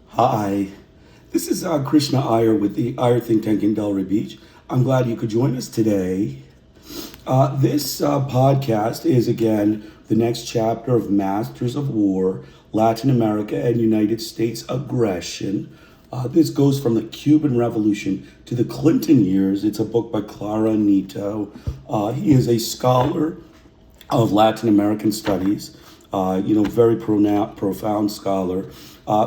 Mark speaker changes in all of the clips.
Speaker 1: Hi, this is Krishna Iyer with the Iyer Think Tank in Delray Beach. I'm glad you could join us today. This podcast is again the next chapter of Masters of War, Latin America and United States Aggression. This goes from the Cuban Revolution to the Clinton years. It's a book by Claire Nieto. He is a scholar of Latin American studies, very profound scholar,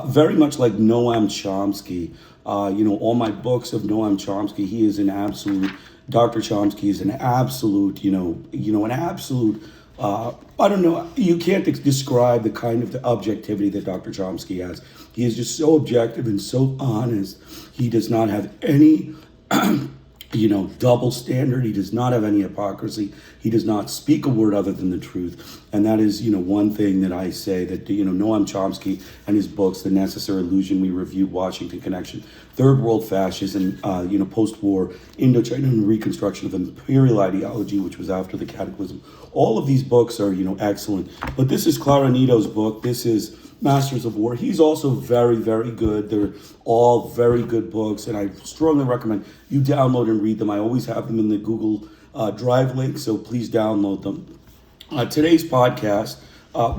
Speaker 1: very much like Noam Chomsky. All my books of Noam Chomsky, he is an absolute, Dr. Chomsky is an absolute, an absolute, I don't know, you can't describe the kind of the objectivity that Dr. Chomsky has. He is just so objective and so honest. He does not have any double standard. He does not have any hypocrisy. He does not speak a word other than the truth. And that is, one thing that I say that, Noam Chomsky and his books, The Necessary Illusion, we reviewed Washington Connection, Third World Fascism, post-war Indochina and Reconstruction of Imperial Ideology, which was after the Cataclysm. All of these books are, excellent. But this is Claire Nieto's book. This is Masters of War. He's also very, very good. They're all very good books, and I strongly recommend you download and read them. I always have them in the Google Drive link, so please download them. Today's podcast,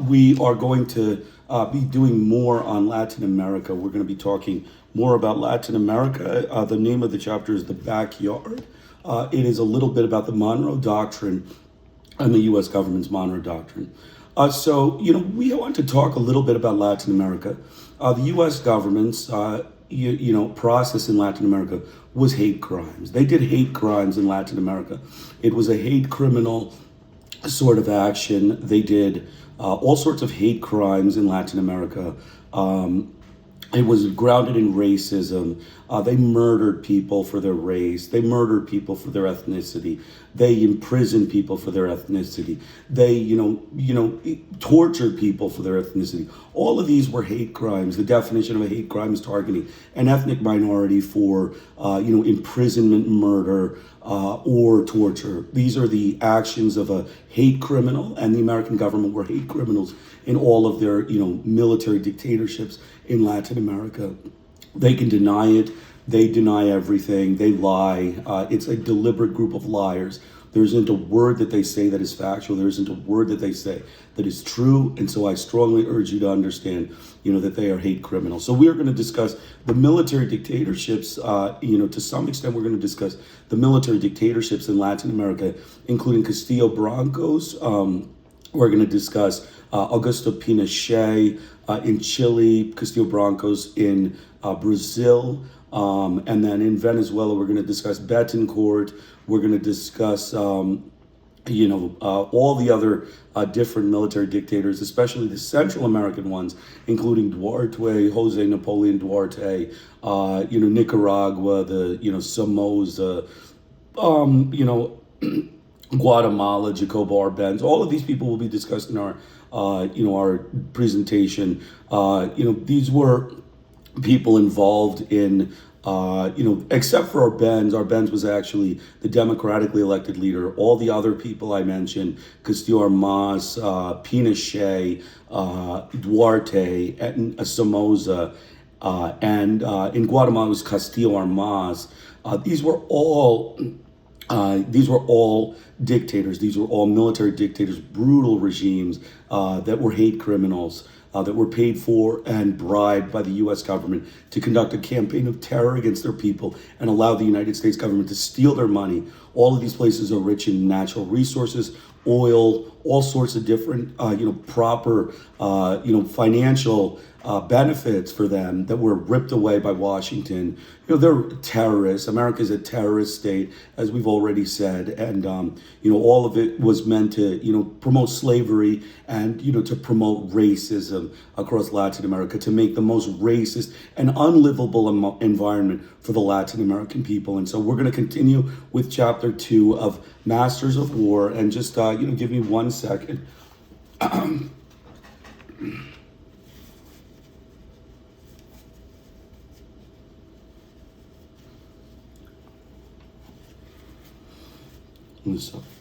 Speaker 1: we are going to be doing more on Latin America. We're going to be talking more about Latin America. The name of the chapter is The Backyard. It is a little bit about the Monroe Doctrine and the U.S. government's Monroe Doctrine. We want to talk a little bit about Latin America. The U.S. government's, process in Latin America was hate crimes. They did hate crimes in Latin America. It was a hate criminal sort of action. They did all sorts of hate crimes in Latin America. It was grounded in racism. They murdered people for their race. They murdered people for their ethnicity. They imprisoned people for their ethnicity. They, tortured people for their ethnicity. All of these were hate crimes. The definition of a hate crime is targeting an ethnic minority for, imprisonment, murder, or torture. These are the actions of a hate criminal, and the American government were hate criminals in all of their, military dictatorships in Latin America. They can deny it. They deny everything. They lie. It's a deliberate group of liars. There isn't a word that they say that is factual. There isn't a word that they say that is true. And so I strongly urge you to understand, that they are hate criminals. So we are going to discuss the military dictatorships. To some extent, we're going to discuss the military dictatorships in Latin America, including Castillo Branco's. We're going to discuss Augusto Pinochet in Chile, Castillo Branco's in Brazil, and then in Venezuela, we're going to discuss Betancourt. We're going to discuss, all the other different military dictators, especially the Central American ones, including Duarte, Jose Napoleon Duarte, Nicaragua, the, Somoza, Guatemala, Jacobo Arbenz. All of these people will be discussed in our presentation. These were people involved in, except for Arbenz. Arbenz was actually the democratically elected leader. All the other people I mentioned, Castillo Armas, Pinochet, Duarte, and Somoza, and in Guatemala it was Castillo Armas. These were all dictators. These were all military dictators, brutal regimes that were hate criminals, that were paid for and bribed by the U.S. government to conduct a campaign of terror against their people and allow the United States government to steal their money. All of these places are rich in natural resources, oil, all sorts of different, proper, financial benefits for them that were ripped away by Washington. They're terrorists. America is a terrorist state, as we've already said. And, all of it was meant to, promote slavery and, to promote racism across Latin America, to make the most racist and unlivable environment for the Latin American people. And so we're going to continue with chapter 2 of Masters of War. And just, give me 1 second.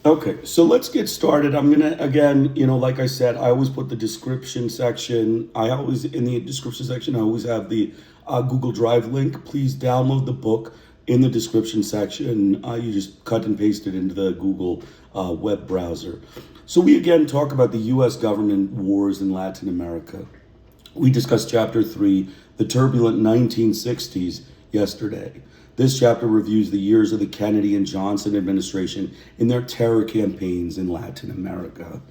Speaker 1: Okay, so let's get started. I'm gonna, again, like I said, I always put the description section. In the description section, I always have the Google Drive link. Please download the book in the description section. You just cut and paste it into the Google web browser. So we again talk about the U.S. government wars in Latin America. We discussed chapter 3, the turbulent 1960s, yesterday. This chapter reviews the years of the Kennedy and Johnson administration in their terror campaigns in Latin America.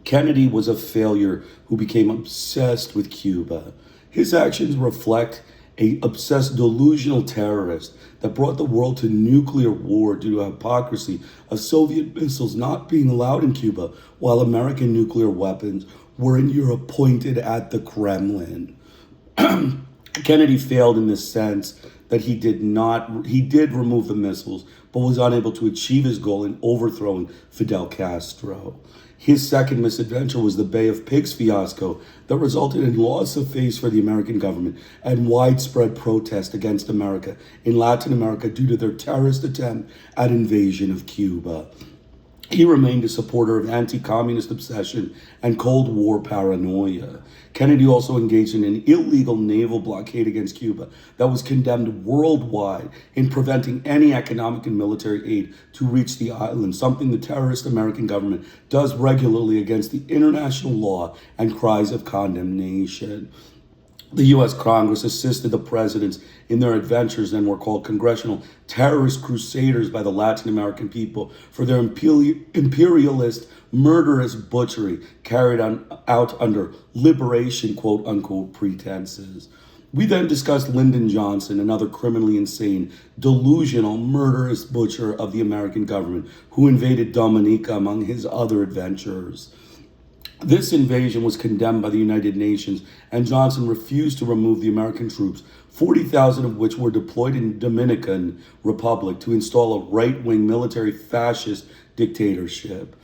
Speaker 1: Kennedy was a failure who became obsessed with Cuba. His actions reflect an obsessed delusional terrorist that brought the world to nuclear war due to hypocrisy of Soviet missiles not being allowed in Cuba while American nuclear weapons were in Europe pointed at the Kremlin. Kennedy failed in this sense that he did remove the missiles, but was unable to achieve his goal in overthrowing Fidel Castro. His second misadventure was the Bay of Pigs fiasco that resulted in loss of face for the American government and widespread protest against America in Latin America due to their terrorist attempt at invasion of Cuba. He remained a supporter of anti-communist obsession and Cold War paranoia. Kennedy also engaged in an illegal naval blockade against Cuba that was condemned worldwide in preventing any economic and military aid to reach the island, something the terrorist American government does regularly against the international law and cries of condemnation. The U.S. Congress assisted the presidents in their adventures and were called congressional terrorist crusaders by the Latin American people for their imperialist, murderous butchery carried out under liberation, quote unquote, pretenses. We then discussed Lyndon Johnson, another criminally insane, delusional, murderous butcher of the American government who invaded Dominica among his other adventures. This invasion was condemned by the United Nations, and Johnson refused to remove the American troops, 40,000 of which were deployed in Dominican Republic to install a right-wing military fascist dictatorship.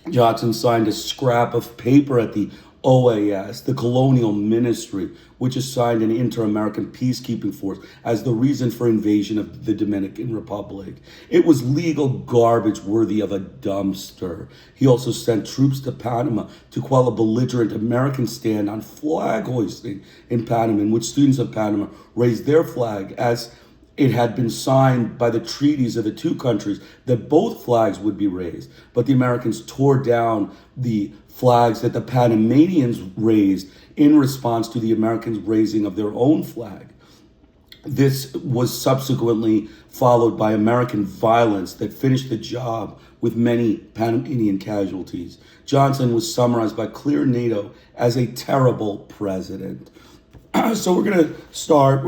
Speaker 1: Johnson signed a scrap of paper at the OAS, the colonial ministry, which assigned an inter-American peacekeeping force as the reason for invasion of the Dominican Republic. It was legal garbage worthy of a dumpster. He also sent troops to Panama to quell a belligerent American stand on flag hoisting in Panama, in which students of Panama raised their flag as it had been signed by the treaties of the two countries that both flags would be raised. But the Americans tore down the flags that the Panamanians raised in response to the Americans' raising of their own flag. This was subsequently followed by American violence that finished the job with many Panamanian casualties. Johnson was summarized by Claire Nieto as a terrible president. So we're going to start.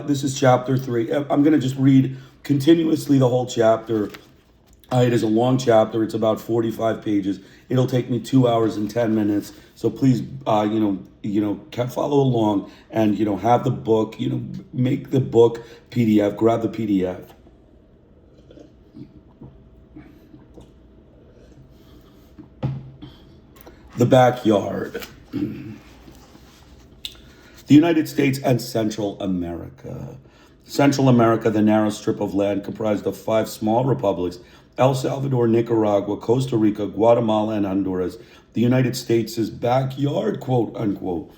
Speaker 1: This is chapter 3. I'm going to just read continuously the whole chapter. It is a long chapter. It's about 45 pages. It'll take me 2 hours and 10 minutes. So please, follow along and, have the book, make the book PDF, grab the PDF. The backyard. The United States and Central America. Central America, the narrow strip of land comprised of 5 small republics, El Salvador, Nicaragua, Costa Rica, Guatemala, and Honduras. The United States' backyard, quote unquote,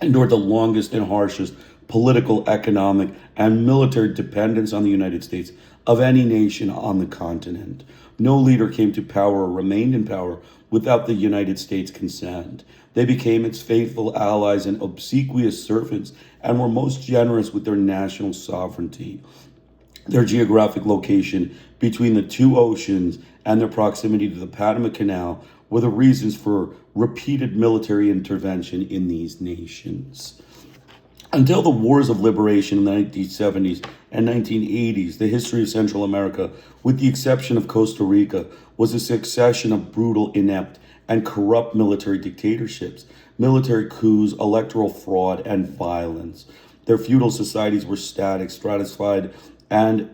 Speaker 1: endured the longest and harshest political, economic, and military dependence on the United States of any nation on the continent. No leader came to power or remained in power without the United States' consent. They became its faithful allies and obsequious servants and were most generous with their national sovereignty. Their geographic location between the two oceans and their proximity to the Panama Canal were the reasons for repeated military intervention in these nations. Until the wars of liberation in the 1970s and 1980s, the history of Central America, with the exception of Costa Rica, was a succession of brutal, inept, and corrupt military dictatorships, military coups, electoral fraud, and violence. Their feudal societies were stratified and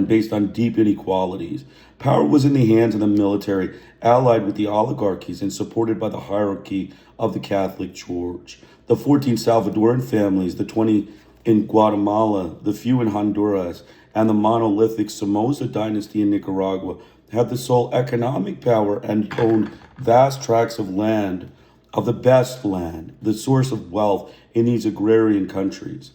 Speaker 1: based on deep inequalities. Power was in the hands of the military, allied with the oligarchies and supported by the hierarchy of the Catholic Church. The 14 Salvadoran families, the 20 in Guatemala, the few in Honduras, and the monolithic Somoza dynasty in Nicaragua had the sole economic power and owned vast tracts of land, of the best land, the source of wealth in these agrarian countries.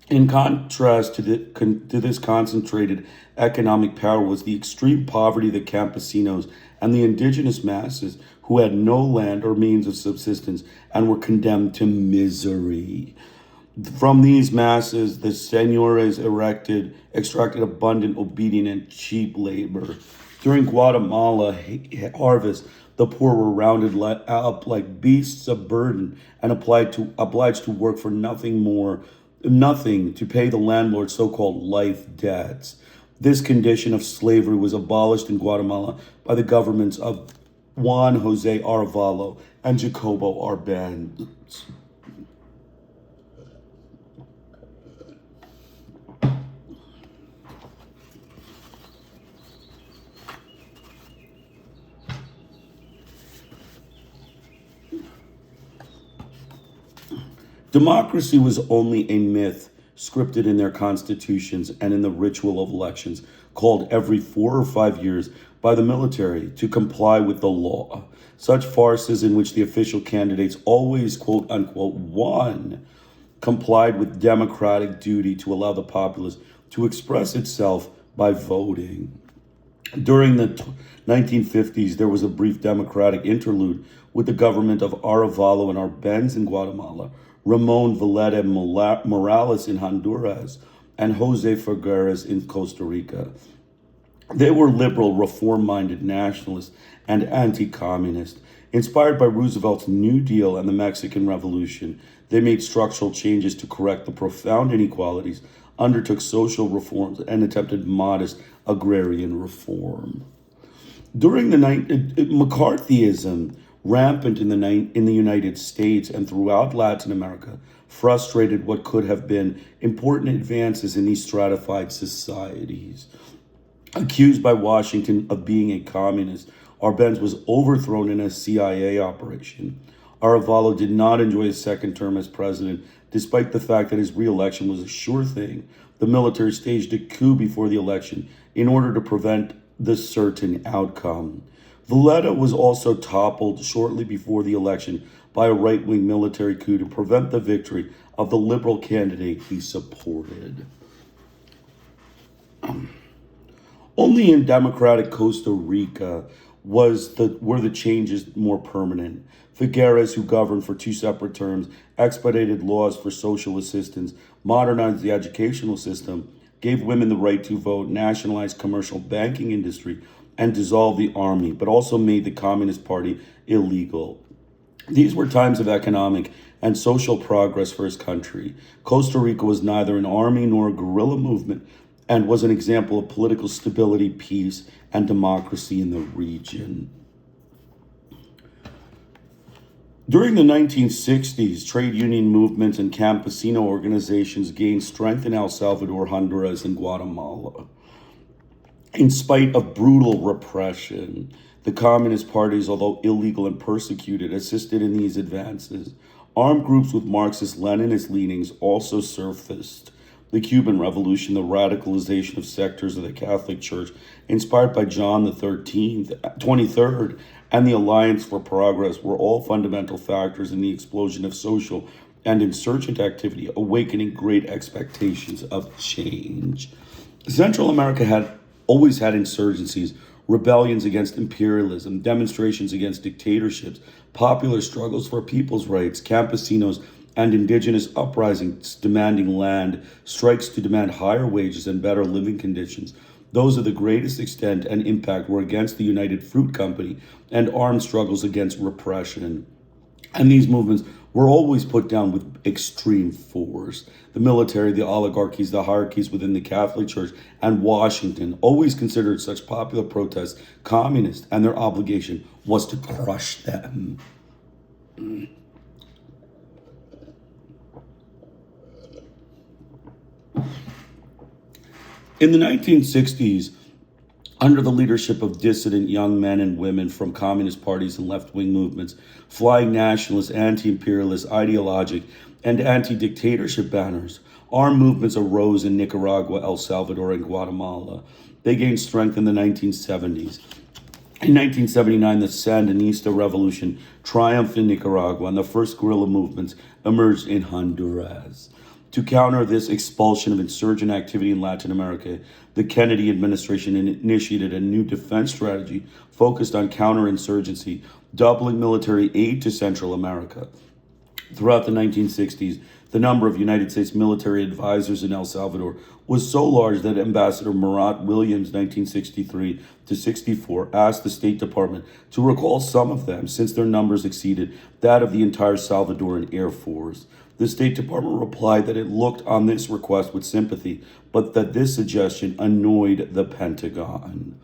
Speaker 1: In contrast to this concentrated economic power was the extreme poverty of the campesinos and the indigenous masses who had no land or means of subsistence and were condemned to misery. From these masses, the señores extracted abundant, obedient, and cheap labor. During Guatemala harvest, the poor were rounded up like beasts of burden and obliged to work for nothing to pay the landlord's so-called life debts. This condition of slavery was abolished in Guatemala by the governments of Juan Jose Arevalo and Jacobo Arbenz. Democracy was only a myth scripted in their constitutions and in the ritual of elections, called every 4 or 5 years by the military to comply with the law. Such farces in which the official candidates always, quote unquote, won, complied with democratic duty to allow the populace to express itself by voting. During the 1950s, there was a brief democratic interlude with the government of Arevalo and Arbenz in Guatemala, Ramon Valletta Morales in Honduras, and Jose Figueres in Costa Rica. They were liberal, reform-minded nationalists and anti-communist. Inspired by Roosevelt's New Deal and the Mexican Revolution, they made structural changes to correct the profound inequalities, undertook social reforms, and attempted modest agrarian reform. During the McCarthyism, rampant in the United States and throughout Latin America, frustrated what could have been important advances in these stratified societies. Accused by Washington of being a communist, Arbenz was overthrown in a CIA operation. Arevalo did not enjoy a second term as president, despite the fact that his re-election was a sure thing. The military staged a coup before the election in order to prevent the certain outcome. Valletta was also toppled shortly before the election by a right-wing military coup to prevent the victory of the liberal candidate he supported. Only in democratic Costa Rica were the changes more permanent. Figueres, who governed for 2 separate terms, expedited laws for social assistance, modernized the educational system, gave women the right to vote, nationalized commercial banking industry, and dissolved the army, but also made the Communist Party illegal. These were times of economic and social progress for his country. Costa Rica was neither an army nor a guerrilla movement and was an example of political stability, peace, and democracy in the region. During the 1960s, trade union movements and campesino organizations gained strength in El Salvador, Honduras, and Guatemala. In spite of brutal repression, the communist parties, although illegal and persecuted, assisted in these advances. Armed groups with Marxist-Leninist leanings also surfaced. The Cuban Revolution, the radicalization of sectors of the Catholic Church, inspired by John the 23rd, and the Alliance for Progress were all fundamental factors in the explosion of social and insurgent activity, awakening great expectations of change. Central America had always had insurgencies, rebellions against imperialism, demonstrations against dictatorships, popular struggles for people's rights, campesinos and indigenous uprisings demanding land, strikes to demand higher wages and better living conditions. Those of the greatest extent and impact were against the United Fruit Company and armed struggles against repression. And these movements were always put down with extreme force. The military, the oligarchies, the hierarchies within the Catholic Church, and Washington always considered such popular protests communist, and their obligation was to crush them. In the 1960s, under the leadership of dissident young men and women from communist parties and left-wing movements, flying nationalist, anti-imperialist, ideologic, and anti-dictatorship banners. Armed movements arose in Nicaragua, El Salvador, and Guatemala. They gained strength in the 1970s. In 1979, the Sandinista revolution triumphed in Nicaragua, and the first guerrilla movements emerged in Honduras. To counter this expulsion of insurgent activity in Latin America, the Kennedy administration initiated a new defense strategy focused on counterinsurgency, doubling military aid to Central America. Throughout the 1960s, the number of United States military advisors in El Salvador was so large that Ambassador Murat Williams, 1963 to 64, asked the State Department to recall some of them since their numbers exceeded that of the entire Salvadoran Air Force. The State Department replied that it looked on this request with sympathy, but that this suggestion annoyed the Pentagon.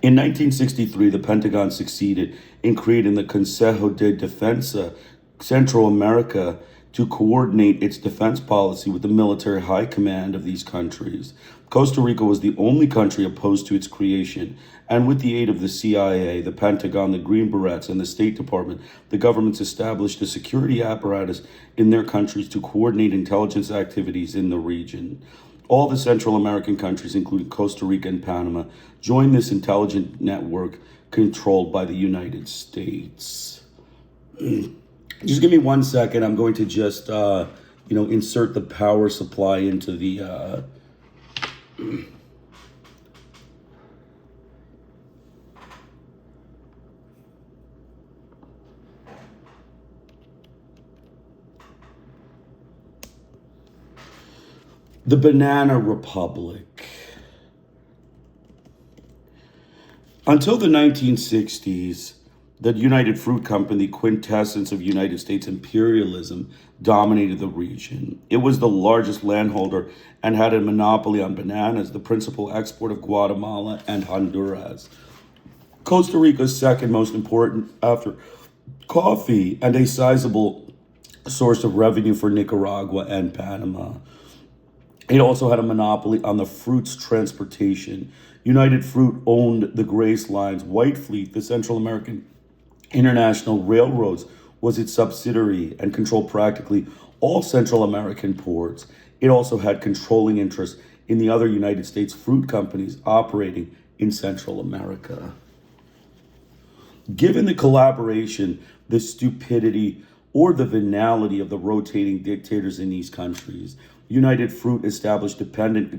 Speaker 1: In 1963, the Pentagon succeeded in creating the Consejo de Defensa Central America to coordinate its defense policy with the military high command of these countries. Costa Rica was the only country opposed to its creation, and with the aid of the CIA, the Pentagon, the Green Berets, and the State Department, the governments established a security apparatus in their countries to coordinate intelligence activities in the region. All the Central American countries, including Costa Rica and Panama, joined this intelligence network controlled by the United States. Just give me 1 second. I'm going to just, insert the power supply into the... The Banana Republic. Until the 1960s, the United Fruit Company, the quintessence of United States imperialism, dominated the region. It was the largest landholder and had a monopoly on bananas, the principal export of Guatemala and Honduras. Costa Rica's second most important after coffee, and a sizable source of revenue for Nicaragua and Panama. It also had a monopoly on the fruit's transportation. United Fruit owned the Grace Lines. White Fleet, the Central American International Railroads, was its subsidiary and controlled practically all Central American ports. It also had controlling interests in the other United States fruit companies operating in Central America. Given the collaboration, the stupidity, or the venality of the rotating dictators in these countries, United Fruit established dependent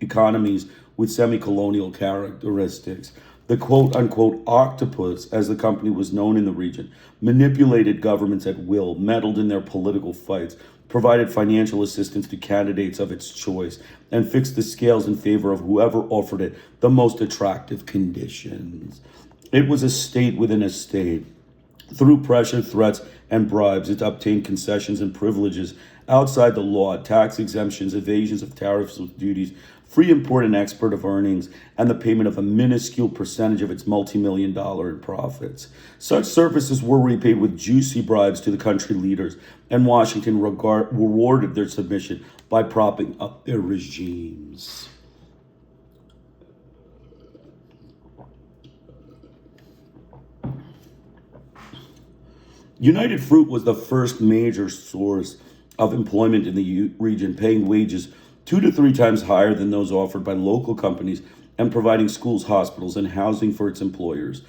Speaker 1: economies with semi-colonial characteristics. The quote-unquote octopus, as the company was known in the region, manipulated governments at will, meddled in their political fights, provided financial assistance to candidates of its choice, and fixed the scales in favor of whoever offered it the most attractive conditions. It was a state within a state. Through pressure, threats, and bribes, it obtained concessions and privileges outside the law, tax exemptions, evasions of tariffs and duties, free import and export of earnings, and the payment of a minuscule percentage of its multi-million-dollar in profits. Such services were repaid with juicy bribes to the country leaders, and Washington rewarded their submission by propping up their regimes. United Fruit was the first major source of employment in the region, paying wages 2 to 3 times higher than those offered by local companies and providing schools, hospitals, and housing for its employers.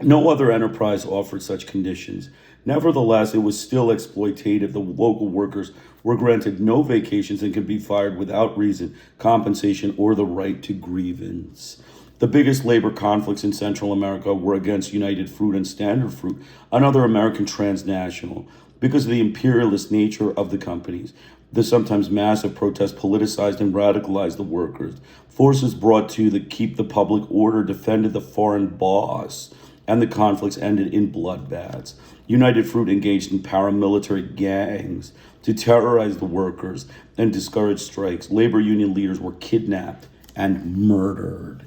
Speaker 1: No other enterprise offered such conditions. Nevertheless, it was still exploitative. The local workers were granted no vacations and could be fired without reason, compensation, or the right to grievance. The biggest labor conflicts in Central America were against United Fruit and Standard Fruit, another American transnational. Because of the imperialist nature of the companies, the sometimes massive protests politicized and radicalized the workers. Forces brought to keep the public order defended the foreign boss, and the conflicts ended in bloodbaths. United Fruit engaged in paramilitary gangs to terrorize the workers and discourage strikes. Labor union leaders were kidnapped and murdered.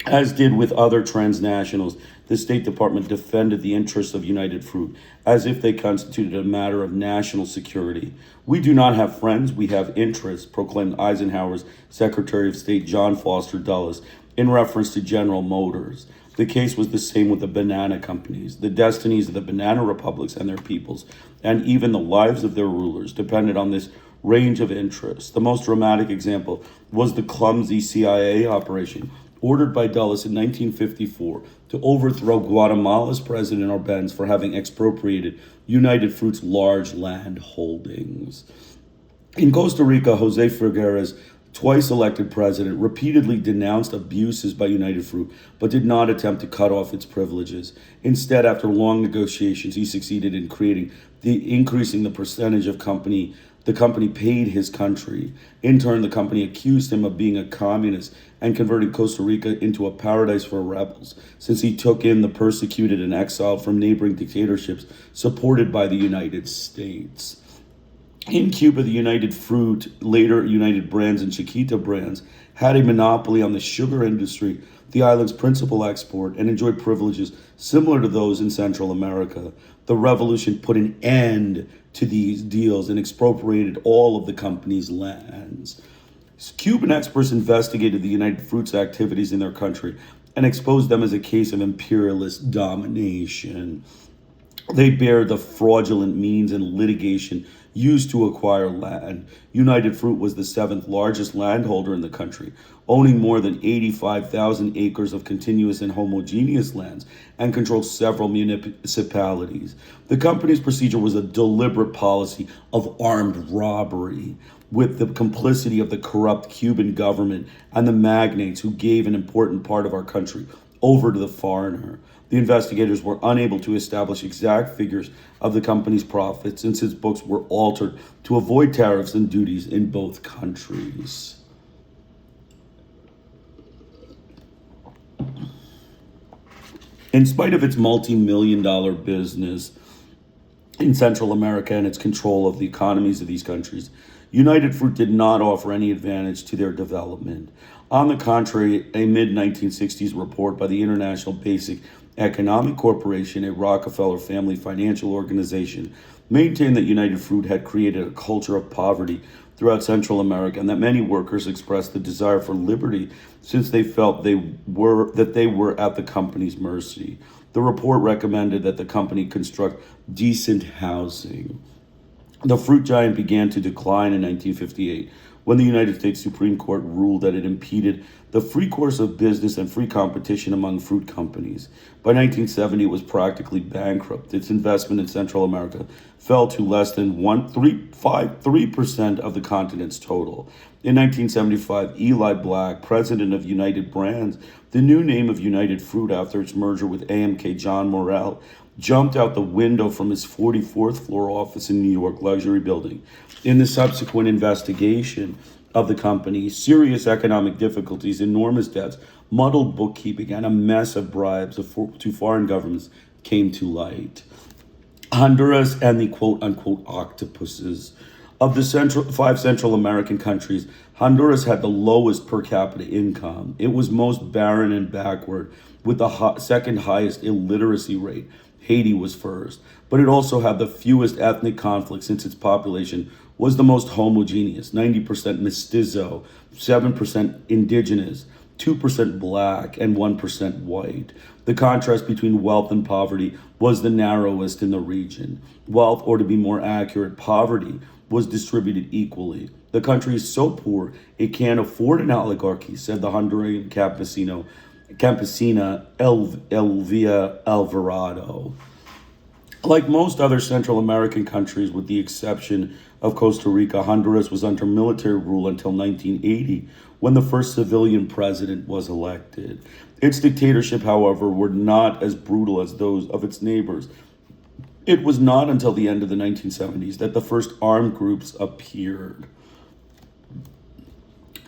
Speaker 1: As did with other transnationals, the State Department defended the interests of United Fruit as if they constituted a matter of national security. "We do not have friends, we have interests," proclaimed Eisenhower's Secretary of State John Foster Dulles in reference to General Motors. The case was the same with the banana companies. The destinies of the banana republics and their peoples, and even the lives of their rulers, depended on this range of interests. The most dramatic example was the clumsy CIA operation ordered by Dulles in 1954 to overthrow Guatemala's President Arbenz for having expropriated United Fruit's large land holdings. In Costa Rica, Jose Figueres, twice elected president, repeatedly denounced abuses by United Fruit, but did not attempt to cut off its privileges. Instead, after long negotiations, he succeeded in increasing the percentage of the company paid his country. In turn, the company accused him of being a communist and converting Costa Rica into a paradise for rebels, since he took in the persecuted and exiled from neighboring dictatorships supported by the United States. In Cuba, the United Fruit, later United Brands and Chiquita Brands, had a monopoly on the sugar industry, the island's principal export, and enjoyed privileges similar to those in Central America. The revolution put an end to these deals and expropriated all of the company's lands. Cuban experts investigated the United Fruit's activities in their country and exposed them as a case of imperialist domination. They bear the fraudulent means and litigation used to acquire land. United Fruit was the seventh largest landholder in the country, owning more than 85,000 acres of continuous and homogeneous lands, and controlled several municipalities. The company's procedure was a deliberate policy of armed robbery, with the complicity of the corrupt Cuban government and the magnates who gave an important part of our country over to the foreigner. The investigators were unable to establish exact figures of the company's profits, since its books were altered to avoid tariffs and duties in both countries. In spite of its multi-million-dollar business in Central America and its control of the economies of these countries, United Fruit did not offer any advantage to their development. On the contrary, a mid-1960s report by the International Basic Economic Corporation, a Rockefeller family financial organization, maintained that United Fruit had created a culture of poverty throughout Central America, and that many workers expressed the desire for liberty since they felt they were at the company's mercy. The report recommended that the company construct decent housing. The fruit giant began to decline in 1958 when the United States Supreme Court ruled that it impeded the free course of business and free competition among fruit companies. By 1970, it was practically bankrupt. Its investment in Central America fell to less than 3% of the continent's total. In 1975, Eli Black, president of United Brands, the new name of United Fruit after its merger with AMK John Morrell, jumped out the window from his 44th floor office in New York luxury building. In the subsequent investigation of the company, serious economic difficulties, enormous debts, muddled bookkeeping, and a mess of bribes to foreign governments came to light. Honduras and the quote-unquote octopuses. Of the five Central American countries, Honduras had the lowest per capita income. It was most barren and backward, with the second highest illiteracy rate. Haiti was first, but it also had the fewest ethnic conflicts since its population was the most homogeneous, 90% mestizo, 7% indigenous, 2% black, and 1% white. The contrast between wealth and poverty was the narrowest in the region. Wealth, or to be more accurate, poverty, was distributed equally. The country is so poor it can't afford an oligarchy, said the Honduran campesina Elvia Alvarado. Like most other Central American countries, with the exception of Costa Rica, Honduras was under military rule until 1980, when the first civilian president was elected. Its dictatorship, however, were not as brutal as those of its neighbors. It was not until the end of the 1970s that the first armed groups appeared.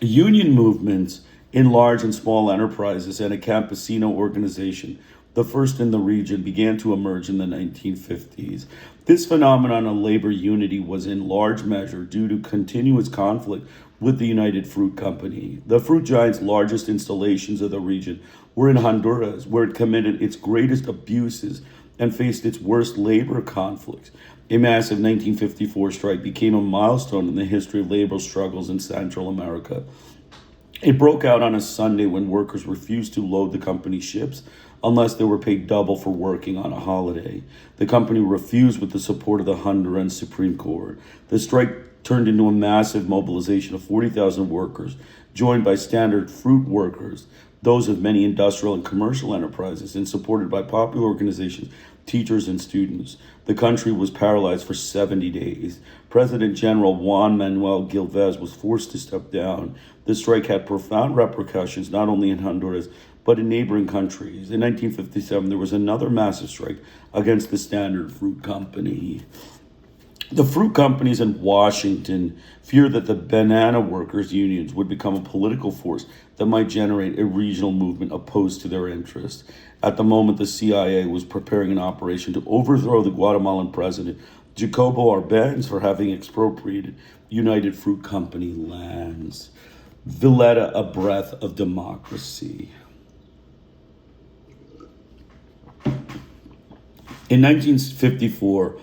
Speaker 1: Union movements in large and small enterprises and a campesino organization, the first in the region, began to emerge in the 1950s. This phenomenon of labor unity was in large measure due to continuous conflict with the United Fruit Company. The fruit giant's largest installations of the region were in Honduras, where it committed its greatest abuses and faced its worst labor conflicts. A massive 1954 strike became a milestone in the history of labor struggles in Central America. It broke out on a Sunday when workers refused to load the company's ships unless they were paid double for working on a holiday. The company refused with the support of the Honduran Supreme Court. The strike turned into a massive mobilization of 40,000 workers, joined by standard fruit workers, those of many industrial and commercial enterprises, and supported by popular organizations, teachers, and students. The country was paralyzed for 70 days. President General Juan Manuel Gilvez was forced to step down. The strike had profound repercussions not only in Honduras, but in neighboring countries. In 1957, there was another massive strike against the Standard Fruit Company. The fruit companies in Washington feared that the banana workers' unions would become a political force that might generate a regional movement opposed to their interests. At the moment, the CIA was preparing an operation to overthrow the Guatemalan president, Jacobo Arbenz, for having expropriated United Fruit Company lands. Valletta, a breath of democracy. In 1954,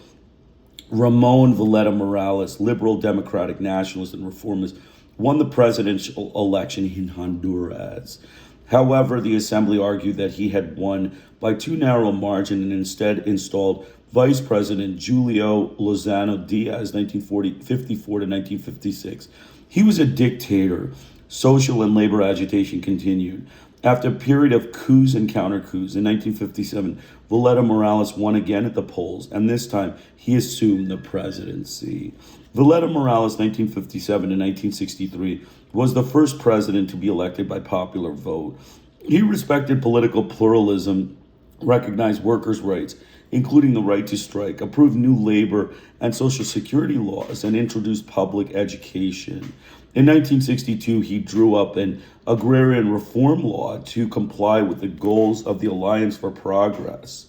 Speaker 1: Ramon Valletta Morales, liberal, democratic, nationalist, and reformist, won the presidential election in Honduras. However, the assembly argued that he had won by too narrow a margin and instead installed Vice President Julio Lozano Diaz, 1954 to 1956. He was a dictator. Social and labor agitation continued. After a period of coups and counter-coups, in 1957, Valletta Morales won again at the polls, and this time he assumed the presidency. Valletta Morales, 1957 to 1963, was the first president to be elected by popular vote. He respected political pluralism, recognized workers' rights, including the right to strike, approved new labor and social security laws, and introduced public education. In 1962, he drew up an agrarian reform law to comply with the goals of the Alliance for Progress.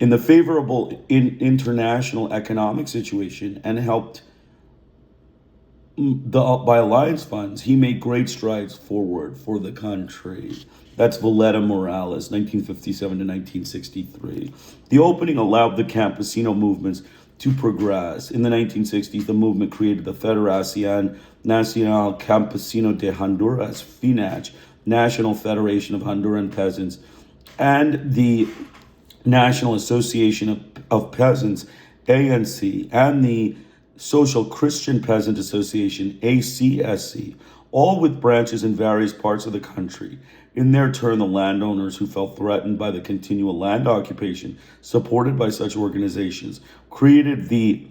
Speaker 1: In the favorable international economic situation and helped by alliance funds, he made great strides forward for the country. That's Valletta Morales, 1957 to 1963. The opening allowed the campesino movements to progress. In the 1960s, the movement created the Federación Nacional Campesino de Honduras, FINAH, National Federation of Honduran Peasants, and the National Association of Peasants, ANC, and the Social Christian Peasant Association, ACSC, all with branches in various parts of the country. In their turn, the landowners who felt threatened by the continual land occupation, supported by such organizations, created the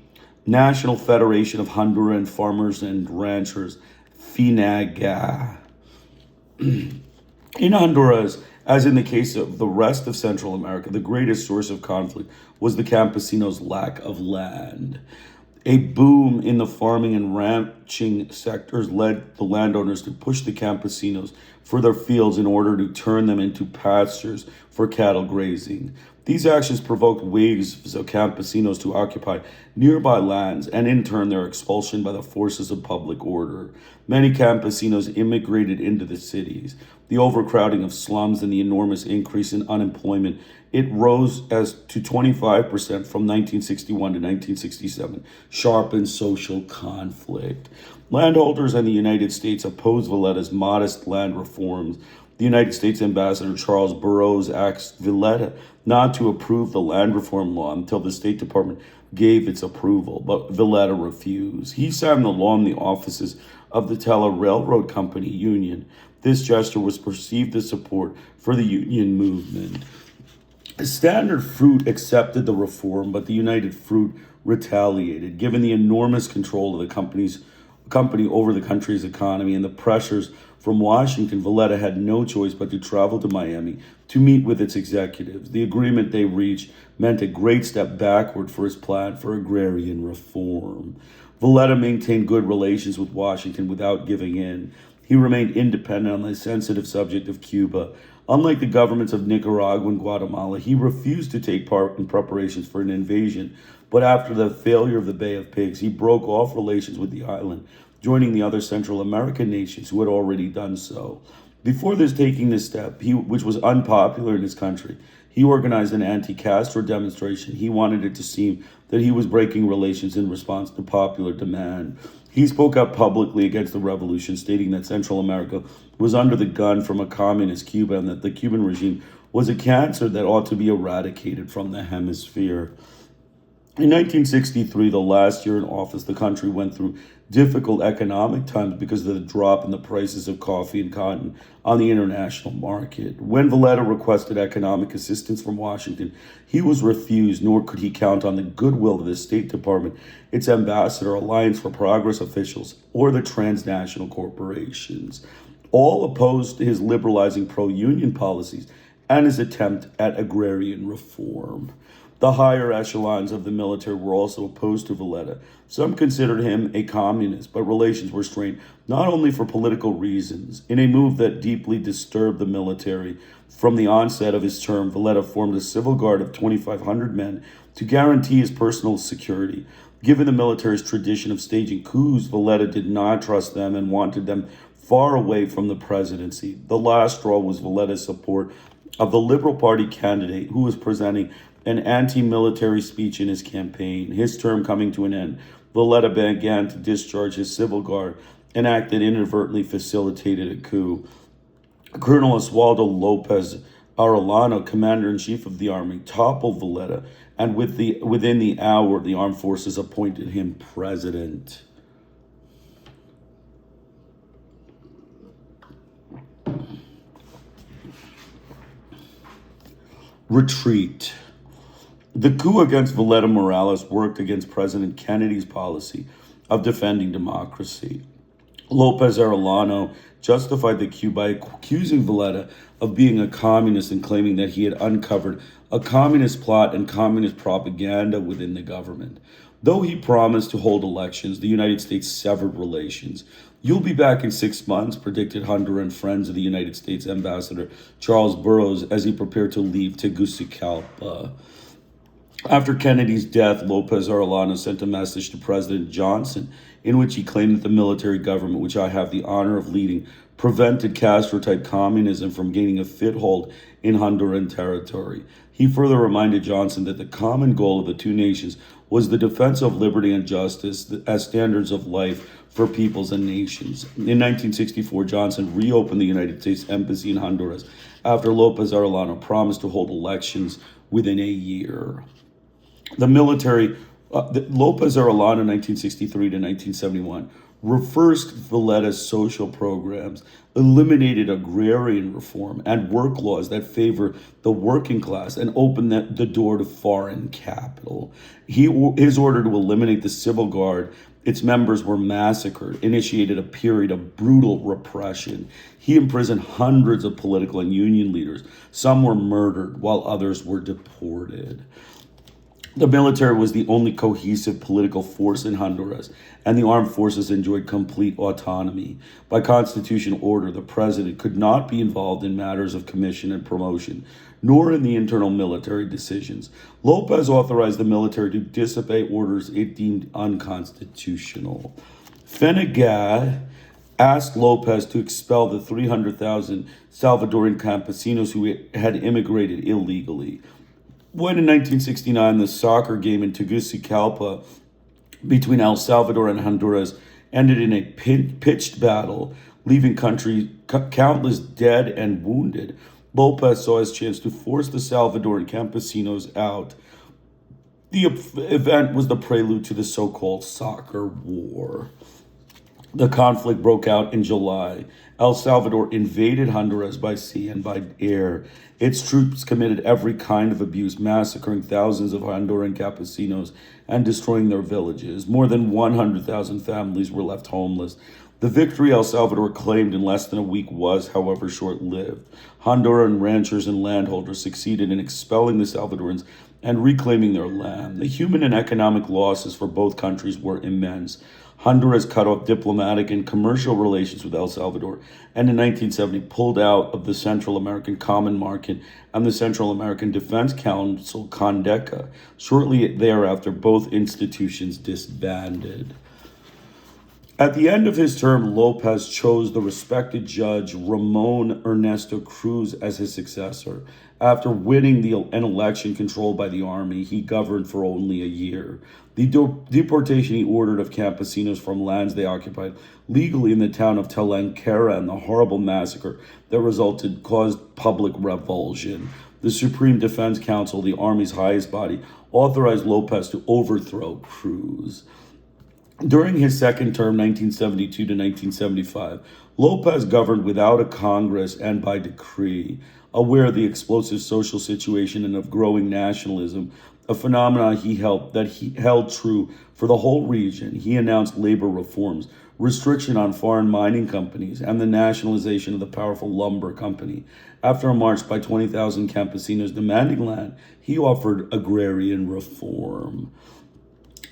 Speaker 1: National Federation of Honduran Farmers and Ranchers, FINAGA. In Honduras, as in the case of the rest of Central America, the greatest source of conflict was the campesinos' lack of land. A boom in the farming and ranching sectors led the landowners to push the campesinos for their fields in order to turn them into pastures for cattle grazing. These actions provoked waves of campesinos to occupy nearby lands and in turn their expulsion by the forces of public order. Many campesinos immigrated into the cities. The overcrowding of slums and the enormous increase in unemployment, it rose as to 25% from 1961 to 1967, sharpened social conflict. Landholders in the United States opposed Valletta's modest land reforms. The United States Ambassador Charles Burroughs asked Valletta not to approve the land reform law until the State Department gave its approval, but Valletta refused. He signed the law in the offices of the Tela Railroad Company Union. This gesture was perceived as support for the union movement. Standard Fruit accepted the reform, but the United Fruit retaliated. Given the enormous control of the company over the country's economy and the pressures from Washington, Valletta had no choice but to travel to Miami to meet with its executives. The agreement they reached meant a great step backward for his plan for agrarian reform. Valletta maintained good relations with Washington without giving in. He remained independent on the sensitive subject of Cuba. Unlike the governments of Nicaragua and Guatemala, he refused to take part in preparations for an invasion. But after the failure of the Bay of Pigs, he broke off relations with the island, joining the other Central American nations who had already done so. Before taking this step, which was unpopular in his country, he organized an anti-castro demonstration. He wanted it to seem that he was breaking relations in response to popular demand. He spoke out publicly against the revolution, stating that Central America was under the gun from a communist Cuba and that the Cuban regime was a cancer that ought to be eradicated from the hemisphere. In 1963, the last year in office, the country went through difficult economic times because of the drop in the prices of coffee and cotton on the international market. When Valletta requested economic assistance from Washington, he was refused, nor could he count on the goodwill of the State Department, its ambassador, Alliance for Progress officials, or the transnational corporations. All opposed to his liberalizing pro-union policies and his attempt at agrarian reform. The higher echelons of the military were also opposed to Valletta. Some considered him a communist, but relations were strained not only for political reasons. In a move that deeply disturbed the military, from the onset of his term, Valletta formed a civil guard of 2,500 men to guarantee his personal security. Given the military's tradition of staging coups, Valletta did not trust them and wanted them far away from the presidency. The last straw was Valletta's support of the Liberal Party candidate who was presenting an anti-military speech in his campaign. His term coming to an end, Valletta began to discharge his civil guard, an act that inadvertently facilitated a coup. Colonel Oswaldo Lopez Arellano, commander-in-chief of the army, toppled Valletta, and within the hour, the armed forces appointed him president. Retreat. The coup against Valletta Morales worked against President Kennedy's policy of defending democracy. Lopez Arellano justified the coup by accusing Valletta of being a communist and claiming that he had uncovered a communist plot and communist propaganda within the government. Though he promised to hold elections, the United States severed relations. "You'll be back in 6 months," predicted Honduran friends of the United States Ambassador Charles Burroughs as he prepared to leave Tegucigalpa. After Kennedy's death, Lopez Arellano sent a message to President Johnson in which he claimed that the military government, which I have the honor of leading, prevented Castro-type communism from gaining a foothold in Honduran territory. He further reminded Johnson that the common goal of the two nations was the defense of liberty and justice as standards of life for peoples and nations. In 1964, Johnson reopened the United States Embassy in Honduras after Lopez Arellano promised to hold elections within a year. The military, Lopez Arellano, 1963 to 1971, reversed Valletta's social programs, eliminated agrarian reform and work laws that favor the working class, and opened the door to foreign capital. His order to eliminate the civil guard, its members were massacred, initiated a period of brutal repression. He imprisoned hundreds of political and union leaders. Some were murdered, while others were deported. The military was the only cohesive political force in Honduras, and the armed forces enjoyed complete autonomy. By constitutional order, the president could not be involved in matters of commission and promotion, nor in the internal military decisions. Lopez authorized the military to disobey orders it deemed unconstitutional. Fenegas asked Lopez to expel the 300,000 Salvadoran campesinos who had immigrated illegally. When in 1969, the soccer game in Tegucigalpa between El Salvador and Honduras ended in a pitched battle, leaving countless dead and wounded, Lopez saw his chance to force the Salvadoran campesinos out. The event was the prelude to the so-called soccer war. The conflict broke out in July. El Salvador invaded Honduras by sea and by air. Its troops committed every kind of abuse, massacring thousands of Honduran campesinos and destroying their villages. More than 100,000 families were left homeless. The victory El Salvador claimed in less than a week was, however, short-lived. Honduran ranchers and landholders succeeded in expelling the Salvadorans and reclaiming their land. The human and economic losses for both countries were immense. Honduras cut off diplomatic and commercial relations with El Salvador, and in 1970 pulled out of the Central American Common Market and the Central American Defense Council, CONDECA. Shortly thereafter, both institutions disbanded. At the end of his term, Lopez chose the respected judge Ramon Ernesto Cruz as his successor. After winning an election controlled by the army, he governed for only a year. The deportation he ordered of campesinos from lands they occupied legally in the town of Telenkera and the horrible massacre that resulted caused public revulsion. The Supreme Defense Council, the army's highest body, authorized Lopez to overthrow Cruz. During his second term, 1972 to 1975, Lopez governed without a Congress and by decree. Aware of the explosive social situation and of growing nationalism, a phenomenon he held true for the whole region, he announced labor reforms, restriction on foreign mining companies, and the nationalization of the powerful lumber company. After a march by 20,000 campesinos demanding land, he offered agrarian reform.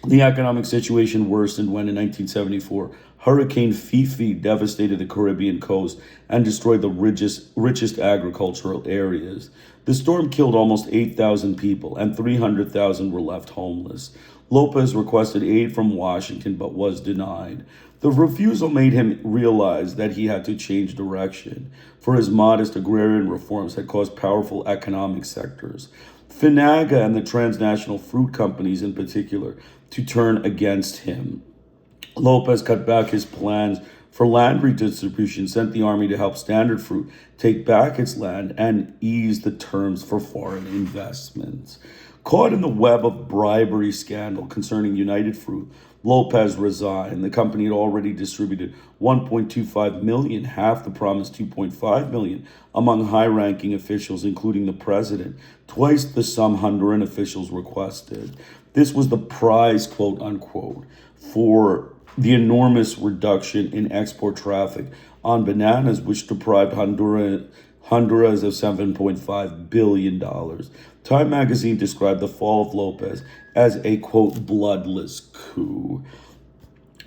Speaker 1: The economic situation worsened when, in 1974, Hurricane Fifi devastated the Caribbean coast and destroyed the richest agricultural areas. The storm killed almost 8,000 people, and 300,000 were left homeless. Lopez requested aid from Washington, but was denied. The refusal made him realize that he had to change direction, for his modest agrarian reforms had caused powerful economic sectors, Finaga and the transnational fruit companies in particular, to turn against him. Lopez cut back his plans for land redistribution, sent the army to help Standard Fruit take back its land, and ease the terms for foreign investments. Caught in the web of bribery scandal concerning United Fruit, Lopez resigned. The company had already distributed 1.25 million, half the promised 2.5 million, among high-ranking officials, including the president, twice the sum Honduran officials requested. This was the prize, quote unquote, for the enormous reduction in export traffic on bananas, which deprived Honduras of $7.5 billion. Time magazine described the fall of Lopez as a, quote, bloodless coup.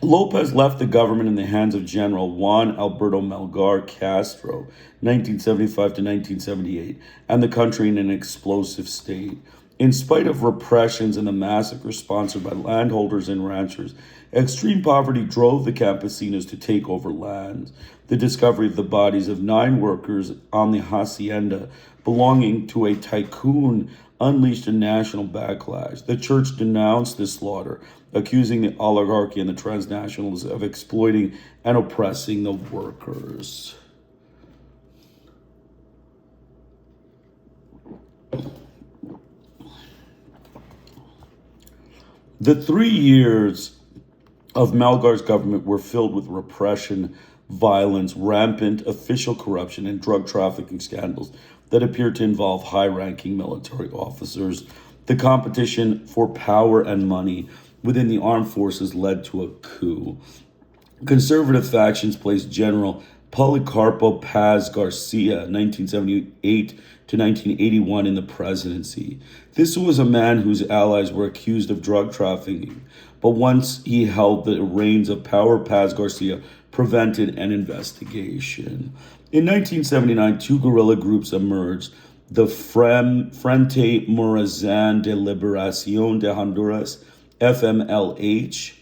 Speaker 1: Lopez left the government in the hands of General Juan Alberto Melgar Castro, 1975 to 1978, and the country in an explosive state. In spite of repressions and the massacres sponsored by landholders and ranchers, extreme poverty drove the campesinos to take over lands. The discovery of the bodies of 9 workers on the hacienda belonging to a tycoon unleashed a national backlash. The church denounced this slaughter, accusing the oligarchy and the transnationals of exploiting and oppressing the workers. The 3 years of Melgar's government were filled with repression, violence, rampant official corruption, and drug trafficking scandals that appeared to involve high-ranking military officers. The competition for power and money within the armed forces led to a coup. Conservative factions placed General Policarpo Paz Garcia, 1978 to 1981, in the presidency. This was a man whose allies were accused of drug trafficking, but once he held the reins of power, Paz Garcia prevented an investigation. In 1979, 2 guerrilla groups emerged: the Frente Morazan de Liberación de Honduras, FMLH,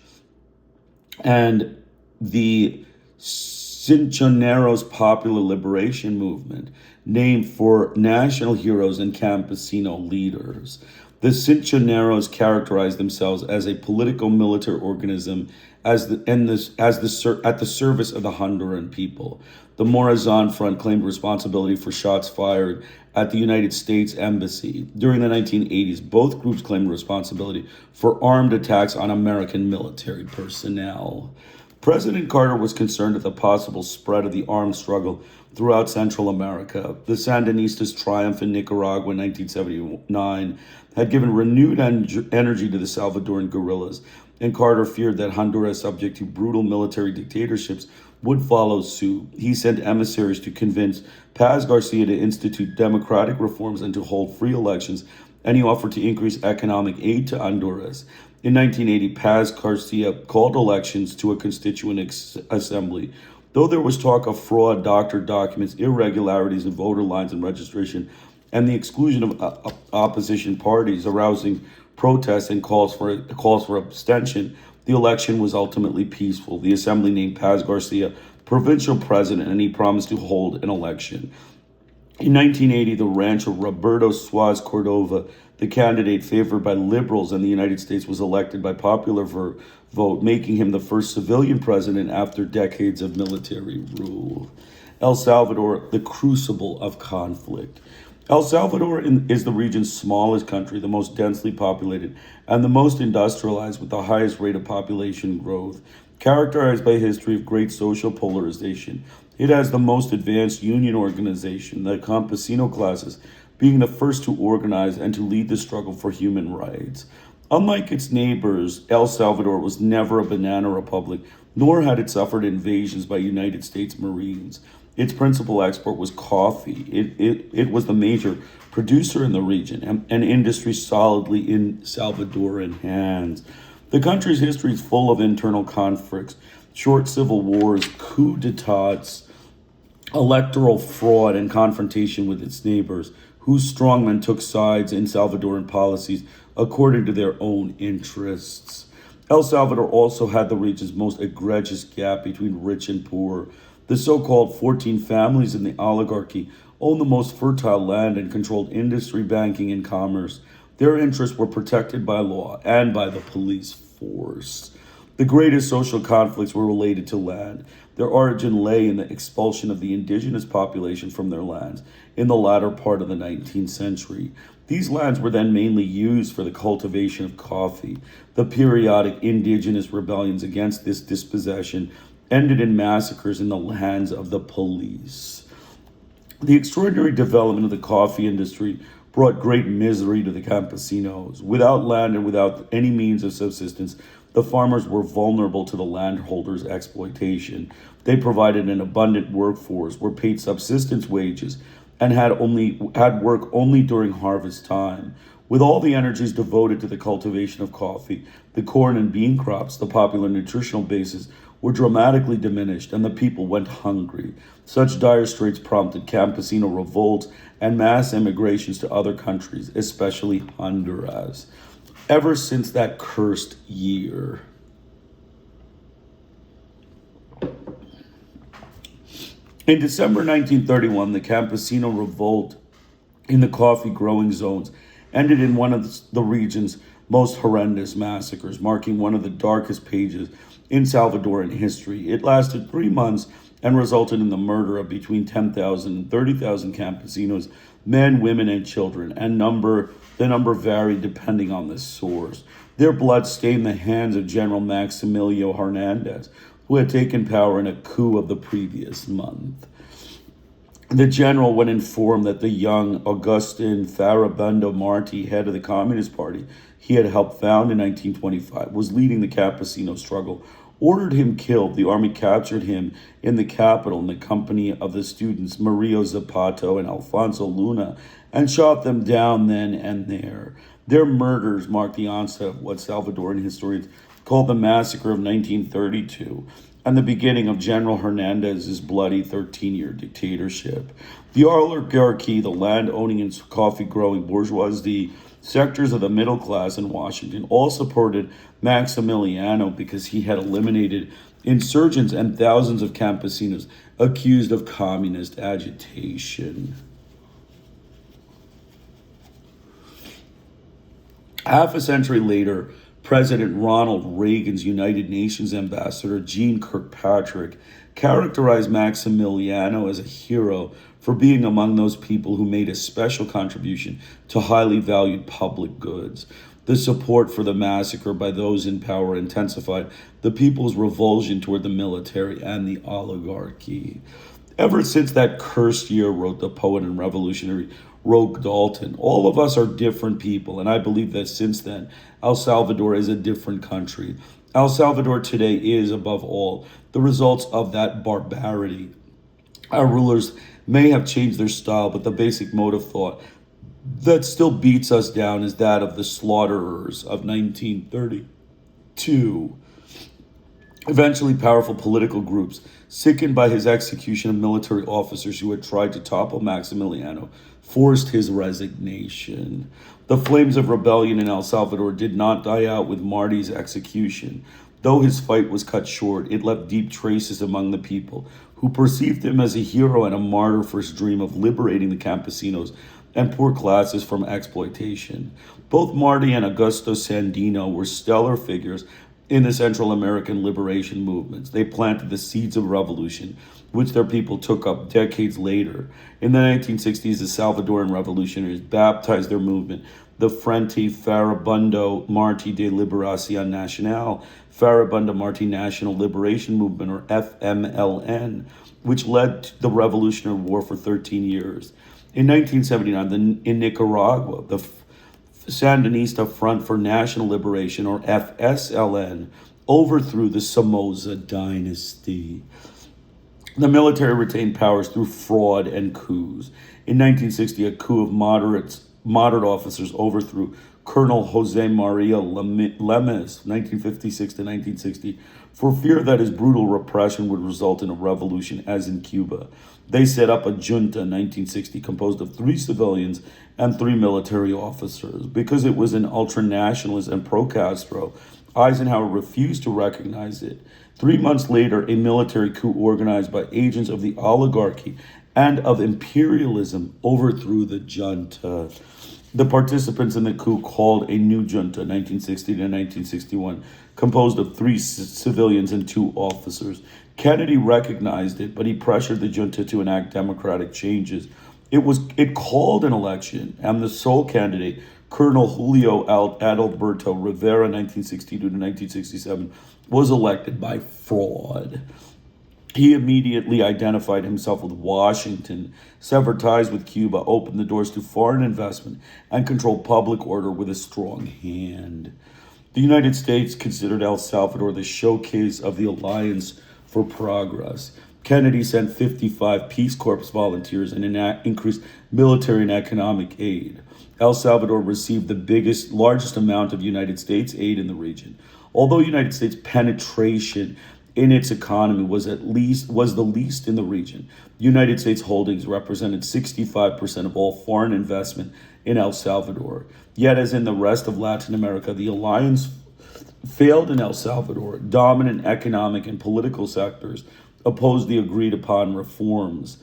Speaker 1: and the Cinchoneros Popular Liberation Movement, named for national heroes and campesino leaders. The Cinchoneros characterized themselves as a politico-military organism at the service of the Honduran people. The Morazan Front claimed responsibility for shots fired at the United States Embassy. During the 1980s, both groups claimed responsibility for armed attacks on American military personnel. President Carter was concerned with the possible spread of the armed struggle throughout Central America. The Sandinistas' triumph in Nicaragua in 1979 had given renewed energy to the Salvadoran guerrillas, and Carter feared that Honduras, subject to brutal military dictatorships, would follow suit. He sent emissaries to convince Paz Garcia to institute democratic reforms and to hold free elections, and he offered to increase economic aid to Honduras. In 1980, Paz Garcia called elections to a constituent assembly. Though there was talk of fraud, doctored documents, irregularities in voter lines and registration, and the exclusion of opposition parties, arousing protests and calls for abstention, the election was ultimately peaceful. The assembly named Paz Garcia provincial president, and he promised to hold an election. In 1980, the rancher Roberto Suarez Cordova, the candidate favored by liberals in the United States, was elected by popular vote, making him the first civilian president after decades of military rule. El Salvador, the crucible of conflict. El Salvador is the region's smallest country, the most densely populated, and the most industrialized, with the highest rate of population growth. Characterized by a history of great social polarization, it has the most advanced union organization, the campesino classes being the first to organize and to lead the struggle for human rights. Unlike its neighbors, El Salvador was never a banana republic, nor had it suffered invasions by United States Marines. Its principal export was coffee. It was the major producer in the region, an industry solidly in Salvadoran hands. The country's history is full of internal conflicts, short civil wars, coups d'etats, electoral fraud, and confrontation with its neighbors, whose strongmen took sides in Salvadoran policies according to their own interests. El Salvador also had the region's most egregious gap between rich and poor. The so-called 14 families in the oligarchy owned the most fertile land and controlled industry, banking, and commerce. Their interests were protected by law and by the police force. The greatest social conflicts were related to land. Their origin lay in the expulsion of the indigenous population from their lands in the latter part of the 19th century. These lands were then mainly used for the cultivation of coffee. The periodic indigenous rebellions against this dispossession ended in massacres in the hands of the police. The extraordinary development of the coffee industry brought great misery to the campesinos. Without land and without any means of subsistence, the farmers were vulnerable to the landholders' exploitation. They provided an abundant workforce, were paid subsistence wages, and had work only during harvest time. With all the energies devoted to the cultivation of coffee, the corn and bean crops, the popular nutritional bases, were dramatically diminished, and the people went hungry. Such dire straits prompted campesino revolts and mass immigrations to other countries, especially Honduras. Ever since that cursed year, in December 1931, the campesino revolt in the coffee growing zones ended in one of the region's most horrendous massacres, marking one of the darkest pages in Salvadoran history. It lasted 3 months and resulted in the murder of between 10,000 and 30,000 campesinos, men, women, and children, and the number varied depending on the source. Their blood stained the hands of General Maximilio Hernandez, who had taken power in a coup of the previous month. The general, when informed that the young Agustin Farabundo Marti, head of the Communist Party he had helped found in 1925, was leading the campesino struggle, ordered him killed. The army captured him in the capital in the company of the students Mario Zapato and Alfonso Luna, and shot them down then and there. Their murders marked the onset of what Salvadoran historians call the Massacre of 1932, and the beginning of General Hernandez's bloody 13-year dictatorship. The oligarchy, the land-owning and coffee-growing bourgeoisie, sectors of the middle class in Washington all supported Maximiliano because he had eliminated insurgents and thousands of campesinos accused of communist agitation. Half a century later, President Ronald Reagan's United Nations ambassador, Jeane Kirkpatrick, characterized Maximiliano as a hero for being among those people who made a special contribution to highly valued public goods. The support for the massacre by those in power intensified the people's revulsion toward the military and the oligarchy. Ever since that cursed year, wrote the poet and revolutionary Roque Dalton, all of us are different people, and I believe that since then, El Salvador is a different country. El Salvador today is, above all, the results of that barbarity. Our rulers may have changed their style, but the basic mode of thought that still beats us down is that of the slaughterers of 1932. Eventually, powerful political groups, sickened by his execution of military officers who had tried to topple Maximiliano, forced his resignation. The flames of rebellion in El Salvador did not die out with Marty's execution. Though his fight was cut short, it left deep traces among the people, who perceived him as a hero and a martyr for his dream of liberating the campesinos and poor classes from exploitation. Both Marty and Augusto Sandino were stellar figures in the Central American liberation movements. They planted the seeds of revolution, which their people took up decades later. In the 1960s, the Salvadoran revolutionaries baptized their movement the Frente Farabundo Martí de Liberación Nacional, Farabunda Martí National Liberation Movement, or FMLN, which led to the Revolutionary War for 13 years. In 1979, in Nicaragua, the Sandinista Front for National Liberation, or FSLN, overthrew the Somoza dynasty. The military retained powers through fraud and coups. In 1960, a coup of moderate officers overthrew Colonel Jose Maria Lemes, 1956 to 1960, for fear that his brutal repression would result in a revolution as in Cuba. They set up a junta in 1960 composed of 3 civilians and 3 military officers. Because it was an ultranationalist and pro-Castro, Eisenhower refused to recognize it. 3 months later, a military coup organized by agents of the oligarchy and of imperialism overthrew the junta. The participants in the coup called a new junta, 1960 to 1961, composed of 3 civilians and 2 officers. Kennedy recognized it, but he pressured the junta to enact democratic changes. It called an election, and the sole candidate, Colonel Julio Adalberto Rivera, 1962 to 1967, was elected by fraud. He immediately identified himself with Washington, severed ties with Cuba, opened the doors to foreign investment, and controlled public order with a strong hand. The United States considered El Salvador the showcase of the Alliance for Progress. Kennedy sent 55 Peace Corps volunteers and increased military and economic aid. El Salvador received the largest amount of United States aid in the region. Although United States penetration in its economy was the least in the region, United States holdings represented 65% of all foreign investment in El Salvador. Yet, as in the rest of Latin America, the alliance failed in El Salvador. Dominant economic and political sectors opposed the agreed-upon reforms,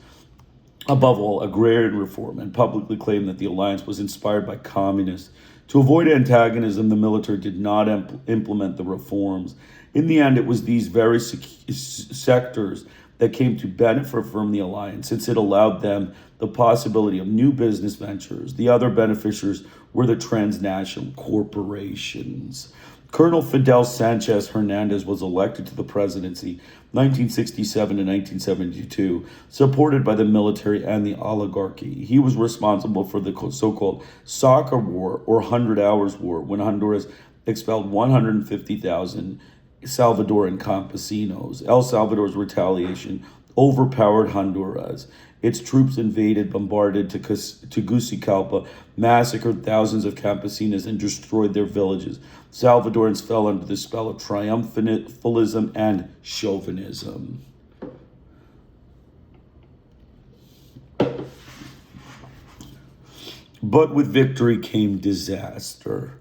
Speaker 1: above all, agrarian reform, and publicly claimed that the alliance was inspired by communists. To avoid antagonism, the military did not implement the reforms. In the end, it was these very sectors that came to benefit from the alliance, since it allowed them the possibility of new business ventures. The other beneficiaries were the transnational corporations. Colonel Fidel Sanchez Hernandez was elected to the presidency 1967 to 1972, supported by the military and the oligarchy. He was responsible for the so-called Soccer War, or 100 Hours War, when Honduras expelled 150,000 Salvadoran campesinos. El Salvador's retaliation overpowered Honduras. Its troops invaded, bombarded Tegucigalpa, massacred thousands of campesinos, and destroyed their villages. Salvadorans fell under the spell of triumphalism and chauvinism. But with victory came disaster.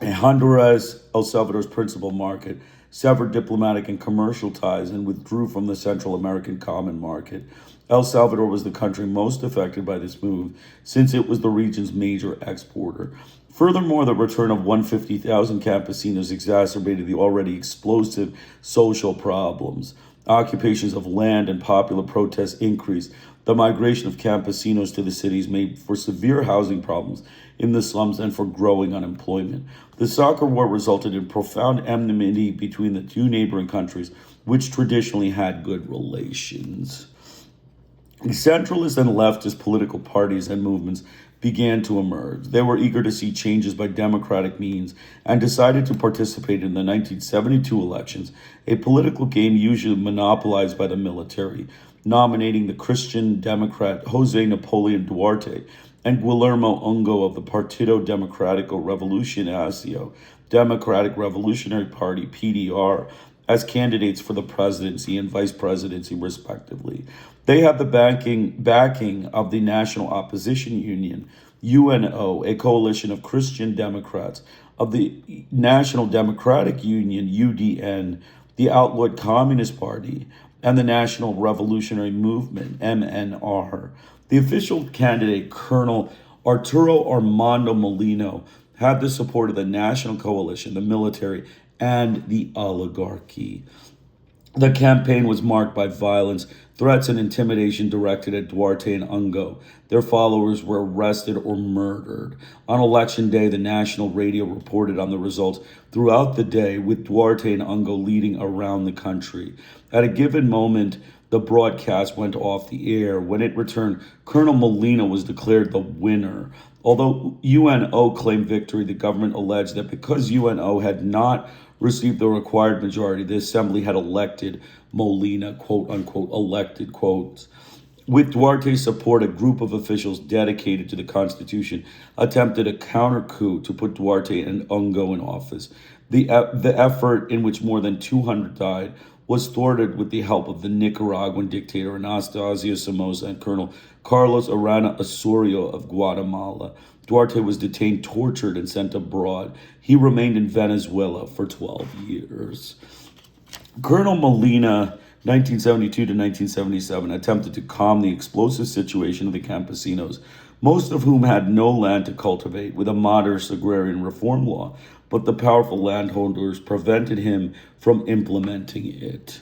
Speaker 1: Honduras, El Salvador's principal market, severed diplomatic and commercial ties and withdrew from the Central American Common Market. El Salvador was the country most affected by this move, since it was the region's major exporter. Furthermore, the return of 150,000 campesinos exacerbated the already explosive social problems. Occupations of land and popular protests increased. The migration of campesinos to the cities made for severe housing problems in the slums and for growing unemployment. The Soccer War resulted in profound enmity between the 2 neighboring countries, which traditionally had good relations. Centralist and leftist political parties and movements began to emerge. They were eager to see changes by democratic means and decided to participate in the 1972 elections, a political game usually monopolized by the military, nominating the Christian Democrat Jose Napoleon Duarte and Guillermo Ungo of the Partido Democrático Revolucionario, Democratic Revolutionary Party, PDR, as candidates for the presidency and vice presidency, respectively. They had the backing of the National Opposition Union, UNO, a coalition of Christian Democrats, of the National Democratic Union, UDN, the outlawed Communist Party, and the National Revolutionary Movement, MNR. The official candidate, Colonel Arturo Armando Molino, had the support of the National Coalition, the military, and the oligarchy. The campaign was marked by violence, threats, and intimidation directed at Duarte and Ungo. Their followers were arrested or murdered. On election day, the national radio reported on the results throughout the day, with Duarte and Ungo leading around the country. At a given moment, the broadcast went off the air. When it returned, Colonel Molina was declared the winner. Although UNO claimed victory, the government alleged that because UNO had not received the required majority, the assembly had elected Molina, quote unquote, elected quotes. With Duarte's support, a group of officials dedicated to the Constitution attempted a counter coup to put Duarte and Ungo in office. The effort, in which more than 200 died, was thwarted with the help of the Nicaraguan dictator Anastasio Somoza and Colonel Carlos Arana Osorio of Guatemala. Duarte was detained, tortured, and sent abroad. He remained in Venezuela for 12 years. Colonel Molina, 1972 to 1977, attempted to calm the explosive situation of the campesinos, most of whom had no land to cultivate, with a modest agrarian reform law, but the powerful landholders prevented him from implementing it.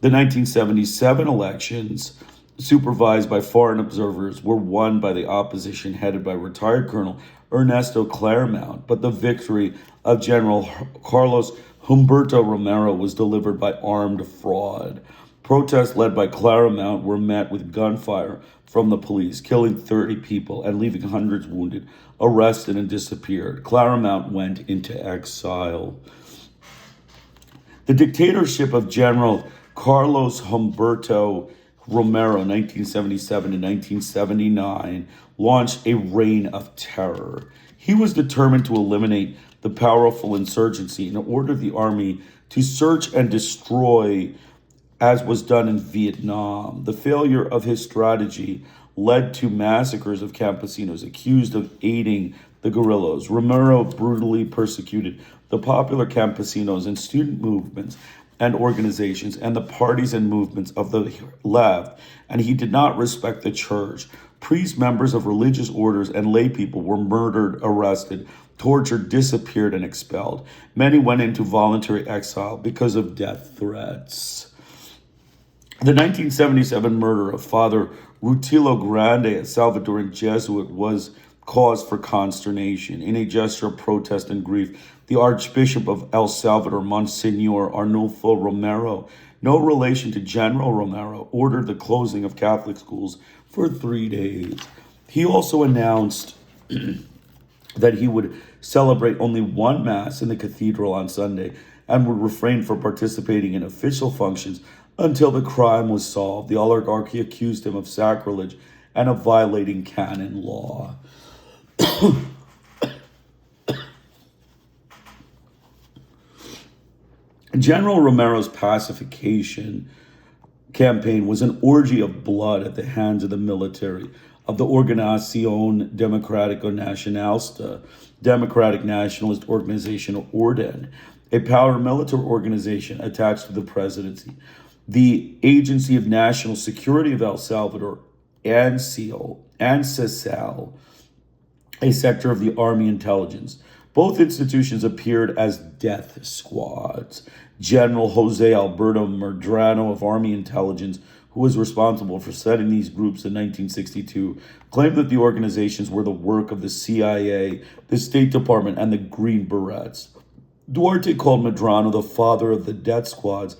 Speaker 1: The 1977 elections, supervised by foreign observers, were won by the opposition headed by retired Colonel Ernesto Claremont, but the victory of General Carlos Humberto Romero was delivered by armed fraud. Protests led by Claremont were met with gunfire from the police, killing 30 people and leaving hundreds wounded, arrested, and disappeared. Claremont went into exile. The dictatorship of General Carlos Humberto Romero, 1977 to 1979, launched a reign of terror. He was determined to eliminate the powerful insurgency and ordered the army to search and destroy, as was done in Vietnam. The failure of his strategy led to massacres of campesinos accused of aiding the guerrillas. Romero brutally persecuted the popular campesinos and student movements and organizations and the parties and movements of the left, and he did not respect the church. Priests, members of religious orders, and lay people were murdered, arrested, tortured, disappeared, and expelled. Many went into voluntary exile because of death threats. The 1977 murder of Father Rutilio Grande, a Salvadoran Jesuit, was cause for consternation. In a gesture of protest and grief, the Archbishop of El Salvador, Monsignor Arnulfo Romero, no relation to General Romero, ordered the closing of Catholic schools for 3 days. He also announced that he would celebrate only one Mass in the cathedral on Sunday and would refrain from participating in official functions until the crime was solved. The oligarchy accused him of sacrilege and of violating canon law. General Romero's pacification campaign was an orgy of blood at the hands of the military, of the Organización Democrático Nacionalista, Democratic Nationalist Organization, Orden, a paramilitary organization attached to the presidency, the Agency of National Security of El Salvador, ANSEAL, and CESAL, a sector of the Army Intelligence. Both institutions appeared as death squads. General Jose Alberto Medrano of Army Intelligence, who was responsible for setting these groups in 1962, claimed that the organizations were the work of the CIA, the State Department, and the Green Berets. Duarte called Medrano the father of the death squads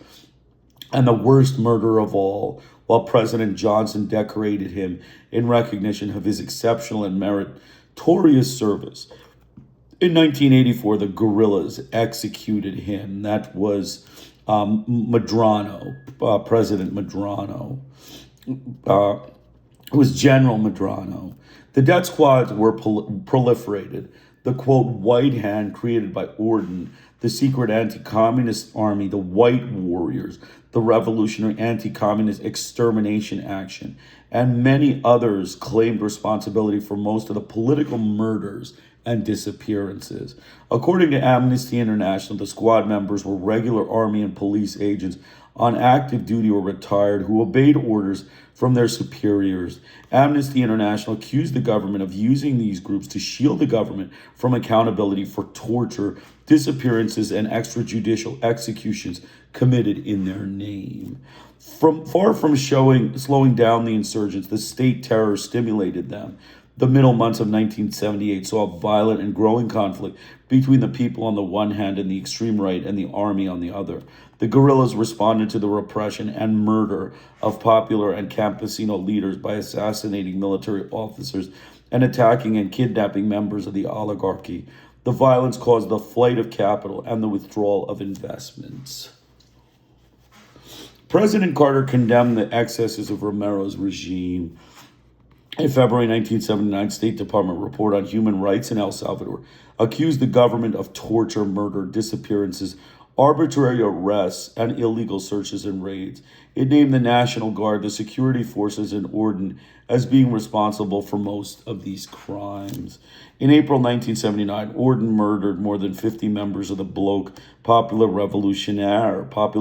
Speaker 1: and the worst murderer of all, while President Johnson decorated him in recognition of his exceptional and meritorious service. In 1984, the guerrillas executed him. That was Medrano, President Medrano. It was General Medrano. The death squads were proliferated. The, quote, white hand created by Orden, the secret anti-communist army, the White Warriors, the Revolutionary Anti-Communist Extermination Action, and many others claimed responsibility for most of the political murders and disappearances. According to Amnesty International, the squad members were regular army and police agents on active duty or retired who obeyed orders from their superiors. Amnesty International accused the government of using these groups to shield the government from accountability for torture, disappearances, and extrajudicial executions committed in their name. Far from slowing down the insurgents, the state terror stimulated them. The middle months of 1978 saw a violent and growing conflict between the people on the one hand and the extreme right and the army on the other. The guerrillas responded to the repression and murder of popular and campesino leaders by assassinating military officers and attacking and kidnapping members of the oligarchy. The violence caused the flight of capital and the withdrawal of investments. President Carter condemned the excesses of Romero's regime. A February 1979 State Department report on human rights in El Salvador accused the government of torture, murder, disappearances, arbitrary arrests, and illegal searches and raids. It named the National Guard, the security forces, and Orden as being responsible for most of these crimes. In April 1979, Orden murdered more than 50 members of the Bloc Popular Revolutionnaire Bloc,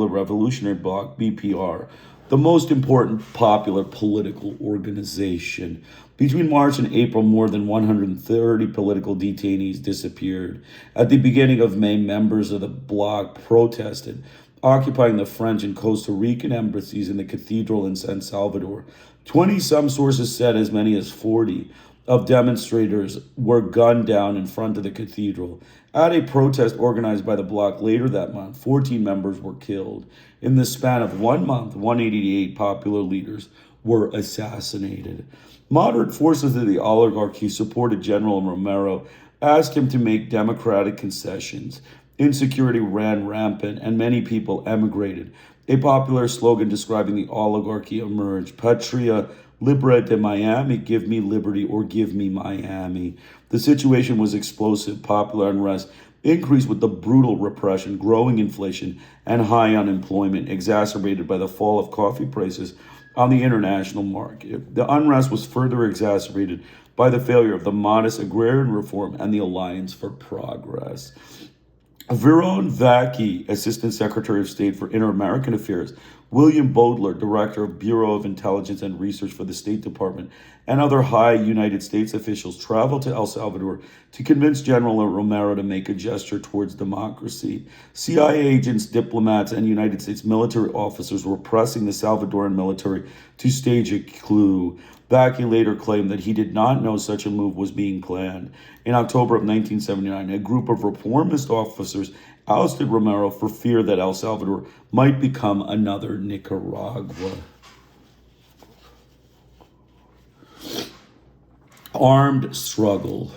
Speaker 1: BPR, the most important popular political organization. Between March and April, more than 130 political detainees disappeared. At the beginning of May, members of the bloc protested, occupying the French and Costa Rican embassies in the cathedral in San Salvador. 20, some sources said as many as 40, of demonstrators were gunned down in front of the cathedral. At a protest organized by the bloc later that month, 14 members were killed. In the span of 1 month, 188 popular leaders were assassinated. Moderate forces of the oligarchy supported General Romero, asked him to make democratic concessions. Insecurity ran rampant, and many people emigrated. A popular slogan describing the oligarchy emerged: Patria Libre de Miami, give me liberty or give me Miami. The situation was explosive. Popular unrest increased with the brutal repression, growing inflation, and high unemployment, exacerbated by the fall of coffee prices on the international market. The unrest was further exacerbated by the failure of the modest agrarian reform and the Alliance for Progress. Viron Vaki, Assistant Secretary of State for Inter-American Affairs, William Bodler, Director of Bureau of Intelligence and Research for the State Department, and other high United States officials traveled to El Salvador to convince General Romero to make a gesture towards democracy. CIA agents, diplomats, and United States military officers were pressing the Salvadoran military to stage a coup. Vaki later claimed that he did not know such a move was being planned. In October of 1979, a group of reformist officers ousted Romero for fear that El Salvador might become another Nicaragua. Armed struggle.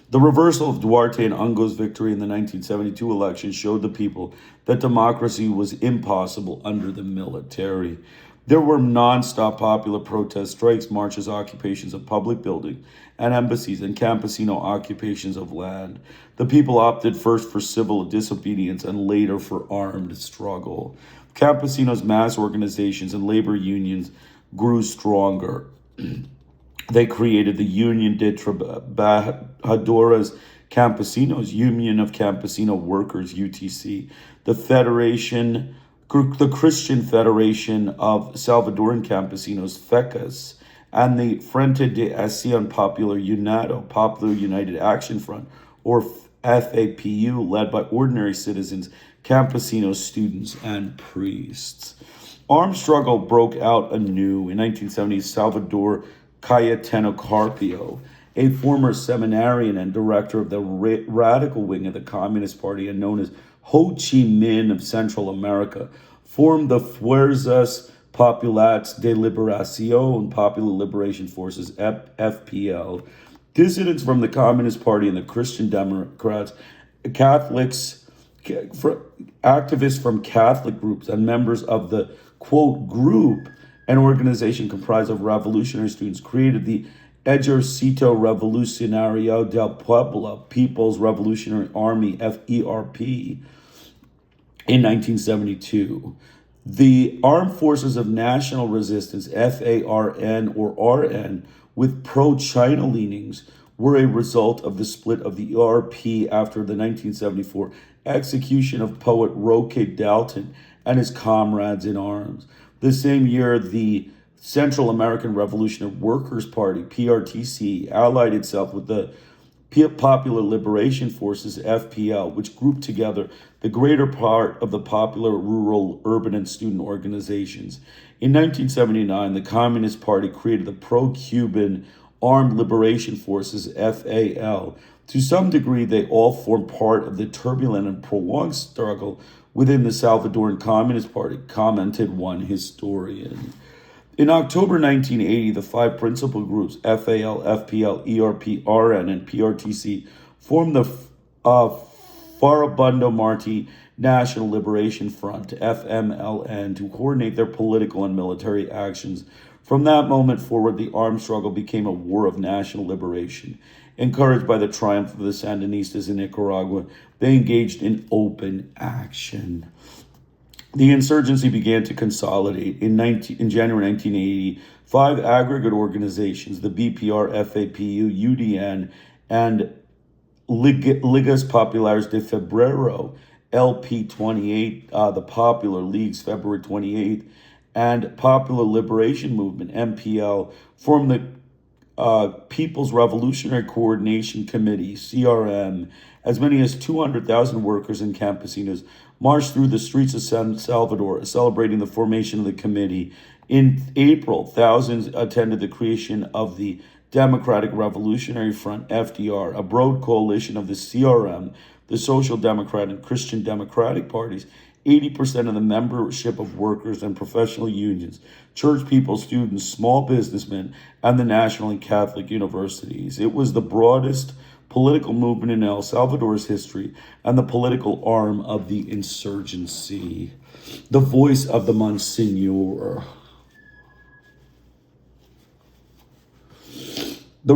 Speaker 1: The reversal of Duarte and Ungo's victory in the 1972 election showed the people that democracy was impossible under the military. There were nonstop popular protests, strikes, marches, occupations of public buildings and embassies, and campesino occupations of land. The people opted first for civil disobedience and later for armed struggle. Campesinos' mass organizations and labor unions grew stronger. They created the Union de Trabajadores Campesinos, Union of Campesino Workers, UTC, the Christian Federation of Salvadoran Campesinos, FECAS, and the Frente de Acción Popular Unido, Popular United Action Front, or FAPU, led by ordinary citizens, campesinos, students, and priests. Armed struggle broke out anew in 1970. Salvador Cayetano Carpio, a former seminarian and director of the radical wing of the Communist Party and known as Ho Chi Minh of Central America, formed the Fuerzas Populares de Liberación, Popular Liberation Forces, FPL. Dissidents from the Communist Party and the Christian Democrats, Catholics, activists from Catholic groups, and members of the, quote, group, an organization comprised of revolutionary students, created the Ejército Revolucionario del Pueblo, People's Revolutionary Army, FERP, in 1972. The Armed Forces of National Resistance, FARN or RN, with pro-China leanings, were a result of the split of the ERP after the 1974 execution of poet Roque Dalton and his comrades in arms. The same year, the Central American Revolutionary Workers' Party, PRTC, allied itself with the Popular Liberation Forces, FPL, which grouped together the greater part of the popular, rural, urban, and student organizations. In 1979, the Communist Party created the pro-Cuban Armed Liberation Forces, FAL. To some degree, they all formed part of the turbulent and prolonged struggle within the Salvadoran Communist Party, commented one historian. In October 1980, the five principal groups, FAL, FPL, ERP, RN, and PRTC, formed the Farabundo Marti National Liberation Front, FMLN, to coordinate their political and military actions. From that moment forward, the armed struggle became a war of national liberation. Encouraged by the triumph of the Sandinistas in Nicaragua, they engaged in open action. The insurgency began to consolidate. In January 1980, five aggregate organizations, the BPR, FAPU, UDN, and Ligas Populares de Febrero, LP28, the Popular Leagues, February 28th, and Popular Liberation Movement, MPL, formed the People's Revolutionary Coordination Committee, CRM. As many as 200,000 workers and campesinos marched through the streets of San Salvador, celebrating the formation of the committee. In April, thousands attended the creation of the Democratic Revolutionary Front, FDR, a broad coalition of the CRM, the Social Democrat and Christian Democratic parties, 80% of the membership of workers and professional unions, church people, students, small businessmen, and the national and Catholic universities. It was the broadest political movement in El Salvador's history and the political arm of the insurgency. The voice of the Monsignor. The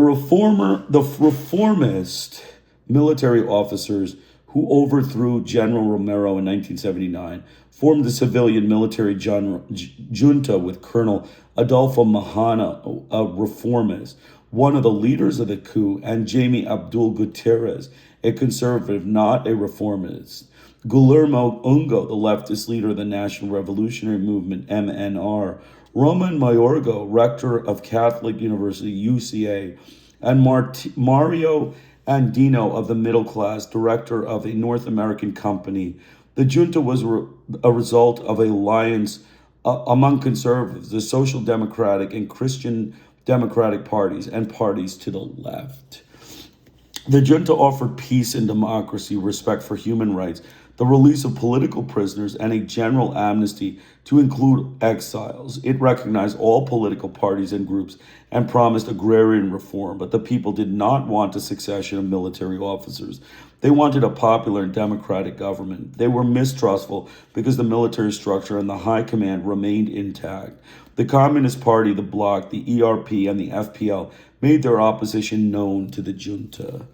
Speaker 1: reformist military officers who overthrew General Romero in 1979 formed the civilian military junta with Colonel Adolfo Mahana, a reformist, one of the leaders of the coup, and Jaime Abdul Gutierrez, a conservative, not a reformist. Guillermo Ungo, the leftist leader of the National Revolutionary Movement, MNR, Roman Mayorga, rector of Catholic University, UCA, and Mario Andino of the Middle Class, director of a North American company. The junta was a result of an alliance among conservatives, the Social Democratic and Christian Democratic parties, and parties to the left. The junta offered peace and democracy, respect for human rights, the release of political prisoners, and a general amnesty to include exiles. It recognized all political parties and groups and promised agrarian reform, but the people did not want a succession of military officers. They wanted a popular and democratic government. They were mistrustful because the military structure and the high command remained intact. The Communist Party, the Bloc, the ERP, and the FPL made their opposition known to the junta.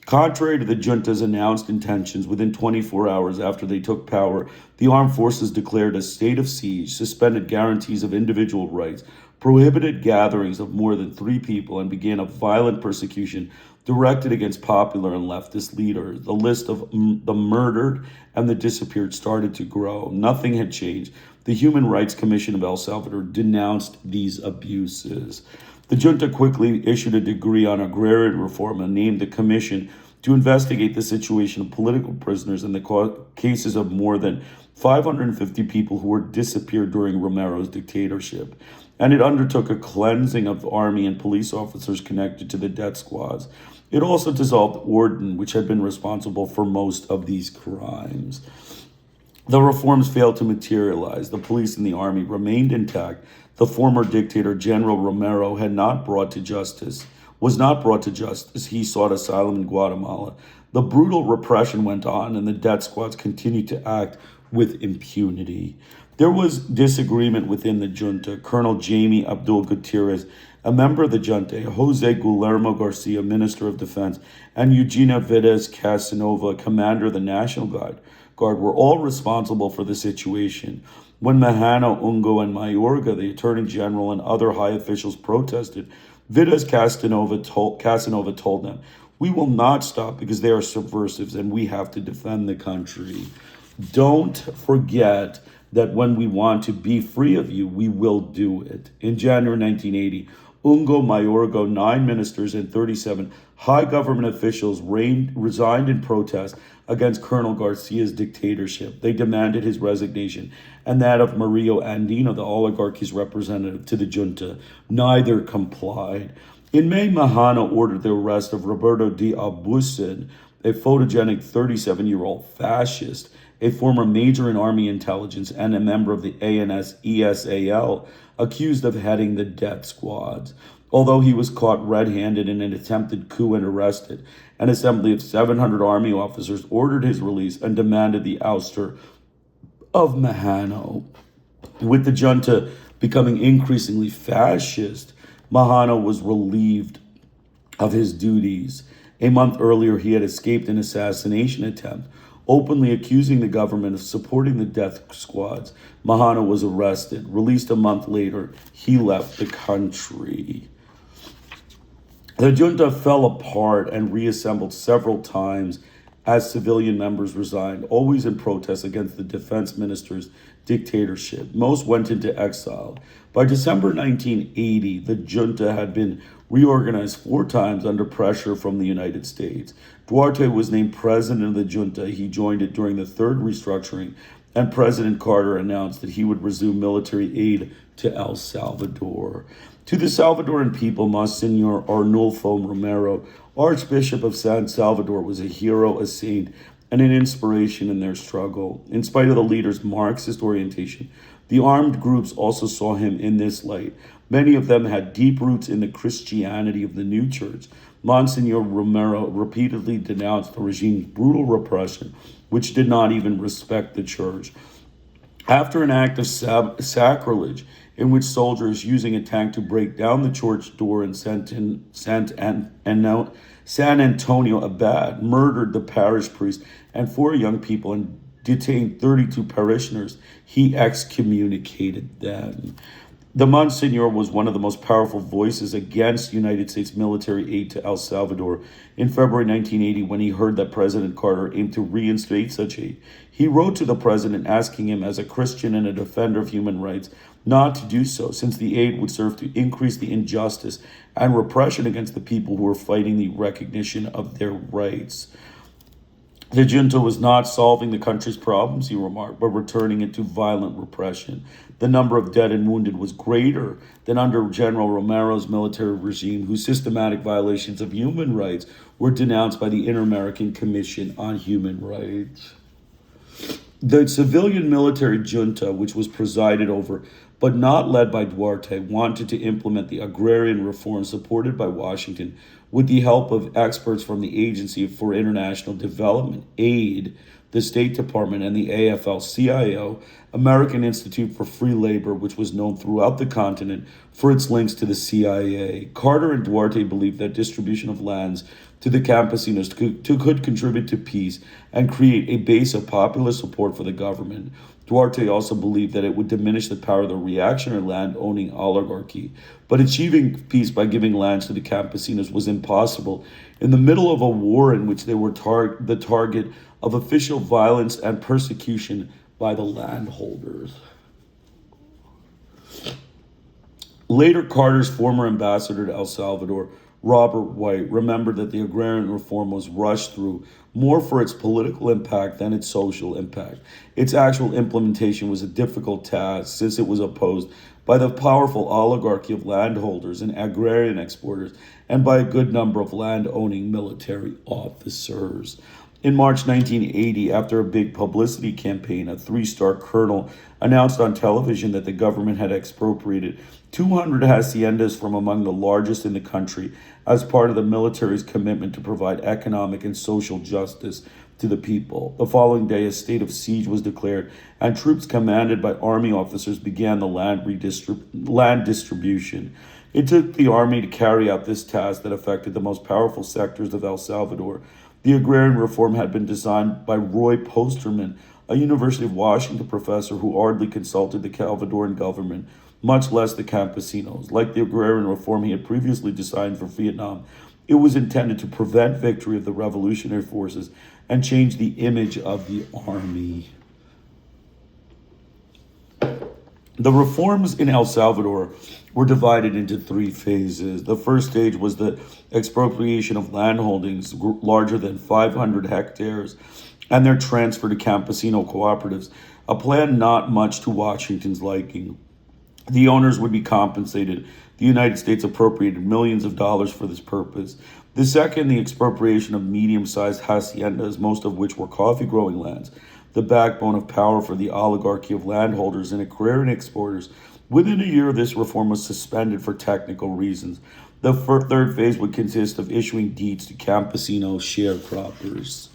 Speaker 1: Contrary to the junta's announced intentions, within 24 hours after they took power, the armed forces declared a state of siege, suspended guarantees of individual rights, prohibited gatherings of more than 3 people, and began a violent persecution directed against popular and leftist leaders. The list of the murdered and the disappeared started to grow. Nothing had changed. The Human Rights Commission of El Salvador denounced these abuses. The junta quickly issued a decree on agrarian reform and named the commission to investigate the situation of political prisoners in the cases of more than 550 people who were disappeared during Romero's dictatorship. And it undertook a cleansing of army and police officers connected to the death squads. It also dissolved Orden, which had been responsible for most of these crimes. The reforms failed to materialize. The police and the army remained intact. The former dictator, General Romero, was not brought to justice. He sought asylum in Guatemala. The brutal repression went on, and the death squads continued to act with impunity. There was disagreement within the junta. Colonel Jaime Abdul Gutierrez A member of the junta, Jose Guillermo Garcia, Minister of Defense, and Eugenia Vides Casanova, Commander of the National Guard, were all responsible for the situation. When Mahano, Ungo, and Mayorga, the Attorney General, and other high officials protested, Vides Casanova told them, "We will not stop because they are subversives and we have to defend the country. Don't forget that when we want to be free of you, we will do it." In January 1980, Ungo, Mayorga, 9 ministers, and 37 high government officials resigned in protest against Colonel Garcia's dictatorship. They demanded his resignation and that of Mario Andino, the oligarchy's representative to the junta. Neither complied. In May, Mahano ordered the arrest of Roberto de Abusin, a photogenic 37-year-old fascist, a former major in army intelligence and a member of the ANS-ESAL, accused of heading the death squads. Although he was caught red-handed in an attempted coup and arrested, an assembly of 700 army officers ordered his release and demanded the ouster of Mahano. With the junta becoming increasingly fascist, Mahano was relieved of his duties. A month earlier, he had escaped an assassination attempt, openly accusing the government of supporting the death squads. Mahano was arrested. Released a month later, he left the country. The junta fell apart and reassembled several times as civilian members resigned, always in protest against the defense minister's dictatorship. Most went into exile. By December 1980, the junta had been reorganized 4 times under pressure from the United States. Duarte was named president of the junta. He joined it during the 3rd restructuring, and President Carter announced that he would resume military aid to El Salvador. To the Salvadoran people, Monsignor Arnulfo Romero, Archbishop of San Salvador, was a hero, a saint, and an inspiration in their struggle. In spite of the leader's Marxist orientation, the armed groups also saw him in this light. Many of them had deep roots in the Christianity of the new church. Monsignor Romero repeatedly denounced the regime's brutal repression, which did not even respect the church. After an act of sacrilege, in which soldiers using a tank to break down the church door in San Antonio Abad murdered the parish priest and 4 young people and detained 32 parishioners, he excommunicated them. The Monsignor was one of the most powerful voices against United States military aid to El Salvador. In February 1980, when he heard that President Carter aimed to reinstate such aid, he wrote to the president asking him, as a Christian and a defender of human rights, not to do so, since the aid would serve to increase the injustice and repression against the people who were fighting the recognition of their rights. The junta was not solving the country's problems, he remarked, but returning it to violent repression. The number of dead and wounded was greater than under General Romero's military regime, whose systematic violations of human rights were denounced by the Inter-American Commission on Human Rights. The civilian military junta, which was presided over but not led by Duarte, wanted to implement the agrarian reform supported by Washington with the help of experts from the Agency for International Development, AID, the State Department, and the AFL-CIO, American Institute for Free Labor, which was known throughout the continent for its links to the CIA. Carter and Duarte believed that distribution of lands to the campesinos could contribute to peace and create a base of popular support for the government. Duarte also believed that it would diminish the power of the reactionary land-owning oligarchy. But achieving peace by giving lands to the campesinos was impossible in the middle of a war in which they were the target of official violence and persecution by the landholders. Later, Carter's former ambassador to El Salvador, Robert White, remembered that the agrarian reform was rushed through more for its political impact than its social impact. Its actual implementation was a difficult task since it was opposed by the powerful oligarchy of landholders and agrarian exporters and by a good number of land-owning military officers. In March 1980, after a big publicity campaign, a 3-star colonel announced on television that the government had expropriated 200 haciendas from among the largest in the country as part of the military's commitment to provide economic and social justice to the people. The following day, a state of siege was declared, and troops commanded by army officers began the land distribution. It took the army to carry out this task that affected the most powerful sectors of El Salvador. The agrarian reform had been designed by Roy Posterman, a University of Washington professor who hardly consulted the Salvadoran government, much less the campesinos. Like the agrarian reform he had previously designed for Vietnam, it was intended to prevent victory of the revolutionary forces and change the image of the army. The reforms in El Salvador were divided into three phases. The first stage was the expropriation of land holdings larger than 500 hectares and their transfer to campesino cooperatives, a plan not much to Washington's liking. The owners would be compensated. The United States appropriated millions of dollars for this purpose. The second, the expropriation of medium-sized haciendas, most of which were coffee-growing lands, the backbone of power for the oligarchy of landholders and agrarian exporters. Within a year, this reform was suspended for technical reasons. The third phase would consist of issuing deeds to campesino sharecroppers.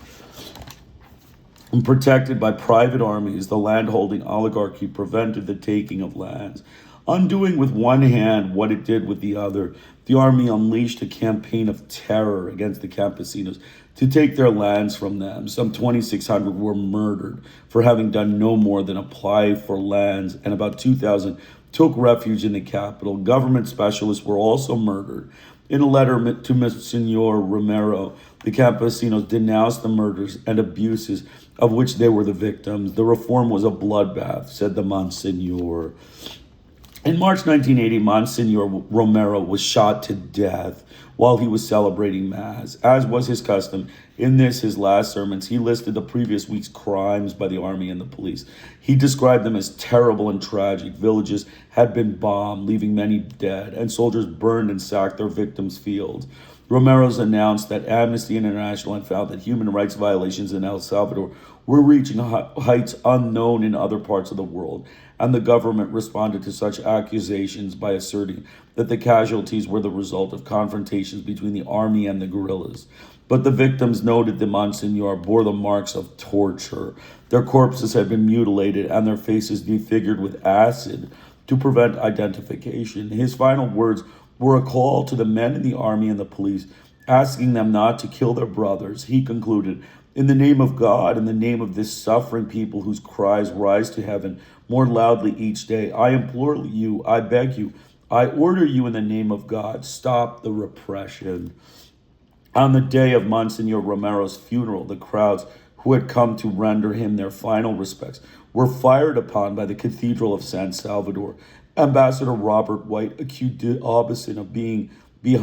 Speaker 1: And protected by private armies, the landholding oligarchy prevented the taking of lands. Undoing with one hand what it did with the other, the army unleashed a campaign of terror against the campesinos to take their lands from them. Some 2,600 were murdered for having done no more than apply for lands, and about 2,000 took refuge in the capital. Government specialists were also murdered. In a letter to Monsignor Romero, the campesinos denounced the murders and abuses of which they were the victims. The reform was a bloodbath, said the Monsignor. In March 1980, Monsignor Romero was shot to death while he was celebrating Mass. As was his custom, in his last sermons, he listed the previous week's crimes by the army and the police. He described them as terrible and tragic. Villages had been bombed, leaving many dead, and soldiers burned and sacked their victims' fields. Romero's announced that Amnesty International had found that human rights violations in El Salvador were reaching heights unknown in other parts of the world, and the government responded to such accusations by asserting that the casualties were the result of confrontations between the army and the guerrillas. But the victims, noted the Monsignor, bore the marks of torture. Their corpses had been mutilated and their faces defigured with acid to prevent identification. His final words were a call to the men in the army and the police, asking them not to kill their brothers. He concluded, "In the name of God, in the name of this suffering people whose cries rise to heaven more loudly each day, I implore you, I beg you, I order you in the name of God, stop the repression." On the day of Monsignor Romero's funeral, the crowds who had come to render him their final respects were fired upon by the Cathedral of San Salvador. Ambassador Robert White accused Aubusson of being the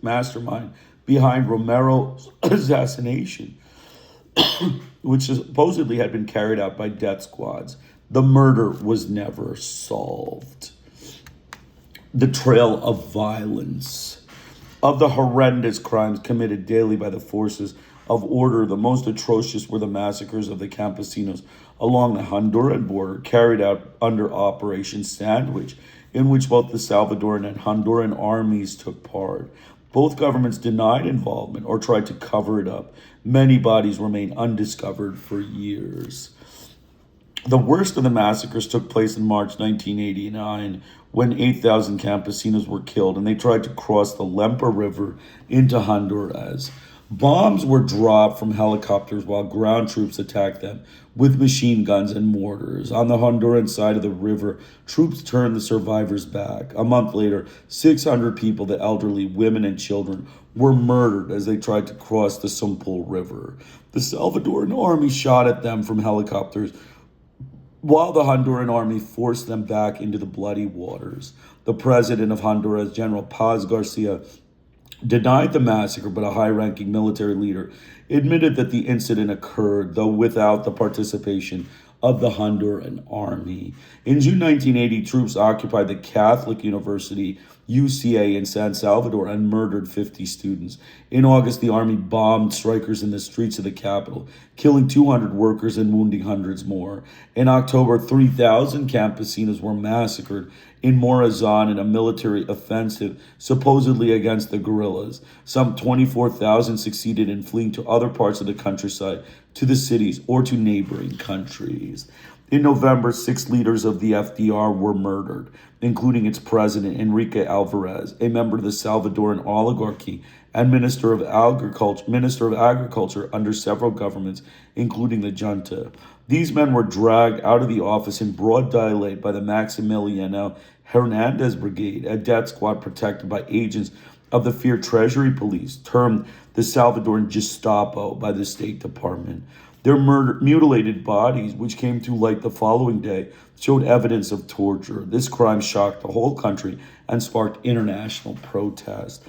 Speaker 1: mastermind behind Romero's assassination, which supposedly had been carried out by death squads. The murder was never solved. The trail of violence. Of the horrendous crimes committed daily by the forces of order, the most atrocious were the massacres of the campesinos along the Honduran border, carried out under Operation Sandwich, in which both the Salvadoran and Honduran armies took part. Both governments denied involvement or tried to cover it up. Many bodies remain undiscovered for years. The worst of the massacres took place in March 1989, when 8,000 campesinos were killed and they tried to cross the Lempa River into Honduras. Bombs were dropped from helicopters while ground troops attacked them with machine guns and mortars. On the Honduran side of the river, troops turned the survivors back. A month later, 600 people, the elderly, women, and children, were murdered as they tried to cross the Sumpul River. The Salvadoran army shot at them from helicopters, while the Honduran army forced them back into the bloody waters. The president of Honduras, General Paz Garcia, denied the massacre, but a high-ranking military leader admitted that the incident occurred, though without the participation of the Honduran army. In June 1980, troops occupied the Catholic University, UCA, in San Salvador and murdered 50 students. In August, the army bombed strikers in the streets of the capital, killing 200 workers and wounding hundreds more. In October, 3,000 campesinos were massacred in Morazan in a military offensive, supposedly against the guerrillas. Some 24,000 succeeded in fleeing to other parts of the countryside, to the cities, or to neighboring countries. In November, 6 leaders of the FDR were murdered, including its president, Enrique Alvarez, a member of the Salvadoran oligarchy, and Minister of Agriculture under several governments, including the junta. These men were dragged out of the office in broad daylight by the Maximiliano Hernandez Brigade, a death squad protected by agents of the Fear Treasury Police, termed the Salvadoran Gestapo by the State Department. Their mutilated bodies, which came to light the following day, showed evidence of torture. This crime shocked the whole country and sparked international protest.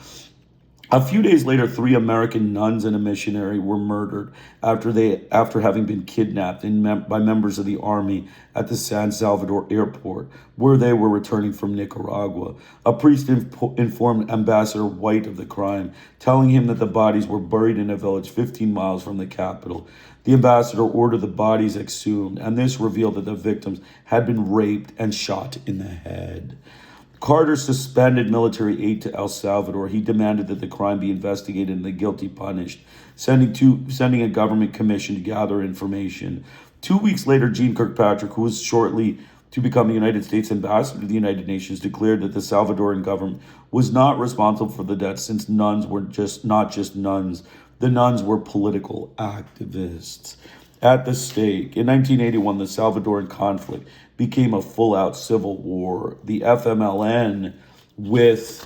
Speaker 1: A few days later, 3 American nuns and a missionary were murdered after having been kidnapped by members of the army at the San Salvador airport, where they were returning from Nicaragua. A priest informed Ambassador White of the crime, telling him that the bodies were buried in a village 15 miles from the capital. The ambassador ordered the bodies exhumed, and this revealed that the victims had been raped and shot in the head. Carter suspended military aid to El Salvador. He demanded that the crime be investigated and the guilty punished, sending a government commission to gather information. 2 weeks later, Jeane Kirkpatrick, who was shortly to become the United States ambassador to the United Nations, declared that the Salvadoran government was not responsible for the deaths, since nuns were not just nuns. The nuns were political activists. At the stake, in 1981, the Salvadoran conflict became a full-out civil war. The FMLN, with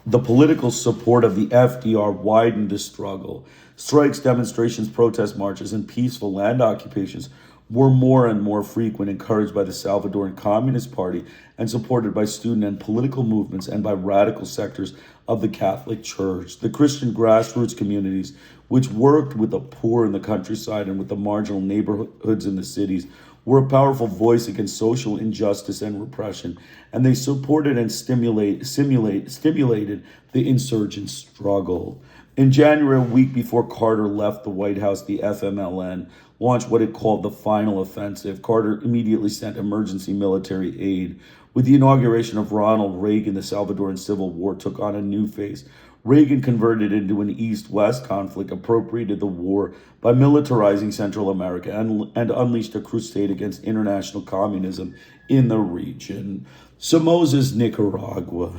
Speaker 1: the political support of the FDR, widened the struggle. Strikes, demonstrations, protest marches, and peaceful land occupations were more and more frequent, encouraged by the Salvadoran Communist Party and supported by student and political movements and by radical sectors of the Catholic Church. The Christian grassroots communities, which worked with the poor in the countryside and with the marginal neighborhoods in the cities, were a powerful voice against social injustice and repression, and they supported and stimulated the insurgent struggle. In January, a week before Carter left the White House, the FMLN launched what it called the final offensive. Carter immediately sent emergency military aid. With the inauguration of Ronald Reagan, the Salvadoran Civil War took on a new phase. Reagan converted it into an East-West conflict, appropriated the war by militarizing Central America, and unleashed a crusade against international communism in the region. Somoza's Nicaragua.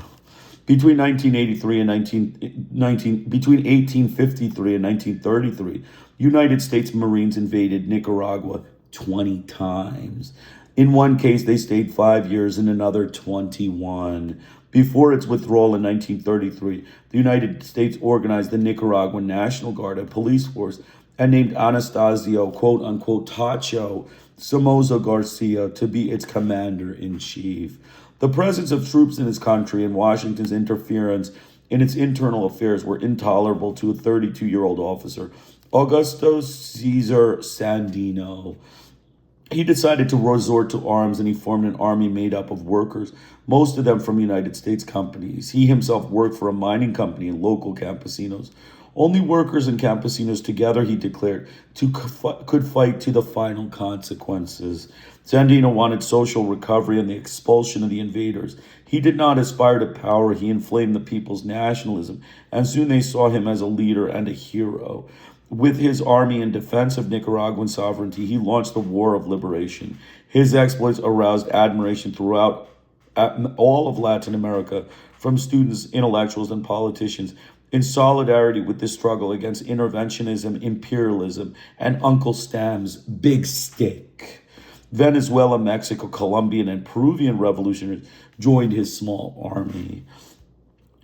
Speaker 1: Between 1853 and 1933, United States Marines invaded Nicaragua 20 times. In one case, they stayed 5 years, in another 21. Before its withdrawal in 1933, the United States organized the Nicaraguan National Guard, a police force, and named Anastasio, quote-unquote, Tacho Somoza Garcia to be its commander-in-chief. The presence of troops in his country and Washington's interference in its internal affairs were intolerable to a 32-year-old officer, Augusto Cesar Sandino. He decided to resort to arms, and he formed an army made up of workers, most of them from United States companies. He himself worked for a mining company and local campesinos. Only workers and campesinos together, he declared, could fight to the final consequences. Sandino wanted social recovery and the expulsion of the invaders. He did not aspire to power. He inflamed the people's nationalism, and soon they saw him as a leader and a hero. With his army in defense of Nicaraguan sovereignty, he launched the War of Liberation. His exploits aroused admiration throughout all of Latin America, from students, intellectuals, and politicians, in solidarity with the struggle against interventionism, imperialism, and Uncle Sam's big stick. Venezuela, Mexico, Colombian, and Peruvian revolutionaries joined his small army.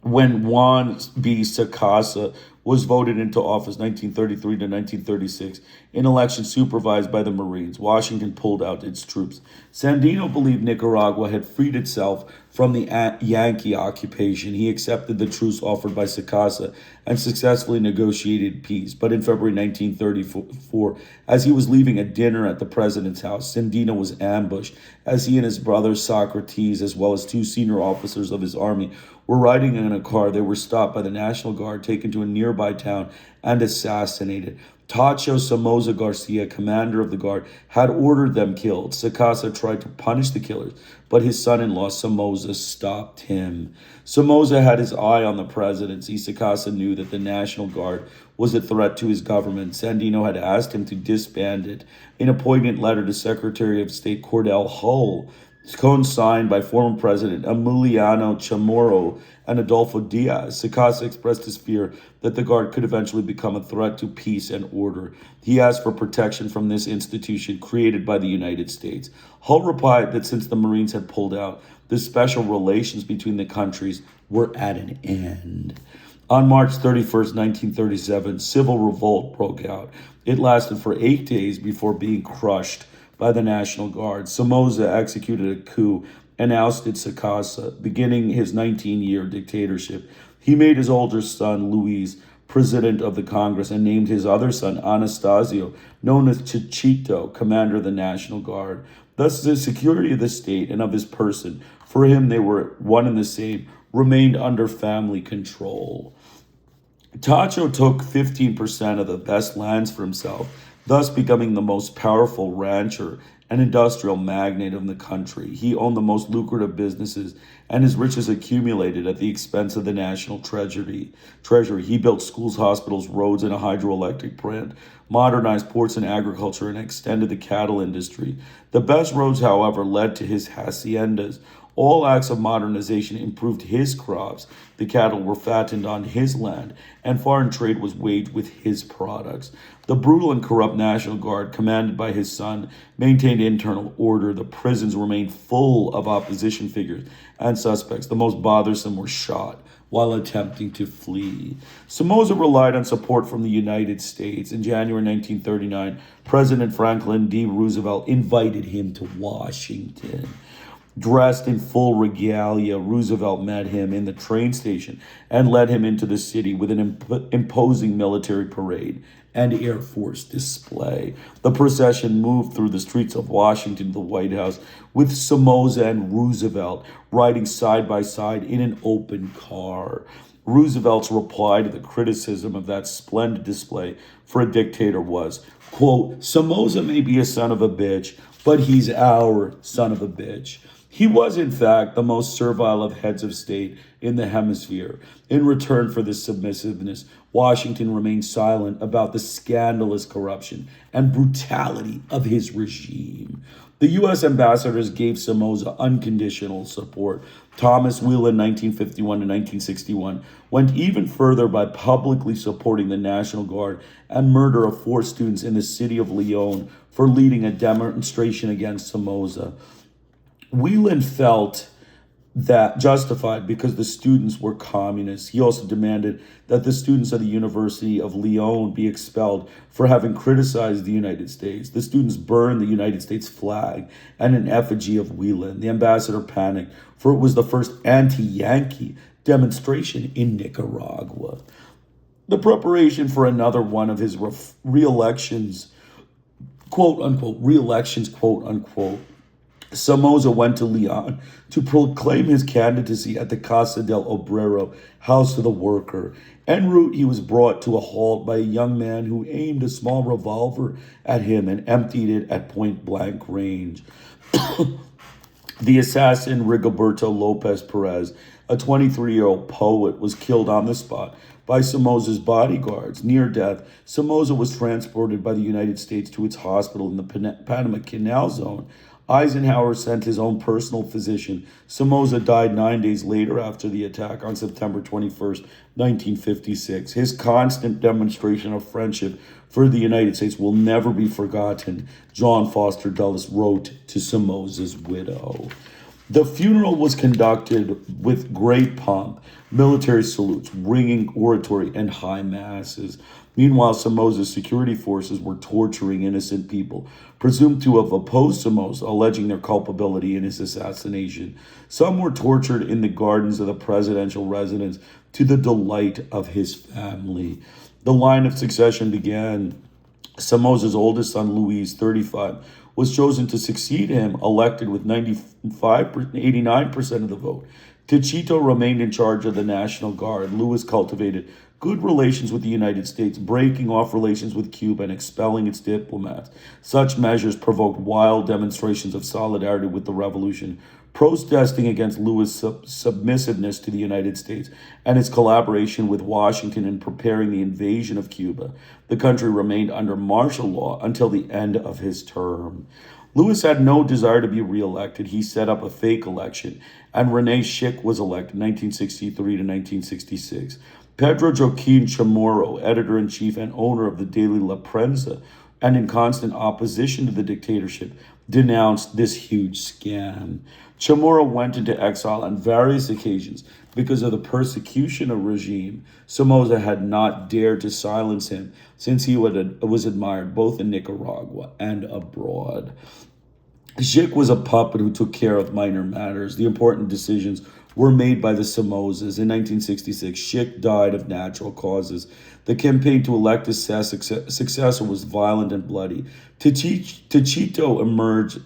Speaker 1: When Juan B. Sacasa was voted into office 1933 to 1936 in elections supervised by the Marines, Washington pulled out its troops. Sandino believed Nicaragua had freed itself from the Yankee occupation. He accepted the truce offered by Sacasa and successfully negotiated peace. But in February 1934, as he was leaving a dinner at the president's house, Sandino was ambushed as he and his brother Socrates, as well as 2 senior officers of his army, were riding in a car. They were stopped by the National Guard, taken to a nearby town, and assassinated. Tacho Somoza Garcia, commander of the guard, had ordered them killed. Sacasa tried to punish the killers, but his son-in-law Somoza stopped him. Somoza had his eye on the presidency. Sacasa knew that the National Guard was a threat to his government. Sandino had asked him to disband it in a poignant letter to Secretary of State Cordell Hull, co-signed by former President Emiliano Chamorro and Adolfo Diaz. Sacasa expressed his fear that the Guard could eventually become a threat to peace and order. He asked for protection from this institution created by the United States. Hull replied that since the Marines had pulled out, the special relations between the countries were at an end. On March 31st, 1937, civil revolt broke out. It lasted for 8 days before being crushed by the National Guard. Somoza executed a coup and ousted Sacasa, beginning his 19-year dictatorship. He made his older son, Luis, president of the Congress, and named his other son, Anastasio, known as Chichito, commander of the National Guard. Thus, the security of the state and of his person, for him they were one and the same, remained under family control. Tacho took 15% of the best lands for himself, thus becoming the most powerful rancher and industrial magnate of the country. He owned the most lucrative businesses, and his riches accumulated at the expense of the national treasury. He built schools, hospitals, roads, and a hydroelectric plant, modernized ports and agriculture, and extended the cattle industry. The best roads, however, led to his haciendas. All acts of modernization improved his crops. The cattle were fattened on his land, and foreign trade was waged with his products. The brutal and corrupt National Guard, commanded by his son, maintained internal order. The prisons remained full of opposition figures and suspects. The most bothersome were shot while attempting to flee. Somoza relied on support from the United States. In January 1939, President Franklin D. Roosevelt invited him to Washington. Dressed in full regalia, Roosevelt met him in the train station and led him into the city with an imposing military parade and Air Force display. The procession moved through the streets of Washington to the White House, with Somoza and Roosevelt riding side by side in an open car. Roosevelt's reply to the criticism of that splendid display for a dictator was, quote, "Somoza may be a son of a bitch, but he's our son of a bitch." He was, in fact, the most servile of heads of state in the hemisphere. In return for this submissiveness, Washington remained silent about the scandalous corruption and brutality of his regime. The U.S. ambassadors gave Somoza unconditional support. Thomas Whelan, 1951 to 1961, went even further by publicly supporting the National Guard and murder of 4 students in the city of Lyon for leading a demonstration against Somoza. Whelan felt that justified because the students were communists. He also demanded that the students of the University of Lyon be expelled for having criticized the United States. The students burned the United States flag and an effigy of Whelan. The ambassador panicked, for it was the first anti-Yankee demonstration in Nicaragua. The preparation for another one of his re-elections, quote unquote, Somoza went to Lyon to proclaim his candidacy at the Casa del Obrero, House of the Worker. En route, he was brought to a halt by a young man who aimed a small revolver at him and emptied it at point-blank range. The assassin, Rigoberto Lopez Perez, a 23-year-old poet, was killed on the spot by Somoza's bodyguards. Near death, Somoza was transported by the United States to its hospital in the Panama Canal Zone. Eisenhower sent his own personal physician. Somoza died 9 days later after the attack on September 21st, 1956. His constant demonstration of friendship for the United States will never be forgotten, John Foster Dulles wrote to Somoza's widow. The funeral was conducted with great pomp, military salutes, ringing oratory, and high masses. Meanwhile, Somoza's security forces were torturing innocent people, presumed to have opposed Somoza, alleging their culpability in his assassination. Some were tortured in the gardens of the presidential residence to the delight of his family. The line of succession began. Somoza's oldest son, Luis, 35, was chosen to succeed him, elected with 89% of the vote. Tito remained in charge of the National Guard. Louis cultivated good relations with the United States, breaking off relations with Cuba and expelling its diplomats. Such measures provoked wild demonstrations of solidarity with the revolution, protesting against Louis' submissiveness to the United States and his collaboration with Washington in preparing the invasion of Cuba. The country remained under martial law until the end of his term. Louis had no desire to be reelected. He set up a fake election, and René Schick was elected 1963 to 1966. Pedro Joaquin Chamorro, editor-in-chief and owner of the daily La Prensa, and in constant opposition to the dictatorship, denounced this huge scam. Chamorro went into exile on various occasions because of the persecution of regime. Somoza had not dared to silence him since he was admired both in Nicaragua and abroad. Schick was a puppet who took care of minor matters. The important decisions were made by the Somozas. In 1966, Schick died of natural causes. The campaign to elect his successor was violent and bloody. Tito emerged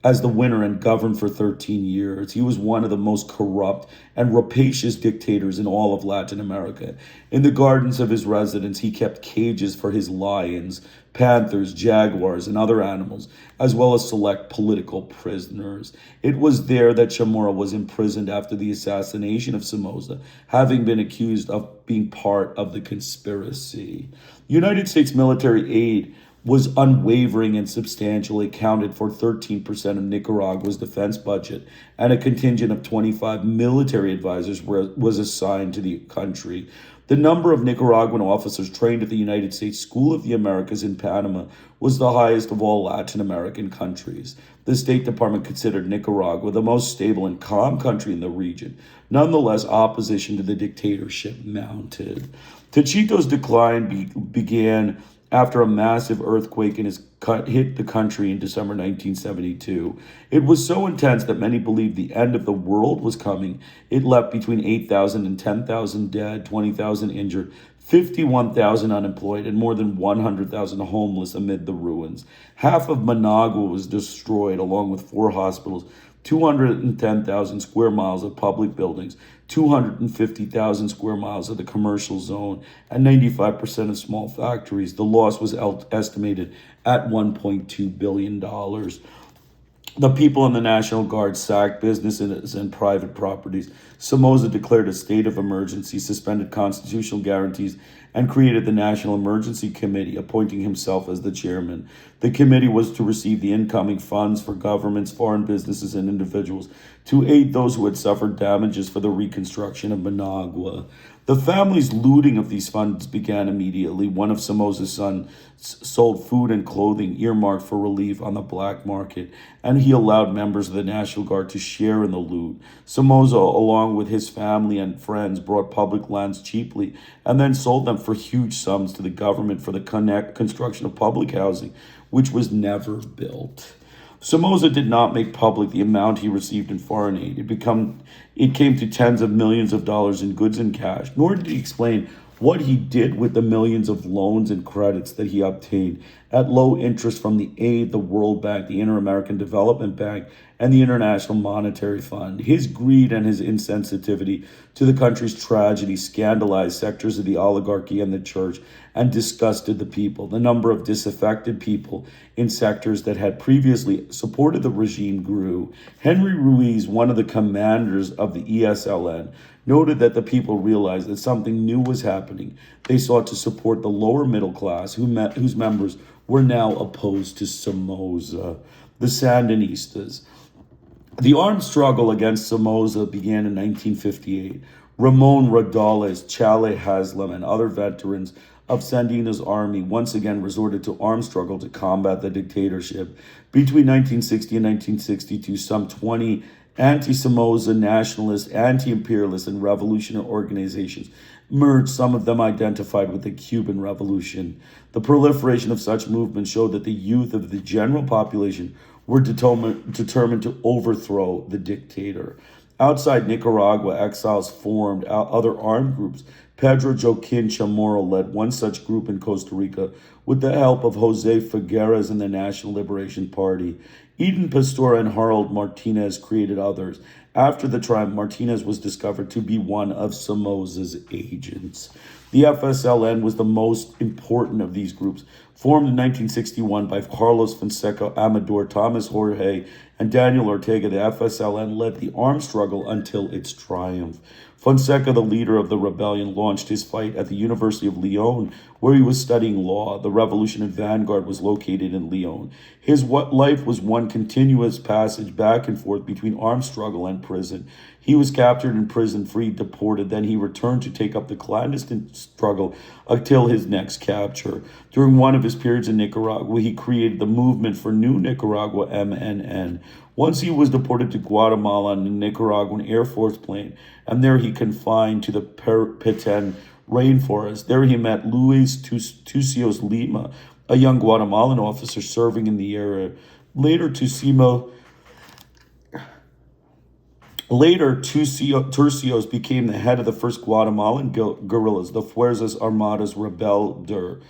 Speaker 1: as the winner and governed for 13 years. He was one of the most corrupt and rapacious dictators in all of Latin America. In the gardens of his residence, he kept cages for his lions, panthers, jaguars, and other animals, as well as select political prisoners. It was there that Chamorro was imprisoned after the assassination of Somoza, having been accused of being part of the conspiracy. United States military aid was unwavering and substantially accounted for 13% of Nicaragua's defense budget, and a contingent of 25 military advisors was assigned to the country. The number of Nicaraguan officers trained at the United States School of the Americas in Panama was the highest of all Latin American countries. The State Department considered Nicaragua the most stable and calm country in the region. Nonetheless, opposition to the dictatorship mounted. Tito's decline began after a massive earthquake hit the country in December 1972. It was so intense that many believed the end of the world was coming. It left between 8,000 and 10,000 dead, 20,000 injured, 51,000 unemployed, and more than 100,000 homeless amid the ruins. Half of Managua was destroyed, along with 4 hospitals, 210,000 square miles of public buildings, 250,000 square miles of the commercial zone, and 95% of small factories. The loss was estimated at $1.2 billion. The people in the National Guard sacked businesses and private properties. Somoza declared a state of emergency, suspended constitutional guarantees, and created the National Emergency Committee, appointing himself as the chairman. The committee was to receive the incoming funds for governments, foreign businesses, and individuals to aid those who had suffered damages for the reconstruction of Managua. The family's looting of these funds began immediately. One of Somoza's sons sold food and clothing earmarked for relief on the black market, and he allowed members of the National Guard to share in the loot. Somoza, along with his family and friends, brought public lands cheaply and then sold them for huge sums to the government for the construction of public housing, which was never built. Somoza did not make public the amount he received in foreign aid. It came to tens of millions of dollars in goods and cash, nor did he explain what he did with the millions of loans and credits that he obtained at low interest from the aid, the World Bank, the Inter-American Development Bank, and the International Monetary Fund. His greed and his insensitivity to the country's tragedy scandalized sectors of the oligarchy and the church and disgusted the people. The number of disaffected people in sectors that had previously supported the regime grew. Henry Ruiz, one of the commanders of the ESLN, noted that the people realized that something new was happening. They sought to support the lower middle class, whose members were now opposed to Somoza. The Sandinistas. The armed struggle against Somoza began in 1958. Ramon Rodales, Chale Haslam, and other veterans of Sandino's army once again resorted to armed struggle to combat the dictatorship. Between 1960 and 1962, some 20 anti-Somoza, nationalist, anti-imperialist, and revolutionary organizations emerged, some of them identified with the Cuban Revolution. The proliferation of such movements showed that the youth of the general population were determined to overthrow the dictator. Outside Nicaragua, exiles formed other armed groups. Pedro Joaquin Chamorro led one such group in Costa Rica with the help of Jose Figueres and the National Liberation Party. Eden Pastora and Harold Martinez created others, After the triumph, Martinez was discovered to be one of Somoza's agents. The FSLN was the most important of these groups, formed in 1961 by Carlos Fonseca Amador, Thomas Jorge, and Daniel Ortega. The FSLN led the armed struggle until its triumph. Fonseca, the leader of the rebellion, launched his fight at the University of Lyon, where he was studying law. The revolutionary vanguard was located in Lyon. His life was one continuous passage back and forth between armed struggle and prison. He was captured, imprisoned, freed, deported. Then he returned to take up the clandestine struggle until his next capture. During one of his periods in Nicaragua, he created the Movement for New Nicaragua, MNN. Once he was deported to Guatemala on a Nicaraguan Air Force plane, and there he confined to the Petén rainforest. There he met Luis Tucios Lima, a young Guatemalan officer serving in the area. Later, Turcios became the head of the first Guatemalan guerrillas, the Fuerzas Armadas Rebeldes,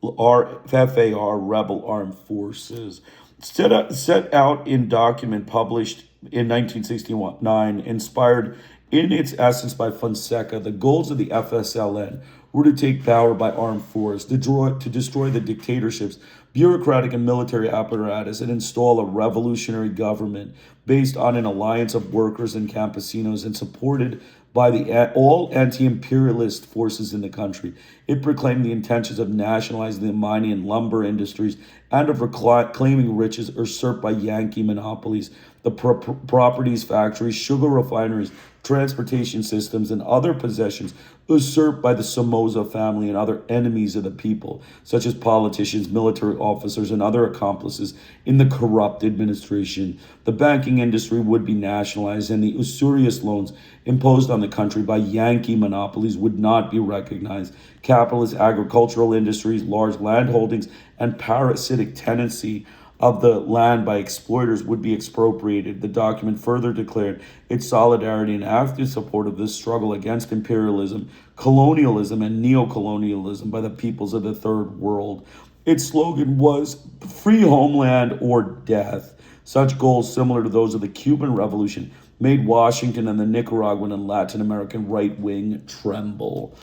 Speaker 1: FAR, Rebel Armed Forces. Set out in document published in 1969, inspired in its essence by Fonseca, the goals of the FSLN were to take power by armed force, to destroy the dictatorships, bureaucratic and military apparatus, and install a revolutionary government based on an alliance of workers and campesinos and supported by all anti-imperialist forces in the country. It proclaimed the intentions of nationalizing the mining and lumber industries and of reclaiming riches usurped by Yankee monopolies, the properties, factories, sugar refineries, transportation systems, and other possessions usurped by the Somoza family and other enemies of the people, such as politicians, military officers, and other accomplices in the corrupt administration. The banking industry would be nationalized, and the usurious loans imposed on the country by Yankee monopolies would not be recognized. Capitalist agricultural industries, large land holdings, and parasitic tenancy of the land by exploiters would be expropriated. The document further declared its solidarity and active support of this struggle against imperialism, colonialism, and neocolonialism by the peoples of the Third World. Its slogan was "Free Homeland or Death." Such goals, similar to those of the Cuban Revolution, made Washington and the Nicaraguan and Latin American right wing tremble.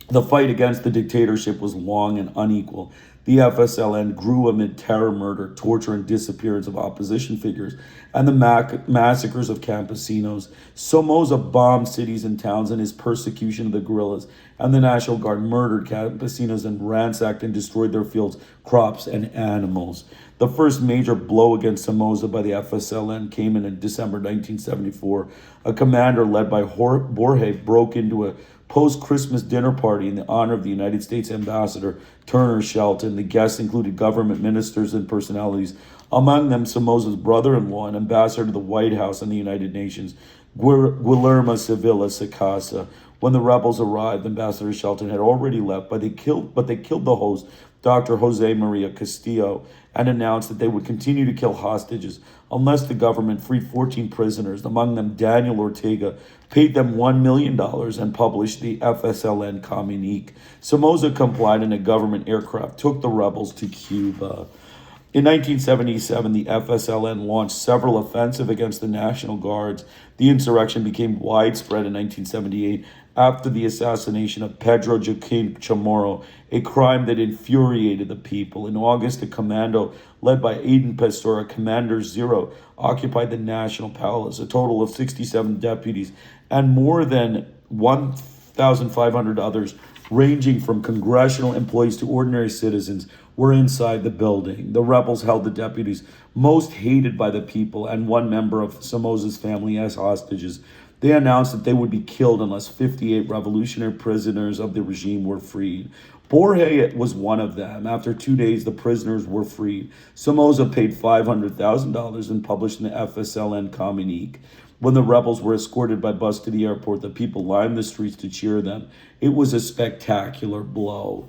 Speaker 1: The fight against the dictatorship was long and unequal. The FSLN grew amid terror, murder, torture, and disappearance of opposition figures, and the massacres of campesinos. Somoza bombed cities and towns in his persecution of the guerrillas, and the National Guard murdered campesinos and ransacked and destroyed their fields, crops, and animals. The first major blow against Somoza by the FSLN came in December 1974. A commander led by Jorge broke into a post-Christmas dinner party in the honor of the United States Ambassador Turner Shelton. The guests included government ministers and personalities, among them Somoza's brother-in-law and ambassador to the White House and the United Nations, Guillermo Sevilla Sacasa. When the rebels arrived, Ambassador Shelton had already left, but they killed the host, Dr. Jose Maria Castillo, and announced that they would continue to kill hostages unless the government freed 14 prisoners, among them Daniel Ortega, paid them $1 million, and published the FSLN communique. Somoza complied, and a government aircraft took the rebels to Cuba. In 1977, the FSLN launched several offensives against the National Guards. The insurrection became widespread in 1978 after the assassination of Pedro Joaquin Chamorro, a crime that infuriated the people. In August, a commando led by Aiden Pastora, Commander Zero, occupied the National Palace. A total of 67 deputies and more than 1,500 others, ranging from congressional employees to ordinary citizens, were inside the building. The rebels held the deputies most hated by the people and one member of Somoza's family as hostages. They announced that they would be killed unless 58 revolutionary prisoners of the regime were freed. Jorge was one of them. After 2 days, the prisoners were freed. Somoza paid $500,000 and published an FSLN communique. When the rebels were escorted by bus to the airport, the people lined the streets to cheer them. It was a spectacular blow.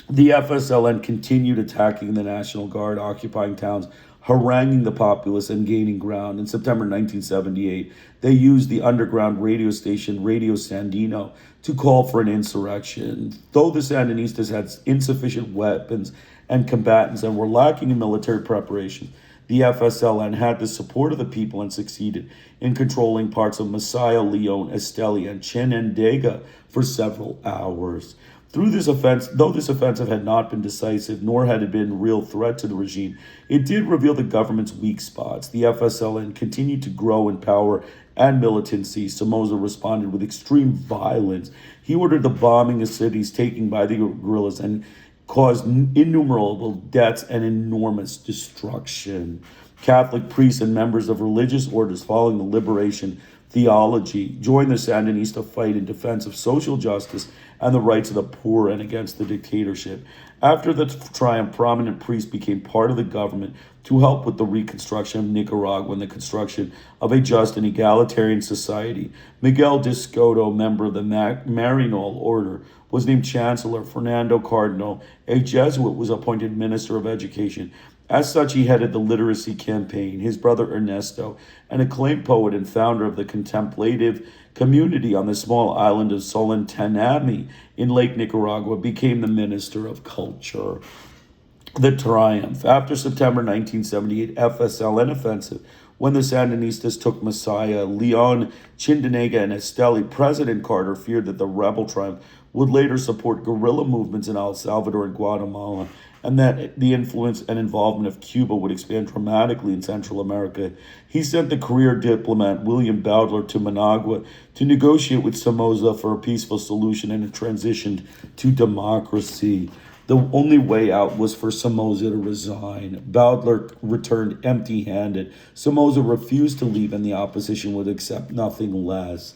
Speaker 1: The FSLN continued attacking the National Guard, occupying towns, haranguing the populace, and gaining ground. In September 1978, they used the underground radio station Radio Sandino to call for an insurrection. Though the Sandinistas had insufficient weapons and combatants and were lacking in military preparation, the FSLN had the support of the people and succeeded in controlling parts of Masaya, Leon, Esteli, and Chinandega for several hours. Though this offensive had not been decisive, nor had it been a real threat to the regime, it did reveal the government's weak spots. The FSLN continued to grow in power and militancy. Somoza responded with extreme violence. He ordered the bombing of cities taken by the guerrillas and caused innumerable deaths and enormous destruction. Catholic priests and members of religious orders following the liberation theology joined the Sandinista fight in defense of social justice and the rights of the poor and against the dictatorship. After the triumph, prominent priests became part of the government to help with the reconstruction of Nicaragua and the construction of a just and egalitarian society. Miguel Discoto, member of the Marinol order, was named chancellor. Fernando Cardinal, a Jesuit, was appointed minister of education. As such, he headed the literacy campaign. His brother Ernesto, an acclaimed poet and founder of the contemplative community on the small island of Solentanami in Lake Nicaragua, became the minister of culture. The triumph. After September 1978 FSLN offensive, when the Sandinistas took Masaya, Leon, Chindanega, and Esteli, President Carter feared that the rebel triumph would later support guerrilla movements in El Salvador and Guatemala, and that the influence and involvement of Cuba would expand dramatically in Central America. He sent the career diplomat William Bowdler to Managua to negotiate with Somoza for a peaceful solution, and it transitioned to democracy. The only way out was for Somoza to resign. Bowdler returned empty-handed. Somoza refused to leave, and the opposition would accept nothing less.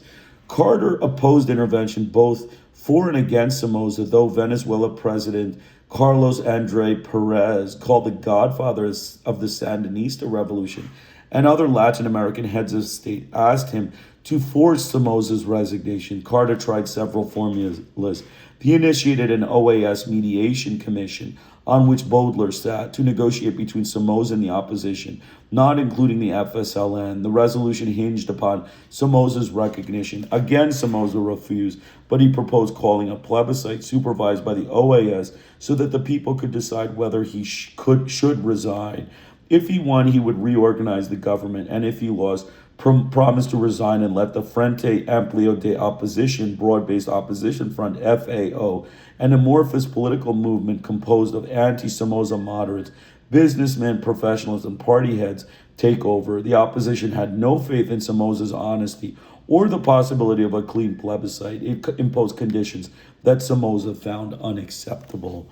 Speaker 1: Carter opposed intervention both for and against Somoza, though Venezuela President Carlos Andre Perez, called the godfather of the Sandinista revolution, and other Latin American heads of state asked him to force Somoza's resignation. Carter tried several formulas. He initiated an OAS mediation commission on which Bowdler sat to negotiate between Somoza and the opposition, not including the FSLN. The resolution hinged upon Somoza's recognition. Again, Somoza refused, but he proposed calling a plebiscite supervised by the OAS so that the people could decide whether he should resign. If he won, he would reorganize the government, and if he lost, promised to resign and let the Frente Amplio de Oposición, Broad-Based Opposition Front, FAO, an amorphous political movement composed of anti-Somoza moderates, businessmen, professionals, and party heads, take over. The opposition had no faith in Somoza's honesty or the possibility of a clean plebiscite. It imposed conditions that Somoza found unacceptable.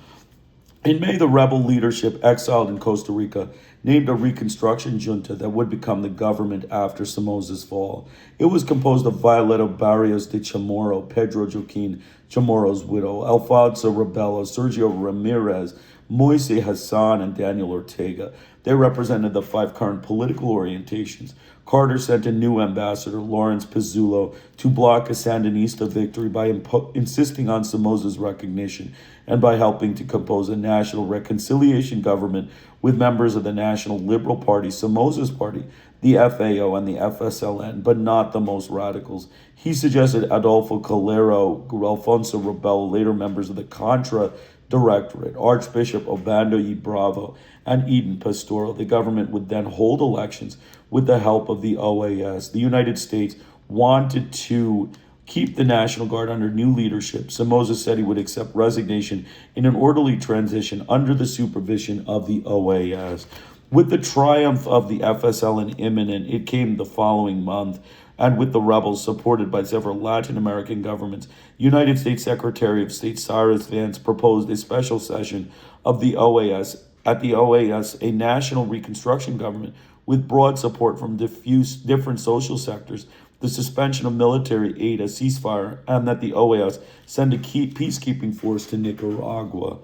Speaker 1: In May, the rebel leadership, exiled in Costa Rica, named a reconstruction junta that would become the government after Somoza's fall. It was composed of Violeta Barrios de Chamorro, Pedro Joaquin Chamorro's widow, Alfonso Rebelo, Sergio Ramirez, Moise Hassan, and Daniel Ortega. They represented the 5 current political orientations. Carter sent a new ambassador, Lawrence Pizzulo, to block a Sandinista victory by insisting on Somoza's recognition and by helping to compose a national reconciliation government with members of the National Liberal Party, Somoza's party, the FAO, and the FSLN, but not the most radicals. He suggested Adolfo Calero, Alfonso Rebelo, later members of the Contra Directorate, Archbishop Obando y Bravo, and Eden Pastoral. The government would then hold elections with the help of the OAS. The United States wanted to keep the National Guard under new leadership. Somoza said he would accept resignation in an orderly transition under the supervision of the OAS. With the triumph of the FSLN imminent, it came the following month, and with the rebels supported by several Latin American governments, United States Secretary of State Cyrus Vance proposed a special session of the OAS. At the OAS, a national reconstruction government with broad support from different social sectors, the suspension of military aid, a ceasefire, and that the OAS send a peacekeeping force to Nicaragua.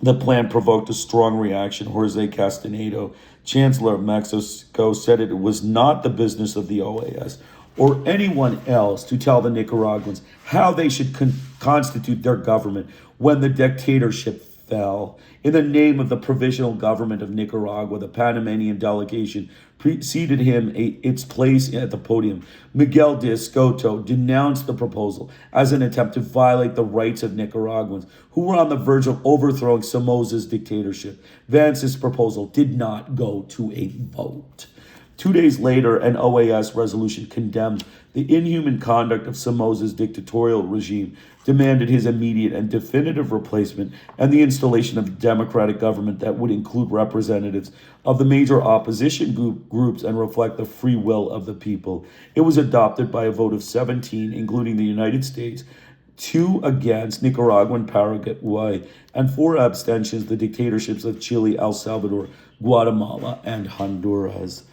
Speaker 1: The plan provoked a strong reaction. Jorge Castanedo, Chancellor of Mexico, said it was not the business of the OAS or anyone else to tell the Nicaraguans how they should constitute their government when the dictatorship fell. In the name of the provisional government of Nicaragua, the Panamanian delegation preceded him its place at the podium. Miguel de Escoto denounced the proposal as an attempt to violate the rights of Nicaraguans who were on the verge of overthrowing Somoza's dictatorship. Vance's proposal did not go to a vote. 2 days later, an OAS resolution condemned the inhuman conduct of Somoza's dictatorial regime, demanded his immediate and definitive replacement, and the installation of a democratic government that would include representatives of the major opposition groups and reflect the free will of the people. It was adopted by a vote of 17, including the United States, 2 against Nicaragua and Paraguay, and 4 abstentions, the dictatorships of Chile, El Salvador, Guatemala, and Honduras.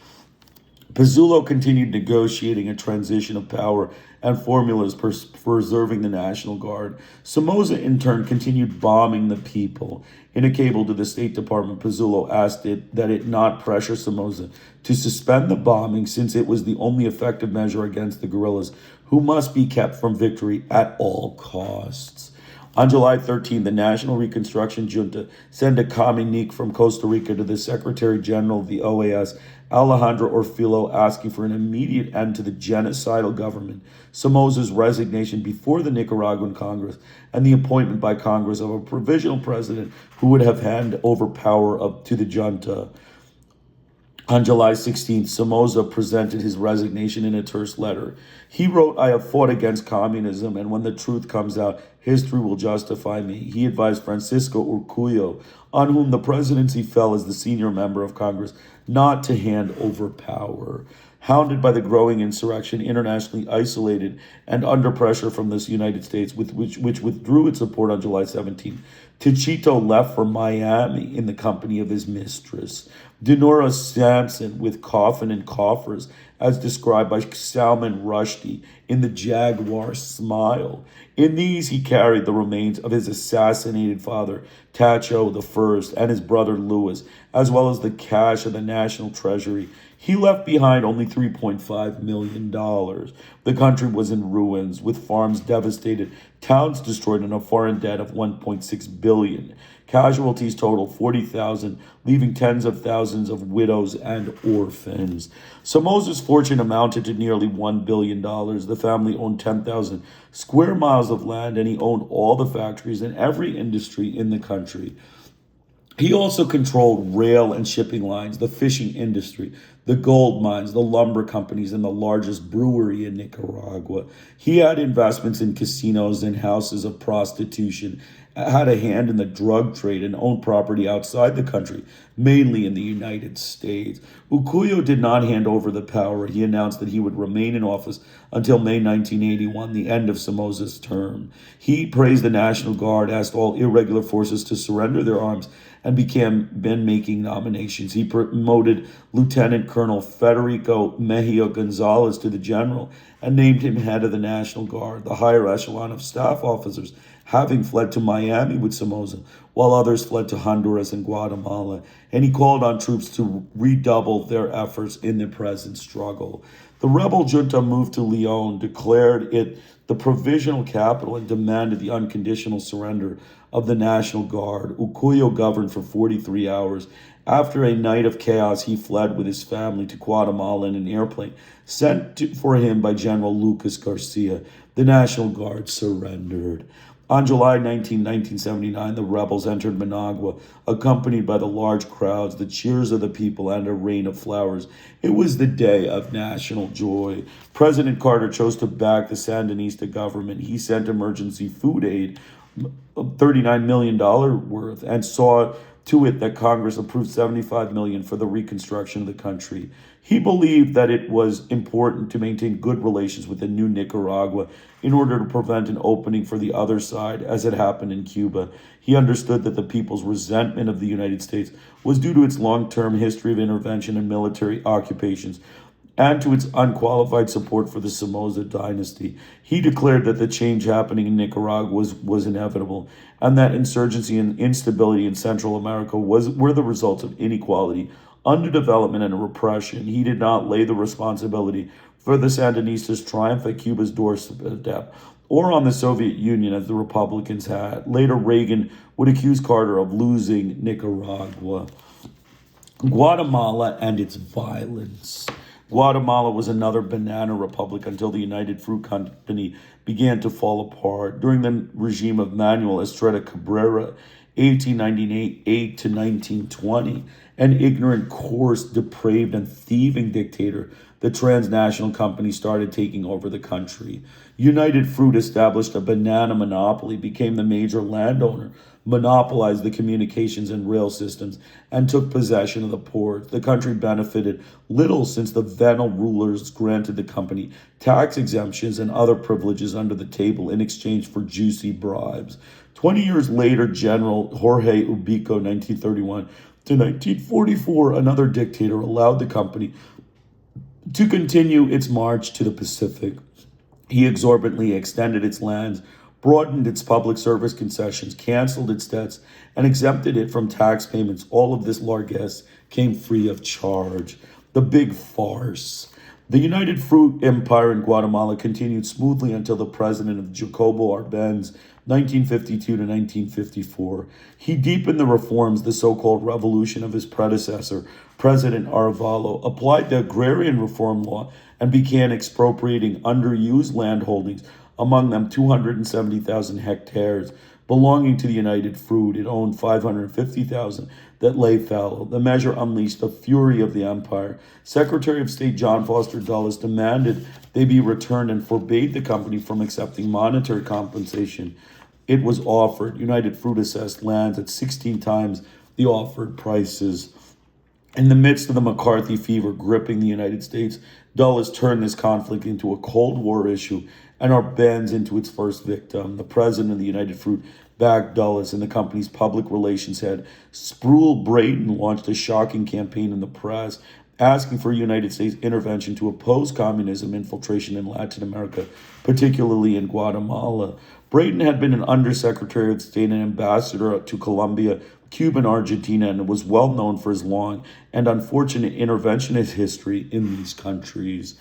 Speaker 1: Pizzullo continued negotiating a transition of power and formulas preserving the National Guard. Somoza, in turn, continued bombing the people. In a cable to the State Department, Pizzullo asked that it not pressure Somoza to suspend the bombing since it was the only effective measure against the guerrillas, who must be kept from victory at all costs. On July 13, the National Reconstruction Junta sent a communique from Costa Rica to the Secretary General of the OAS, Alejandro Orfilo, asking for an immediate end to the genocidal government, Somoza's resignation before the Nicaraguan Congress, and the appointment by Congress of a provisional president who would have handed over power to the junta. On July 16th, Somoza presented his resignation in a terse letter. He wrote, "I have fought against communism, and when the truth comes out, history will justify me." He advised Francisco Urcullo, on whom the presidency fell as the senior member of Congress, not to hand over power. Hounded by the growing insurrection, internationally isolated, and under pressure from the United States, which withdrew its support on July 17th, Tichito left for Miami in the company of his mistress, Dinora Sampson, with coffin and coffers, as described by Salman Rushdie in The Jaguar Smile. In these, he carried the remains of his assassinated father, Tacho I, and his brother Louis, as well as the cash of the National Treasury. He left behind only $3.5 million. The country was in ruins, with farms devastated, towns destroyed, and a foreign debt of $1.6 billion. Casualties totaled 40,000, leaving tens of thousands of widows and orphans. Somoza's fortune amounted to nearly $1 billion. The family owned 10,000 square miles of land, and he owned all the factories and every industry in the country. He also controlled rail and shipping lines, the fishing industry, the gold mines, the lumber companies, and the largest brewery in Nicaragua. He had investments in casinos and houses of prostitution, had a hand in the drug trade, and owned property outside the country, mainly in the United States. Urcullo did not hand over the power. He announced that he would remain in office until May 1981, the end of Somoza's term. He praised the National Guard, asked all irregular forces to surrender their arms, and began making nominations. He promoted Lieutenant Colonel Federico Mejia Gonzalez to the general and named him head of the National Guard, the higher echelon of staff officers having fled to Miami with Somoza, while others fled to Honduras and Guatemala, and he called on troops to redouble their efforts in the present struggle. The rebel junta moved to Leon, declared it the provisional capital, and demanded the unconditional surrender of the National Guard. Urcullo governed for 43 hours. After a night of chaos, he fled with his family to Guatemala in an airplane sent for him by General Lucas Garcia. The National Guard surrendered. On July 19, 1979, the rebels entered Managua, accompanied by the large crowds, the cheers of the people, and a rain of flowers. It was the day of national joy. President Carter chose to back the Sandinista government. He sent emergency food aid, $39 million worth, and saw to it that Congress approved $75 million for the reconstruction of the country. He believed that it was important to maintain good relations with the new Nicaragua in order to prevent an opening for the other side, as had happened in Cuba. He understood that the people's resentment of the United States was due to its long-term history of intervention and military occupations, and to its unqualified support for the Somoza dynasty. He declared that the change happening in Nicaragua was inevitable, and that insurgency and instability in Central America were the results of inequality, underdevelopment, and repression. He did not lay the responsibility for the Sandinistas' triumph at Cuba's doorstep. or on the Soviet Union as the Republicans had. Later, Reagan would accuse Carter of losing Nicaragua. Guatemala and its violence. Guatemala was another banana republic until the United Fruit Company began to fall apart. During the regime of Manuel Estrada Cabrera, 1898 to 1920, an ignorant, coarse, depraved, and thieving dictator, the transnational company started taking over the country. United Fruit established a banana monopoly, became the major landowner, monopolized the communications and rail systems, and took possession of the ports. The country benefited little since the venal rulers granted the company tax exemptions and other privileges under the table in exchange for juicy bribes. 20 years later, General Jorge Ubico, 1931 to 1944, another dictator, allowed the company to continue its march to the Pacific. He exorbitantly extended its lands, broadened its public service concessions, canceled its debts, and exempted it from tax payments. All of this largesse came free of charge. The big farce. The United Fruit Empire in Guatemala continued smoothly until the president of Jacobo Arbenz, 1952 to 1954. He deepened the reforms, the so-called revolution of his predecessor, President Arevalo, applied the agrarian reform law, and began expropriating underused land holdings, among them 270,000 hectares belonging to the United Fruit. It owned 550,000 that lay fallow. The measure unleashed the fury of the empire. Secretary of State John Foster Dulles demanded they be returned and forbade the company from accepting monetary compensation. It was offered. United Fruit assessed lands at 16 times the offered prices. In the midst of the McCarthy fever gripping the United States, Dulles turned this conflict into a Cold War issue and Arbenz into its first victim. The president of the United Fruit backed Dulles, and the company's public relations head, Sproul Brayton, launched a shocking campaign in the press asking for United States intervention to oppose communism infiltration in Latin America, particularly in Guatemala. Brayton had been an undersecretary of state and ambassador to Colombia, Cuba, and Argentina, and was well known for his long and unfortunate interventionist history in these countries.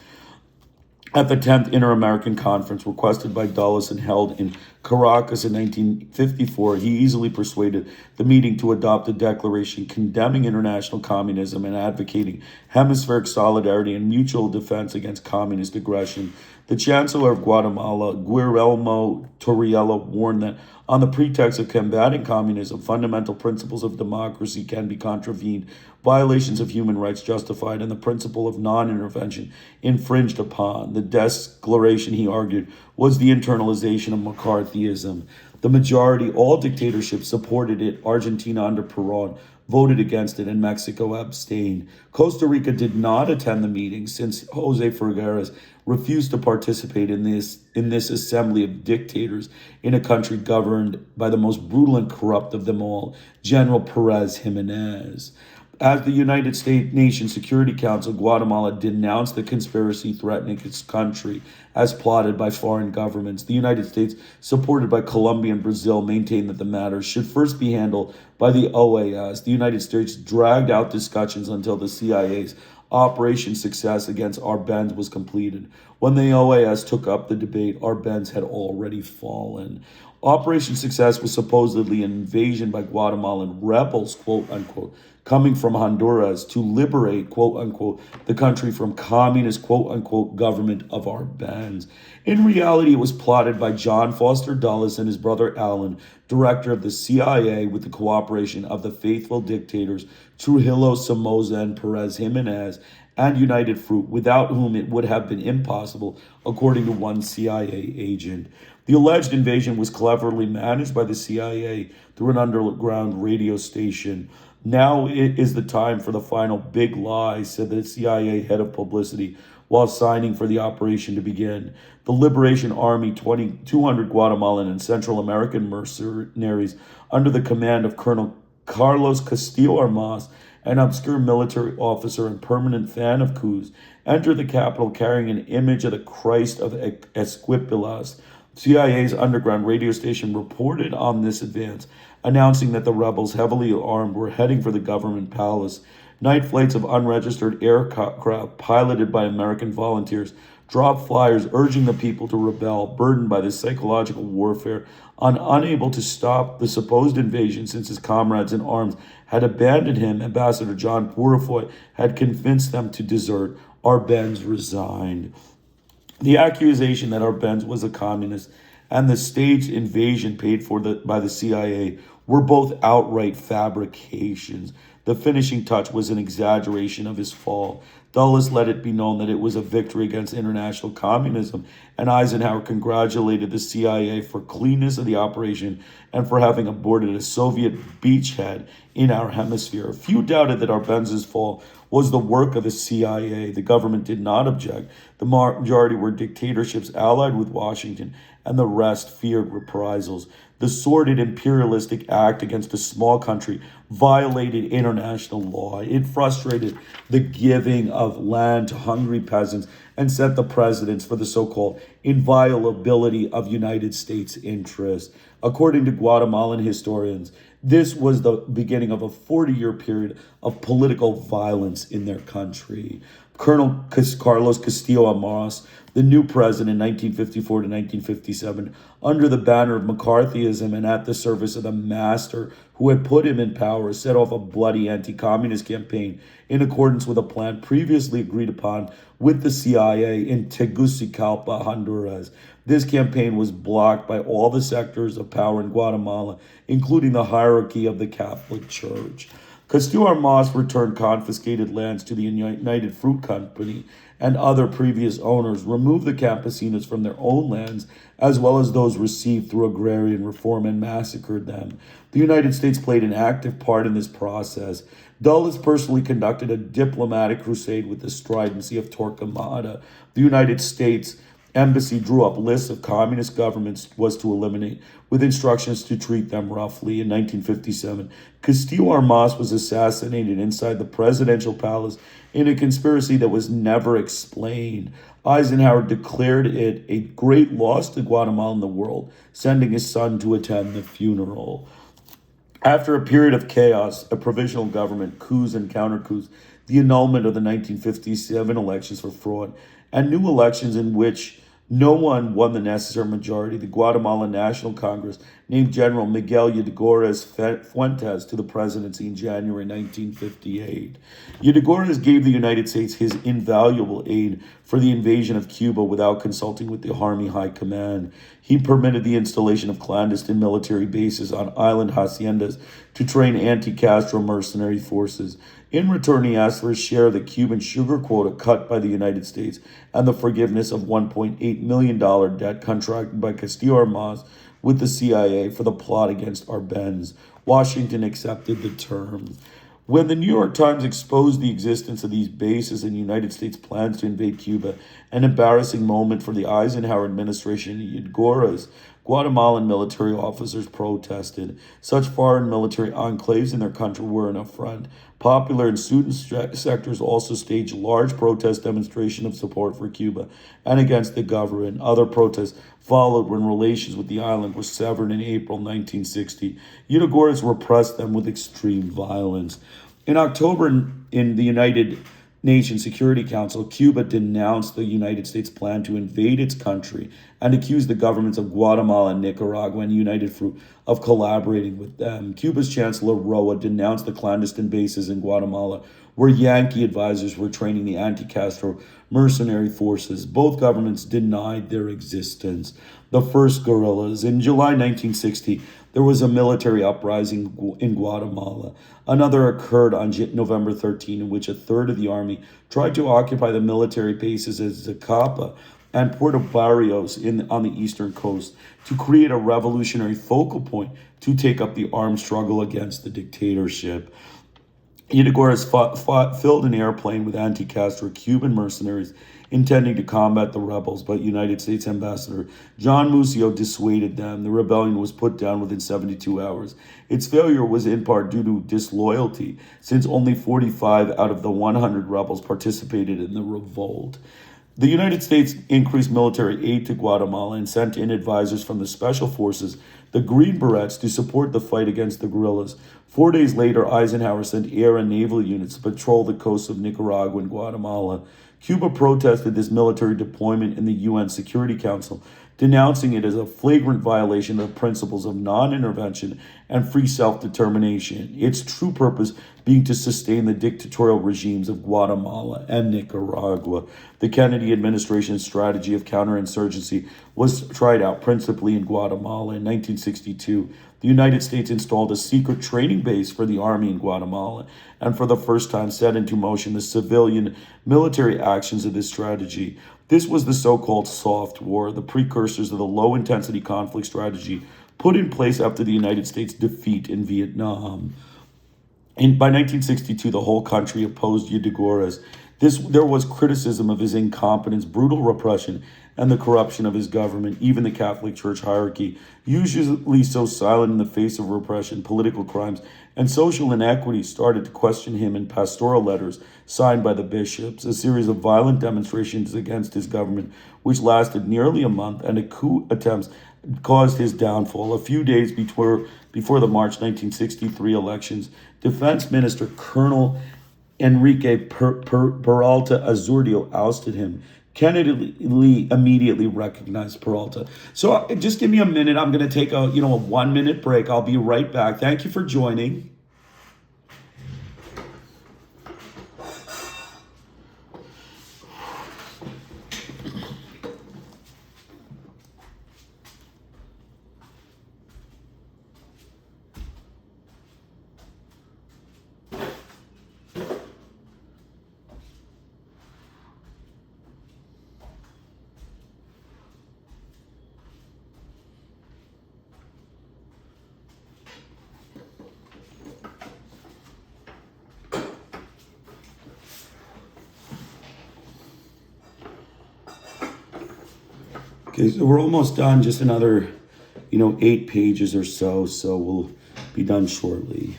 Speaker 1: At the 10th Inter-American Conference, requested by Dulles and held in Caracas in 1954, he easily persuaded the meeting to adopt a declaration condemning international communism and advocating hemispheric solidarity and mutual defense against communist aggression. The Chancellor of Guatemala, Guillermo Torriello, warned that on the pretext of combating communism, fundamental principles of democracy can be contravened, violations of human rights justified, and the principle of non-intervention infringed upon. The declaration, he argued, was the internalization of McCarthyism. The majority, all dictatorships, supported it. Argentina under Perón voted against it, and Mexico abstained. Costa Rica did not attend the meeting since Jose Figueres refused to participate in this assembly of dictators in a country governed by the most brutal and corrupt of them all, General Perez Jimenez. As the United States Nation Security Council, Guatemala denounced the conspiracy threatening its country as plotted by foreign governments. The United States, supported by Colombia and Brazil, maintained that the matter should first be handled by the OAS. The United States dragged out discussions until the CIA's Operation Success against Arbenz was completed. When the OAS took up the debate, Arbenz had already fallen. Operation Success was supposedly an invasion by Guatemalan rebels, quote unquote, coming from Honduras to liberate, quote unquote, the country from communist, quote unquote, government of Arbenz. In reality, it was plotted by John Foster Dulles and his brother Alan, director of the CIA, with the cooperation of the faithful dictators Trujillo, Somoza, and Perez Jimenez, and United Fruit, without whom it would have been impossible, according to one CIA agent. The alleged invasion was cleverly managed by the CIA through an underground radio station. Now it is the time for the final big lie, said the CIA head of publicity while signing for the operation to begin. The Liberation Army, 200 Guatemalan and Central American mercenaries under the command of Colonel Carlos Castillo Armas, an obscure military officer and permanent fan of coups, entered the capital carrying an image of the Christ of Esquipulas. CIA's underground radio station reported on this advance, announcing that the rebels, heavily armed, were heading for the government palace. Night flights of unregistered aircraft piloted by American volunteers
Speaker 2: dropped flyers urging the people to rebel, burdened by the psychological warfare, unable to stop the supposed invasion since his comrades in arms had abandoned him. Ambassador John Purifoy had convinced them to desert. Arbenz resigned. The accusation that Arbenz was a communist and the staged invasion paid for by the CIA were both outright fabrications. The finishing touch was an exaggeration of his fall. Dulles let it be known that it was a victory against international communism, and Eisenhower congratulated the CIA for cleanness of the operation and for having aborted a Soviet beachhead in our hemisphere. Few doubted that Arbenz's fall was the work of the CIA. The government did not object. The majority were dictatorships allied with Washington, and the rest feared reprisals. The sordid imperialistic act against a small country violated international law. It frustrated the giving of land to hungry peasants and set the precedents for the so-called inviolability of United States interests. According to Guatemalan historians, this was the beginning of a 40-year period of political violence in their country. Colonel Carlos Castillo Armas, the new president in 1954 to 1957, under the banner of McCarthyism and at the service of the master who had put him in power, set off a bloody anti-communist campaign in accordance with a plan previously agreed upon with the CIA in Tegucigalpa, Honduras. This campaign was blocked by all the sectors of power in Guatemala, including the hierarchy of the Catholic Church. Castillo Armas returned confiscated lands to the United Fruit Company and other previous owners, removed the campesinos from their own lands, as well as those received through agrarian reform, and massacred them. The United States played an active part in this process. Dulles personally conducted a diplomatic crusade with the stridency of Torquemada. The United States Embassy drew up lists of communist governments was to eliminate, with instructions to treat them roughly. In 1957, Castillo Armas was assassinated inside the presidential palace in a conspiracy that was never explained. Eisenhower declared it a great loss to Guatemala and the world, sending his son to attend the funeral. After a period of chaos, a provisional government, coups and counter-coups, the annulment of the 1957 elections for fraud, and new elections in which no one won the necessary majority, the Guatemalan National Congress named General Miguel Ydigorez Fuentes to the presidency in January 1958. Ydigorez gave the United States his invaluable aid for the invasion of Cuba without consulting with the Army High Command. He permitted the installation of clandestine military bases on island haciendas to train anti-Castro mercenary forces. In return, he asked for a share of the Cuban sugar quota cut by the United States and the forgiveness of $1.8 million debt contracted by Castillo Armas with the CIA for the plot against Arbenz. Washington accepted the terms. When the New York Times exposed the existence of these bases and the United States' plans to invade Cuba, an embarrassing moment for the Eisenhower administration and Ydigorez, Guatemalan military officers protested. Such foreign military enclaves in their country were an affront. Popular and student sectors also staged large protest demonstrations of support for Cuba and against the government. Other protests followed when relations with the island were severed in April 1960. Ydigorez repressed them with extreme violence. In October, in the United Nations Security Council, Cuba denounced the United States' plan to invade its country and accused the governments of Guatemala, Nicaragua, and United Fruit of collaborating with them. Cuba's Chancellor Roa denounced the clandestine bases in Guatemala where Yankee advisors were training the anti-Castro mercenary forces. Both governments denied their existence. The first guerrillas. In July 1960, there was a military uprising in Guatemala. Another occurred on November 13, in which a third of the army tried to occupy the military bases at Zacapa and Puerto Barrios on the eastern coast to create a revolutionary focal point to take up the armed struggle against the dictatorship. Ydigorez filled an airplane with anti-Castro Cuban mercenaries intending to combat the rebels, but United States Ambassador John Mucio dissuaded them. The rebellion was put down within 72 hours. Its failure was in part due to disloyalty, since only 45 out of the 100 rebels participated in the revolt. The United States increased military aid to Guatemala and sent in advisors from the special forces the Green Berets to support the fight against the guerrillas. 4 days later, Eisenhower sent air and naval units to patrol the coasts of Nicaragua and Guatemala. Cuba protested this military deployment in the UN Security Council, denouncing it as a flagrant violation of the principles of non-intervention and free self-determination, its true purpose being to sustain the dictatorial regimes of Guatemala and Nicaragua. The Kennedy administration's strategy of counterinsurgency was tried out principally in Guatemala. In 1962, the United States installed a secret training base for the army in Guatemala, and for the first time set into motion the civilian military actions of this strategy. This was the so-called soft war, the precursors of the low-intensity conflict strategy put in place after the United States' defeat in Vietnam. By 1962, the whole country opposed Ydigorez. There was criticism of his incompetence, brutal repression, and the corruption of his government. Even the Catholic Church hierarchy, usually so silent in the face of repression, political crimes, and social inequities, started to question him in pastoral letters signed by the bishops. A series of violent demonstrations against his government, which lasted nearly a month, and a coup attempts caused his downfall. A few days before the March 1963 elections, Defense Minister Colonel Enrique Peralta Azurdio ousted him. Kennedy immediately recognized Peralta. So just give me a minute. I'm going to take a 1 minute break. I'll be right back. Thank you for joining. Okay, so we're almost done. Just another, 8 pages or so we'll be done shortly.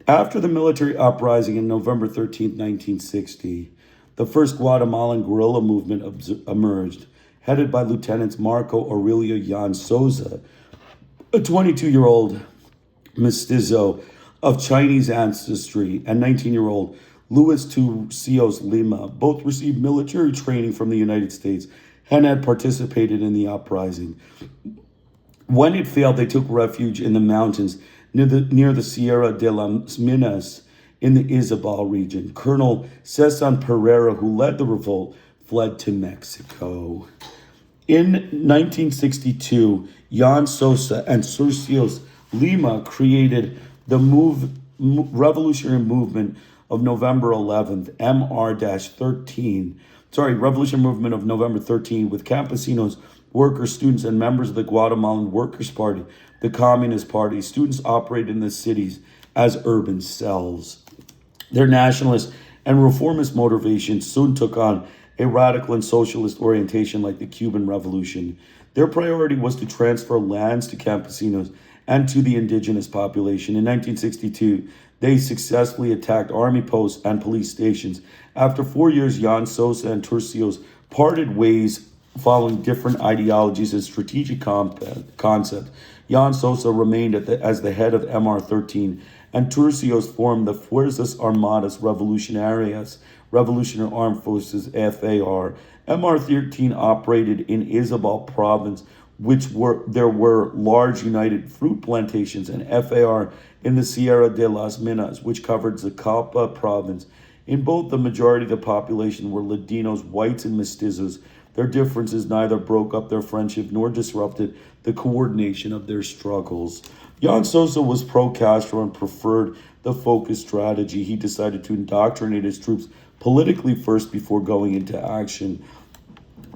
Speaker 2: After the military uprising on November 13th, 1960, the first Guatemalan guerrilla movement emerged, headed by Lieutenants Marco Aurelio Jan Sosa, a 22-year-old mestizo of Chinese ancestry, and 19-year-old Luis Turcios Lima. Both received military training from the United States and had participated in the uprising. When it failed, they took refuge in the mountains near the Sierra de las Minas in the Izabal region. Colonel Cesar Pereira, who led the revolt, fled to Mexico. In 1962, Jan Sosa and Turcios Lima created the revolutionary movement of November 11th, Revolution Movement of November 13, with campesinos, workers, students, and members of the Guatemalan Workers' Party, the Communist Party. Students operated in the cities as urban cells. Their nationalist and reformist motivations soon took on a radical and socialist orientation like the Cuban Revolution. Their priority was to transfer lands to campesinos and to the indigenous population. In 1962, they successfully attacked army posts and police stations. After 4 years, Jan Sosa and Turcios parted ways following different ideologies and strategic concepts. Jan Sosa remained as the head of MR-13, and Turcios formed the Fuerzas Armadas Revolucionarias, Revolutionary Armed Forces, FAR. MR-13 operated in Izabal province, there were large united fruit plantations, and FAR in the Sierra de las Minas, which covered Zacapa province. In both, the majority of the population were Ladinos, whites, and mestizos. Their differences neither broke up their friendship nor disrupted the coordination of their struggles. Jan Sosa was pro-Castro and preferred the focused strategy. He decided to indoctrinate his troops politically first before going into action.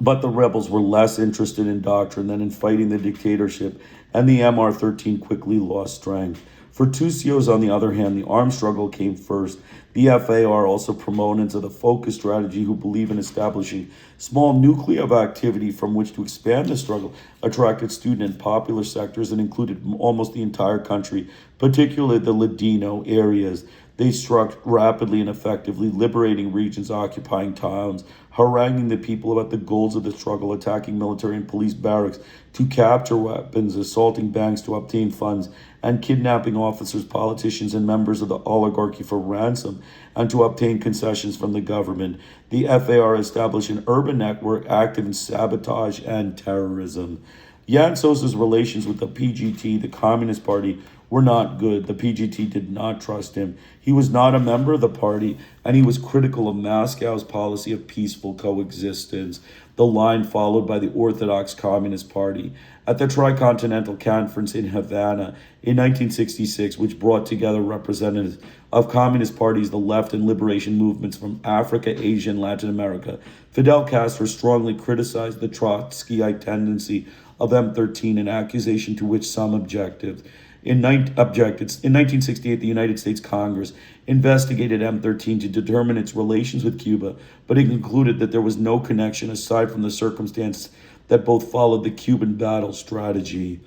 Speaker 2: But the rebels were less interested in doctrine than in fighting the dictatorship, and the MR-13 quickly lost strength. For Turcios, on the other hand, the armed struggle came first. The FAR, also proponents of the focus strategy who believe in establishing small nuclei of activity from which to expand the struggle, attracted student and popular sectors and included almost the entire country, particularly the Ladino areas. They struck rapidly and effectively, liberating regions, occupying towns, haranguing the people about the goals of the struggle, attacking military and police barracks to capture weapons, assaulting banks to obtain funds, and kidnapping officers, politicians, and members of the oligarchy for ransom and to obtain concessions from the government. The FAR established an urban network active in sabotage and terrorism. Jan Sosa's relations with the PGT, the Communist Party, were not good. The PGT did not trust him. He was not a member of the party, and he was critical of Moscow's policy of peaceful coexistence, the line followed by the Orthodox Communist Party. At the Tricontinental Conference in Havana in 1966, which brought together representatives of communist parties, the left, and liberation movements from Africa, Asia, and Latin America, Fidel Castro strongly criticized the Trotskyite tendency of M13, an accusation to which some objected. In 1968, the United States Congress investigated M13 to determine its relations with Cuba, but it concluded that there was no connection aside from the circumstance that both followed the Cuban battle strategy.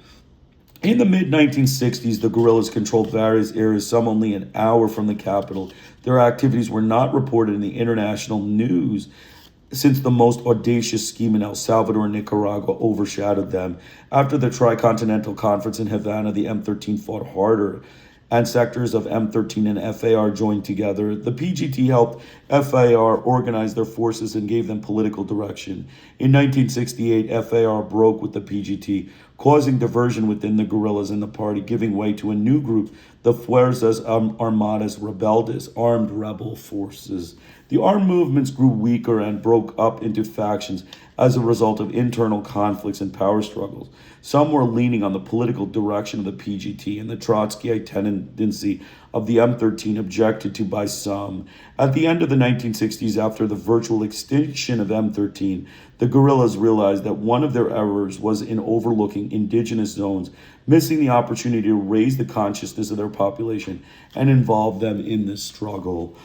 Speaker 2: In the mid-1960s, the guerrillas controlled various areas, some only an hour from the capital. Their activities were not reported in the international news, since the most audacious scheme in El Salvador and Nicaragua overshadowed them. After the Tricontinental Conference in Havana, the M13 fought harder, and sectors of M13 and FAR joined together. The PGT helped FAR organize their forces and gave them political direction. In 1968, FAR broke with the PGT, causing diversion within the guerrillas and the party, giving way to a new group, the Fuerzas Armadas Rebeldes, armed rebel forces. The armed movements grew weaker and broke up into factions as a result of internal conflicts and power struggles. Some were leaning on the political direction of the PGT, and the Trotskyite tendency of the M13 objected to by some. At the end of the 1960s, after the virtual extinction of M13, the guerrillas realized that one of their errors was in overlooking indigenous zones, missing the opportunity to raise the consciousness of their population and involve them in this struggle.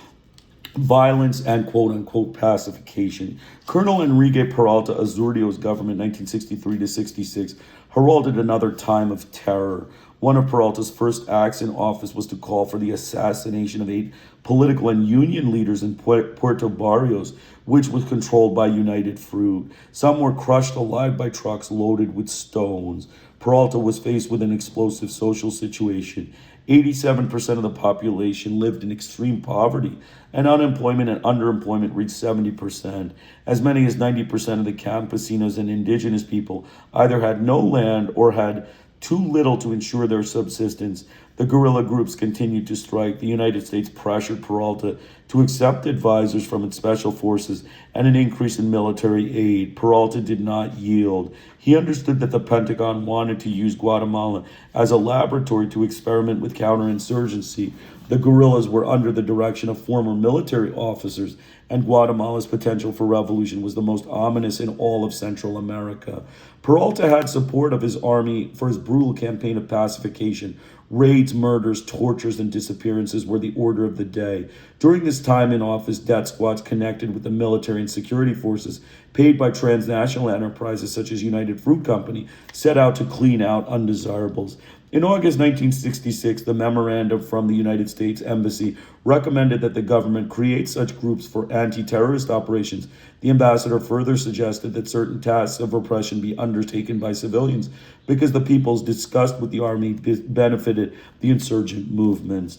Speaker 2: Violence and quote-unquote pacification. Colonel Enrique Peralta Azurrio's government, 1963 to 66, heralded another time of terror. One of Peralta's first acts in office was to call for the assassination of 8 political and union leaders in Puerto Barrios, which was controlled by United Fruit. Some were crushed alive by trucks loaded with stones. Peralta was faced with an explosive social situation. 87% of the population lived in extreme poverty, and unemployment and underemployment reached 70%. As many as 90% of the campesinos and indigenous people either had no land or had too little to ensure their subsistence. The guerrilla groups continued to strike. The United States pressured Peralta to accept advisors from its special forces and an increase in military aid. Peralta did not yield. He understood that the Pentagon wanted to use Guatemala as a laboratory to experiment with counterinsurgency. The guerrillas were under the direction of former military officers, and Guatemala's potential for revolution was the most ominous in all of Central America. Peralta had support of his army for his brutal campaign of pacification. Raids, murders, tortures, and disappearances were the order of the day. During this time in office, death squads connected with the military and security forces, paid by transnational enterprises such as United Fruit Company, set out to clean out undesirables. In August 1966, the memorandum from the United States Embassy recommended that the government create such groups for anti-terrorist operations. The ambassador further suggested that certain tasks of repression be undertaken by civilians because the people's disgust with the army benefited the insurgent movements.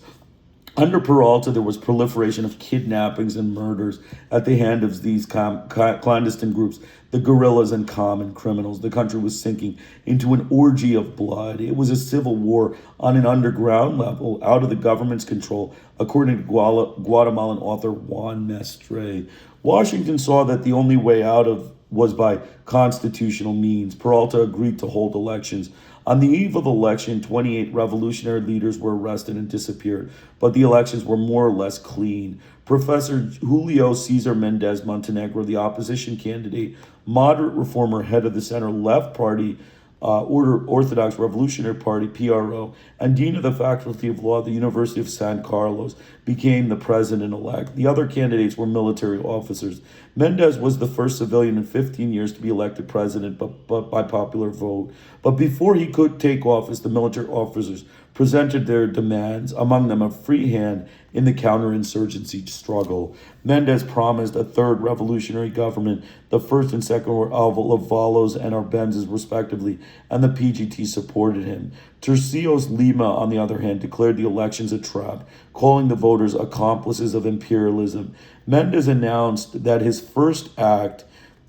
Speaker 2: Under Peralta, there was proliferation of kidnappings and murders at the hand of these clandestine groups, the guerrillas and common criminals. The country was sinking into an orgy of blood. It was a civil war on an underground level, out of the government's control, according to Guatemalan author Juan Mestre. Washington saw that the only way out of was by constitutional means. Peralta agreed to hold elections. On the eve of election, 28 revolutionary leaders were arrested and disappeared, but the elections were more or less clean. Professor Julio Cesar Mendez Montenegro, the opposition candidate, moderate reformer, head of the center-left party, Orthodox Revolutionary Party, PRO, and dean of the Faculty of Law at the University of San Carlos, became the president-elect. The other candidates were military officers. Mendez was the first civilian in 15 years to be elected president but by popular vote. But before he could take office, the military officers presented their demands, among them a free hand in the counterinsurgency struggle. Mendez promised a third revolutionary government. The first and second were Avalos and Arbenz's respectively, and the PGT supported him. Tercios Lima, on the other hand, declared the elections a trap, calling the voters accomplices of imperialism. Mendez announced that his first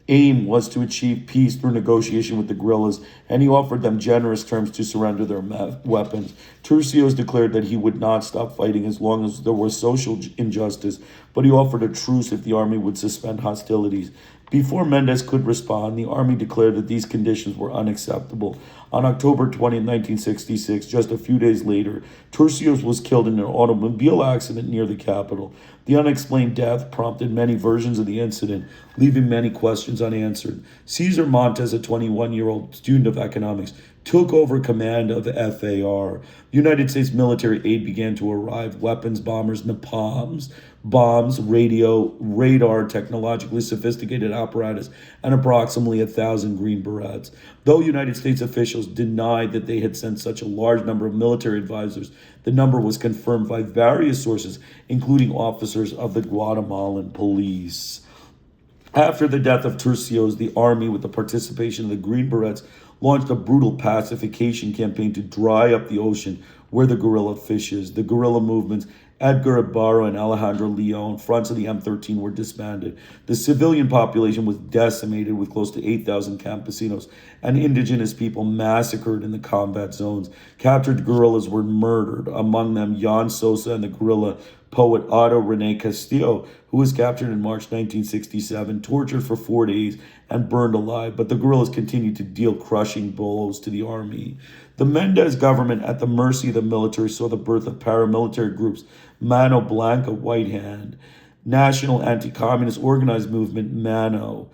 Speaker 2: aim was to achieve peace through negotiation with the guerrillas, and he offered them generous terms to surrender their weapons. Tercios declared that he would not stop fighting as long as there was social injustice, but he offered a truce if the army would suspend hostilities. Before Mendez could respond, the army declared that these conditions were unacceptable. On October 20, 1966, just a few days later, Tercios was killed in an automobile accident near the capital. The unexplained death prompted many versions of the incident, leaving many questions unanswered. Cesar Montes, a 21-year-old student of economics, took over command of FAR. United States military aid began to arrive: weapons, bombers, napalms, bombs, radio, radar, technologically sophisticated apparatus, and approximately 1,000 Green Berets. Though United States officials denied that they had sent such a large number of military advisors, the number was confirmed by various sources, including officers of the Guatemalan police. After the death of Tercios, the army, with the participation of the Green Berets, launched a brutal pacification campaign to dry up the ocean where the guerrilla fishes. The guerrilla movements Edgar Ibarra and Alejandro Leon, fronts of the M13, were disbanded. The civilian population was decimated, with close to 8,000 campesinos and indigenous people massacred in the combat zones. Captured guerrillas were murdered, among them Jan Sosa and the guerrilla poet Otto Rene Castillo, who was captured in March 1967, tortured for 4 days, and burned alive. But the guerrillas continued to deal crushing blows to the army. The Mendez government, at the mercy of the military, saw the birth of paramilitary groups: Mano Blanca, White Hand; National Anti-Communist Organized Movement, MANO;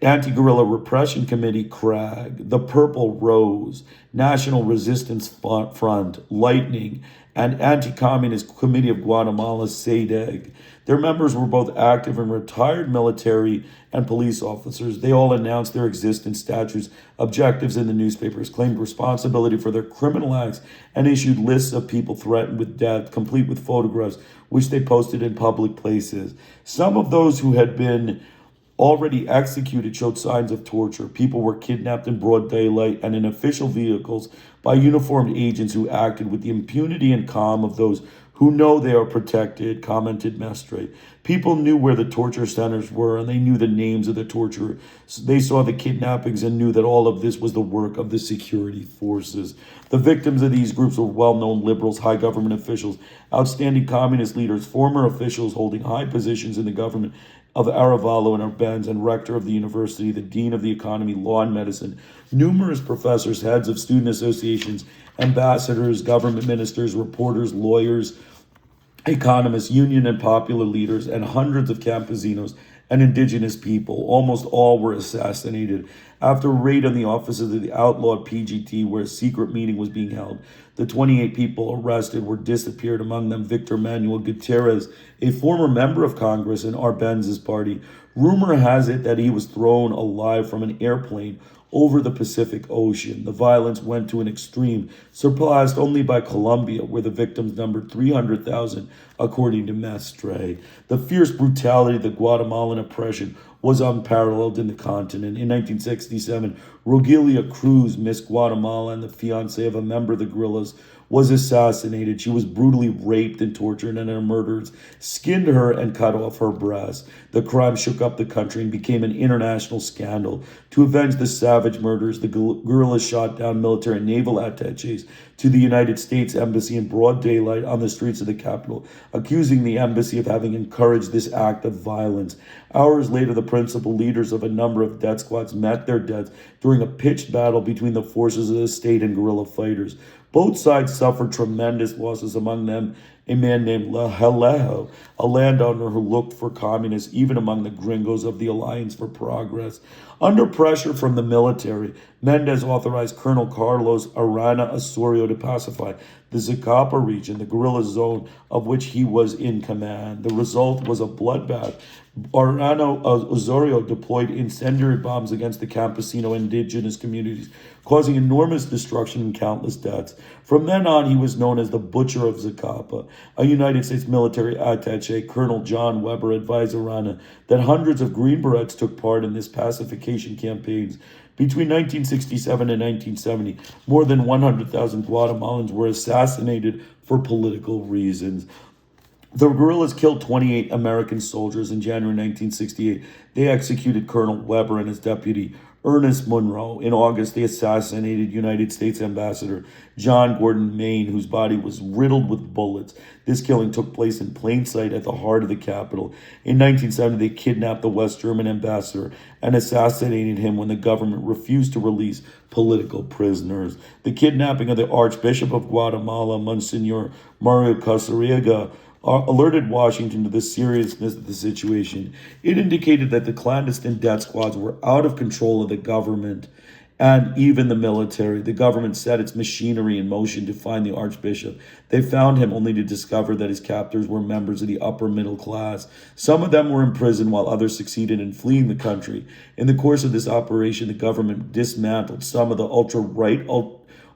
Speaker 2: Anti-Guerrilla Repression Committee, CRAG; the Purple Rose; National Resistance Front, Lightning; and Anti-Communist Committee of Guatemala, SEDEG. Their members were both active and retired military and police officers. They all announced their existence, statutes, objectives in the newspapers, claimed responsibility for their criminal acts, and issued lists of people threatened with death, complete with photographs, which they posted in public places. Some of those who had been already executed showed signs of torture. People were kidnapped in broad daylight and in official vehicles by uniformed agents who acted with the impunity and calm of those who know they are protected, commented Mestre. People knew where the torture centers were, and they knew the names of the torturers. They saw the kidnappings and knew that all of this was the work of the security forces. The victims of these groups were well-known liberals, high government officials, outstanding communist leaders, former officials holding high positions in the government of Arevalo and Arbenz, and rector of the university, the dean of the economy, law, and medicine, numerous professors, heads of student associations, ambassadors, government ministers, reporters, lawyers, economists, union and popular leaders, and hundreds of campesinos and indigenous people. Almost all were assassinated. After a raid on the offices of the outlawed PGT, where a secret meeting was being held, the 28 people arrested were disappeared, among them Victor Manuel Gutierrez, a former member of Congress in Arbenz's party. Rumor has it that he was thrown alive from an airplane over the Pacific Ocean. The violence went to an extreme, surpassed only by Colombia, where the victims numbered 300,000, according to Mestre. The fierce brutality of the Guatemalan oppression was unparalleled in the continent. In 1967, Rogelia Cruz, Miss Guatemala and the fiancée of a member of the guerrillas, was assassinated. She was brutally raped and tortured, and her murderers skinned her and cut off her breasts. The crime shook up the country and became an international scandal. To avenge the savage murders, the guerrillas shot down military and naval attaches to the United States Embassy in broad daylight on the streets of the capital, accusing the embassy of having encouraged this act of violence. Hours later, the principal leaders of a number of death squads met their deaths during a pitched battle between the forces of the state and guerrilla fighters. Both sides suffered tremendous losses, among them a man named Halejo, a landowner who looked for communists even among the gringos of the Alliance for Progress. Under pressure from the military, Mendez authorized Colonel Carlos Arana Osorio to pacify the Zacapa region, the guerrilla zone of which he was in command. The result was a bloodbath. Arano Osorio deployed incendiary bombs against the campesino indigenous communities, causing enormous destruction and countless deaths. From then on, he was known as the Butcher of Zacapa. A United States military attaché, Colonel John Weber, advised Arana that hundreds of Green Berets took part in this pacification campaigns. Between 1967 and 1970, more than 100,000 Guatemalans were assassinated for political reasons. The guerrillas killed 28 American soldiers in January 1968. They executed Colonel Weber and his deputy, Ernest Monroe. In August, they assassinated United States Ambassador John Gordon Maine, whose body was riddled with bullets. This killing took place in plain sight at the heart of the capital. In 1970, they kidnapped the West German ambassador and assassinated him when the government refused to release political prisoners. The kidnapping of the Archbishop of Guatemala, Monsignor Mario Casariega, alerted Washington to the seriousness of the situation. It indicated that the clandestine death squads were out of control of the government and even the military. The government set its machinery in motion to find the Archbishop. They found him only to discover that his captors were members of the upper middle class. Some of them were in prison while others succeeded in fleeing the country. In the course of this operation, the government dismantled some of the ultra-right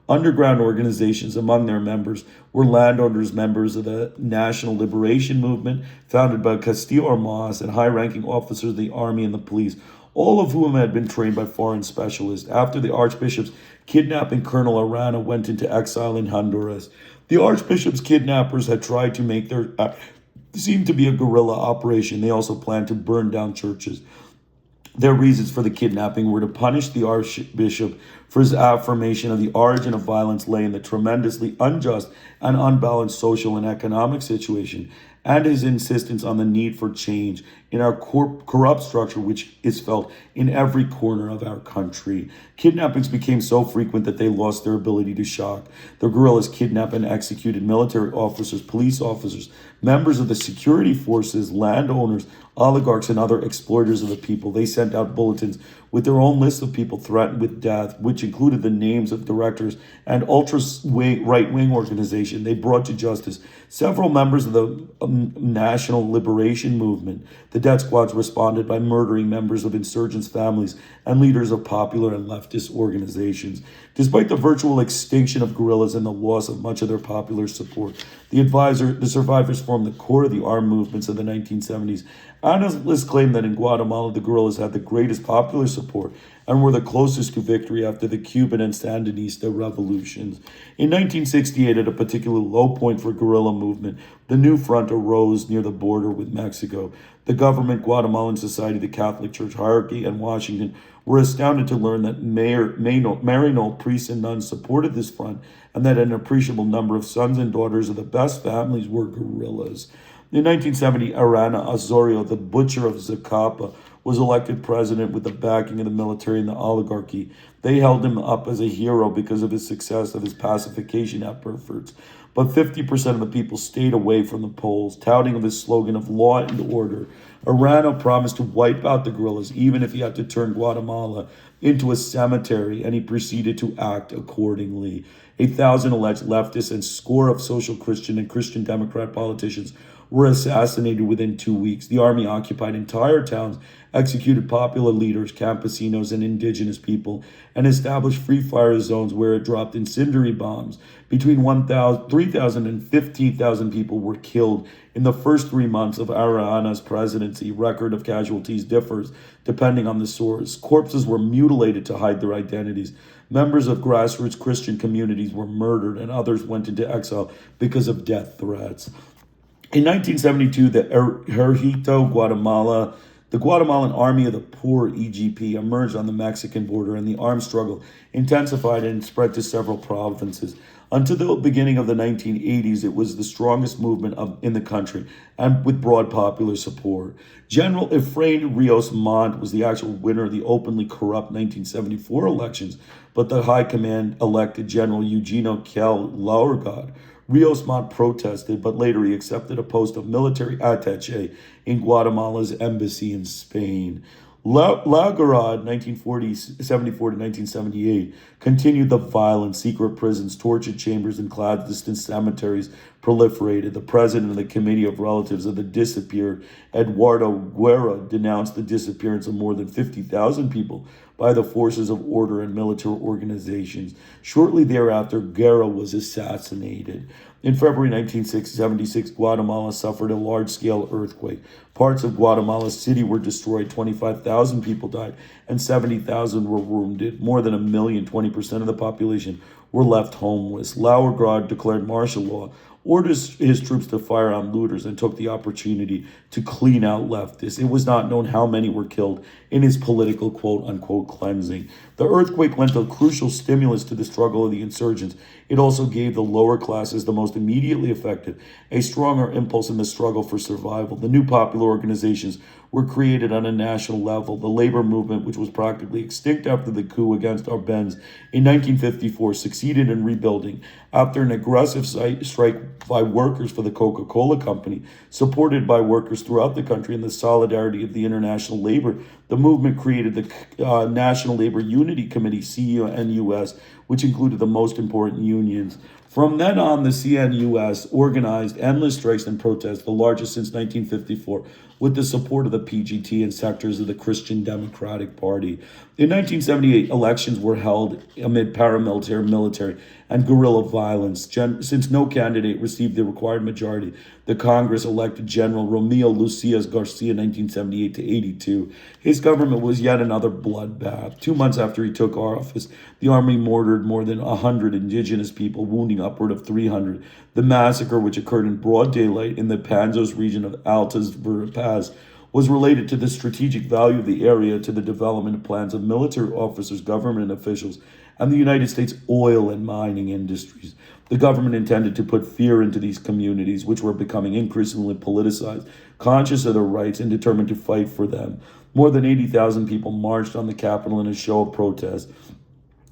Speaker 2: underground organizations. Among their members were landowners, members of the National Liberation Movement, founded by Castillo Armas, and high-ranking officers of the army and the police, all of whom had been trained by foreign specialists. After the Archbishop's kidnapping, Colonel Arana went into exile in Honduras. The Archbishop's kidnappers had tried to make their seemed to be a guerrilla operation. They also planned to burn down churches. Their reasons for the kidnapping were to punish the Archbishop for his affirmation of the origin of violence lay in the tremendously unjust and unbalanced social and economic situation, and his insistence on the need for change in our corrupt structure, which is felt in every corner of our country. Kidnappings became so frequent that they lost their ability to shock. The guerrillas kidnapped and executed military officers, police officers, members of the security forces, landowners, oligarchs, and other exploiters of the people. They sent out bulletins with their own list of people threatened with death, which included the names of directors and ultra-right-wing organization. They brought to justice several members of the National Liberation Movement. The death squads responded by murdering members of insurgents' families and leaders of popular and leftist organizations. Despite the virtual extinction of guerrillas and the loss of much of their popular support, the survivors formed the core of the armed movements of the 1970s. Analysts claim that in Guatemala, the guerrillas had the greatest popular support and were the closest to victory after the Cuban and Sandinista revolutions. In 1968, at a particularly low point for guerrilla movement, the new front arose near the border with Mexico. The government, Guatemalan society, the Catholic Church hierarchy, and Washington were astounded to learn that Marino priests and nuns supported this front, and that an appreciable number of sons and daughters of the best families were guerrillas. In 1970, Arana Osorio, the Butcher of Zacapa, was elected president with the backing of the military and the oligarchy. They held him up as a hero because of his success of his pacification efforts. But 50% of the people stayed away from the polls, touting of his slogan of law and order. Arana promised to wipe out the guerrillas, even if he had to turn Guatemala into a cemetery, and he proceeded to act accordingly. 1,000 alleged leftists and score of social Christian and Christian Democrat politicians were assassinated within 2 weeks. The army occupied entire towns, executed popular leaders, campesinos, and indigenous people, and established free fire zones where it dropped incendiary bombs. Between 3,000 and 15,000 people were killed in the first 3 months of Arana's presidency. Record of casualties differs depending on the source. Corpses were mutilated to hide their identities. Members of grassroots Christian communities were murdered, and others went into exile because of death threats. In 1972, the Ejército Guatemala, the Guatemalan Army of the Poor, EGP, emerged on the Mexican border, and the armed struggle intensified and spread to several provinces. Until the beginning of the 1980s, it was the strongest movement in the country, and with broad popular support. General Efrain Rios Montt was the actual winner of the openly corrupt 1974 elections, but the high command elected General Eugenio Kell Laurgad. Rios Montt protested, but later he accepted a post of military attaché in Guatemala's embassy in Spain. Laugharad, 1974 to 1978, continued the violence. Secret prisons, torture chambers, and clandestine cemeteries proliferated. The president of the Committee of Relatives of the Disappeared, Eduardo Guerra, denounced the disappearance of more than 50,000 people by the forces of order and military organizations. Shortly thereafter, Guerra was assassinated. In February 1976, Guatemala suffered a large-scale earthquake. Parts of Guatemala City were destroyed, 25,000 people died, and 70,000 were wounded. More than 1,000,000, 20% of the population, were left homeless. Laugharad declared martial law, ordered his troops to fire on looters, and took the opportunity to clean out leftists. It was not known how many were killed in his political quote-unquote cleansing. The earthquake lent a crucial stimulus to the struggle of the insurgents. It also gave the lower classes, the most immediately affected, a stronger impulse in the struggle for survival. The new popular organizations were created on a national level. The labor movement, which was practically extinct after the coup against Arbenz in 1954, succeeded in rebuilding after an aggressive strike by workers for the Coca-Cola company, supported by workers throughout the country and the solidarity of the international labor. The movement created the National Labor Unity Committee, CNUS, which included the most important unions. From then on, the CNUS organized endless strikes and protests, the largest since 1954, with the support of the PGT and sectors of the Christian Democratic Party. In 1978, elections were held amid paramilitary, military, and guerrilla violence. Since no candidate received the required majority, the Congress elected General Romeo Lucius Garcia in 1978 to 82. His government was yet another bloodbath. 2 months after he took office, the army murdered more than 100 indigenous people, wounding upward of 300. The massacre, which occurred in broad daylight in the Panzos region of Altas Verapaz, was related to the strategic value of the area, to the development plans of military officers, government officials, and the United States oil and mining industries. The government intended to put fear into these communities, which were becoming increasingly politicized, conscious of their rights, and determined to fight for them. More than 80,000 people marched on the Capitol in a show of protest.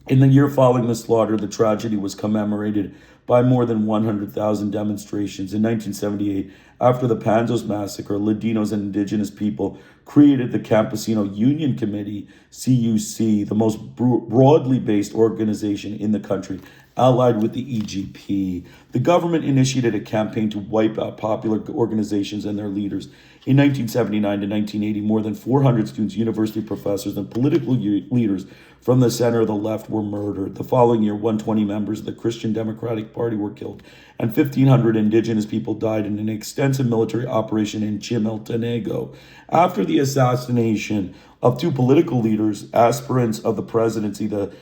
Speaker 2: In the year following the slaughter, the tragedy was commemorated by more than 100,000 demonstrations. In 1978, after the Panzos massacre, Ladinos and indigenous people created the Campesino Union Committee, CUC, the most broadly based organization in the country, allied with the EGP. The government initiated a campaign to wipe out popular organizations and their leaders. In 1979 to 1980, more than 400 students, university professors, and political leaders from the center of the left were murdered. The following year, 120 members of the Christian Democratic Party were killed, and 1,500 indigenous people died in an extensive military operation in Chimaltenango. After the assassination of two political leaders, aspirants of the presidency, the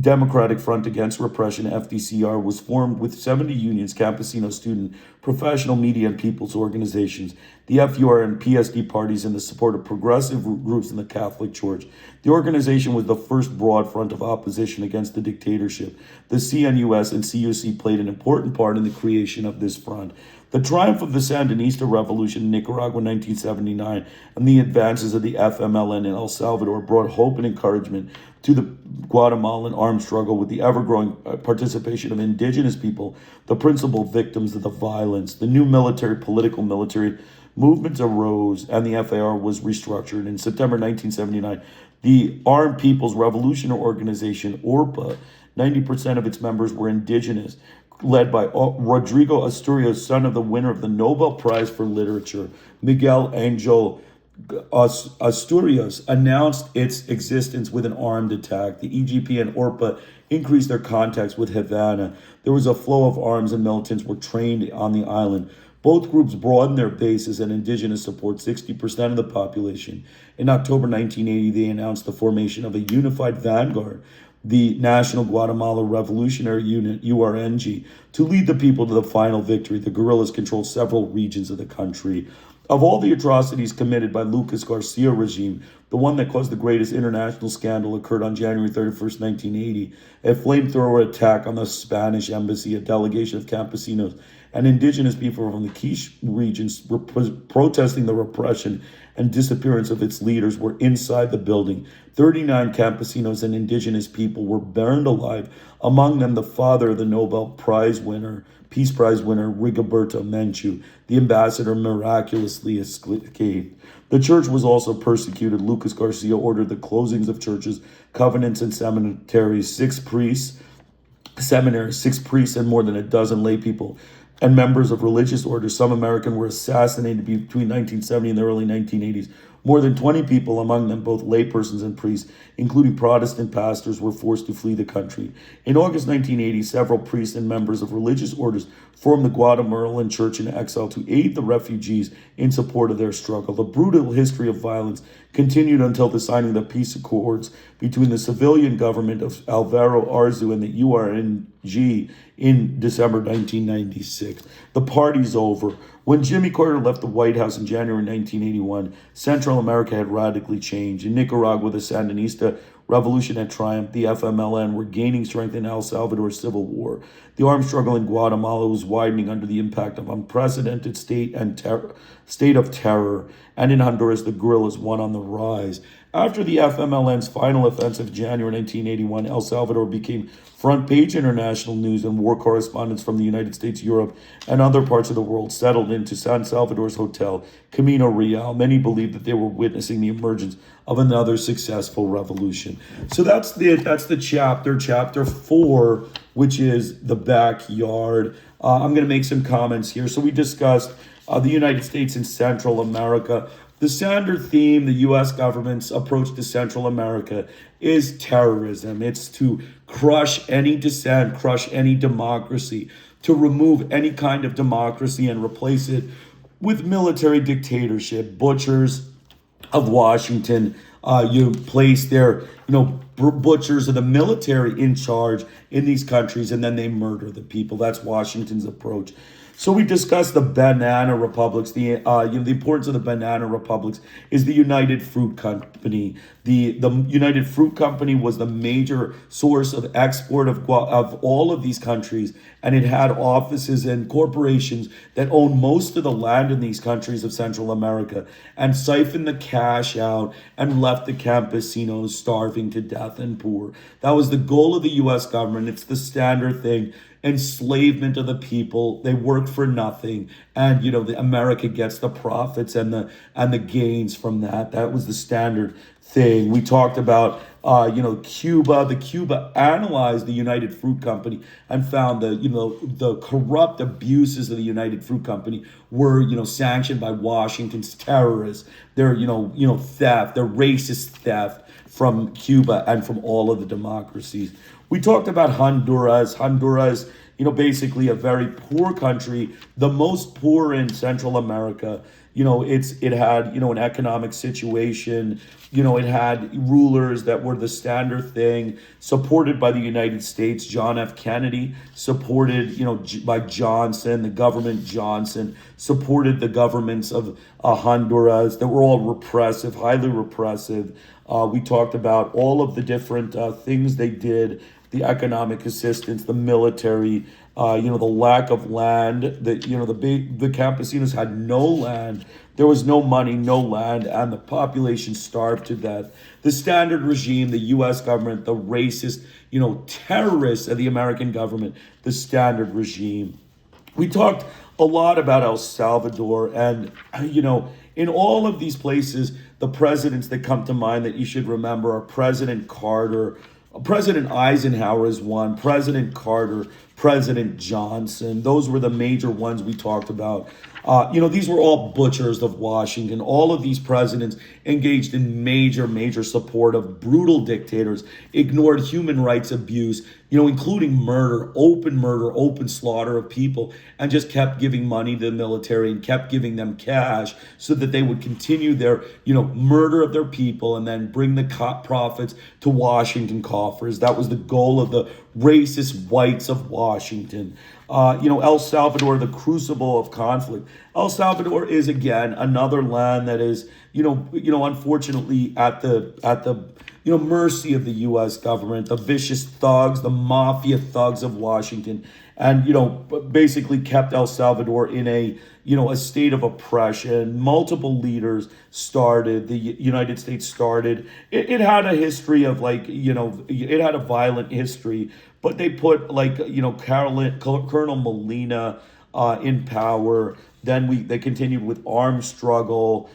Speaker 2: Democratic Front Against Repression, FDCR, was formed with 70 unions, campesino, student, professional, media, and people's organizations, the FUR and PSD parties, and the support of progressive groups in the Catholic Church. The organization was the first broad front of opposition against the dictatorship. The CNUS and CUC played an important part in the creation of this front. The triumph of the Sandinista Revolution in Nicaragua in 1979 and the advances of the FMLN in El Salvador brought hope and encouragement to the Guatemalan armed struggle, with the ever-growing participation of indigenous people, the principal victims of the violence. The new political military movements arose, and the FAR was restructured. In September 1979, the Armed People's Revolutionary Organization, ORPA, 90% of its members were indigenous, led by Rodrigo Asturias, son of the winner of the Nobel Prize for Literature, Miguel Angel Asturias, announced its existence with an armed attack. The EGP and ORPA increased their contacts with Havana. There was a flow of arms, and militants were trained on the island. Both groups broadened their bases, and indigenous support 60% of the population. In October 1980, they announced the formation of a unified vanguard, the National Guatemala Revolutionary Unit, URNG, to lead the people to the final victory. The guerrillas controlled several regions of the country. Of all the atrocities committed by Lucas Garcia regime, the one that caused the greatest international scandal occurred on January 31st, 1980, a flamethrower attack on the Spanish embassy. A delegation of campesinos and indigenous people from the Quiche regions were protesting the repression and disappearance of its leaders were inside the building. 39 campesinos and indigenous people were burned alive, among them the father of the Nobel Prize winner, Peace Prize winner Rigoberto Menchu. The ambassador miraculously escaped. The church was also persecuted. Lucas Garcia ordered the closings of churches, covenants, and seminaries. Six priests and more than a dozen lay people and members of religious orders, some American, were assassinated between 1970 and the early 1980s. More than 20 people, among them both laypersons and priests, including Protestant pastors, were forced to flee the country. In August 1980, several priests and members of religious orders formed the Guatemalan Church in exile to aid the refugees in support of their struggle. The brutal history of violence continued until the signing of the peace accords between the civilian government of Alvaro Arzu and the URNG in December 1996. The party's over. When Jimmy Carter left the White House in January 1981, Central America had radically changed. In Nicaragua, the Sandinista revolution had triumphed. The FMLN were gaining strength in El Salvador's civil war. The armed struggle in Guatemala was widening under the impact of unprecedented state of terror. And in Honduras, the guerrillas won on the rise. After the FMLN's final offensive in January 1981, El Salvador became front-page international news, and war correspondents from the United States, Europe, and other parts of the world settled into San Salvador's hotel, Camino Real. Many believed that they were witnessing the emergence of another successful revolution. So that's the chapter 4, which is the backyard. I'm going to make some comments here. So we discussed the United States and Central America. The standard theme, the U.S. government's approach to Central America is terrorism. It's to crush any dissent, crush any democracy, to remove any kind of democracy and replace it with military dictatorship. Butchers of Washington, you place their, butchers of the military in charge in these countries, and then they murder the people. That's Washington's approach. So we discussed the banana republics. The importance of the banana republics is the United Fruit Company. The United Fruit Company was the major source of export of all of these countries, and it had offices and corporations that owned most of the land in these countries of Central America and siphoned the cash out and left the campesinos starving to death and poor. That was the goal of the U.S. government. It's the standard thing. Enslavement of the people. They work for nothing, and the America gets the profits and the gains from that. That was the standard thing. We talked about Cuba. The Cuba analyzed the United Fruit Company and found that the corrupt abuses of the United Fruit Company were sanctioned by Washington's terrorists. Their theft, their racist theft from Cuba and from all of the democracies. We talked about Honduras. Honduras, basically a very poor country, the most poor in Central America. It had, an economic situation. It had rulers that were the standard thing, supported by the United States. John F. Kennedy, supported, by Johnson, the government Johnson, supported the governments of Honduras that were all repressive, highly repressive. We talked about all of the different things they did, the economic assistance, the military, the lack of land, the campesinos had no land. There was no money, no land, and the population starved to death. The standard regime, the U.S. government, the racist, terrorists of the American government, the standard regime. We talked a lot about El Salvador, and, in all of these places, the presidents that come to mind that you should remember are President Carter, President Eisenhower is one, President Carter, President Johnson. Those were the major ones we talked about. These were all butchers of Washington. All of these presidents engaged in major support of brutal dictators, ignored human rights abuse, including murder, open slaughter of people, and just kept giving money to the military and kept giving them cash so that they would continue their, murder of their people and then bring the profits to Washington coffers. That was the goal of the racist whites of Washington. El Salvador, the crucible of conflict. El Salvador is, again, another land that is, unfortunately at the mercy of the U.S. government, the vicious thugs, the mafia thugs of Washington, and, basically kept El Salvador in a state of oppression. Multiple leaders started, the United States started. It had a history of it had a violent history, but they put like, Colonel Molina in power. Then they continued with armed struggle.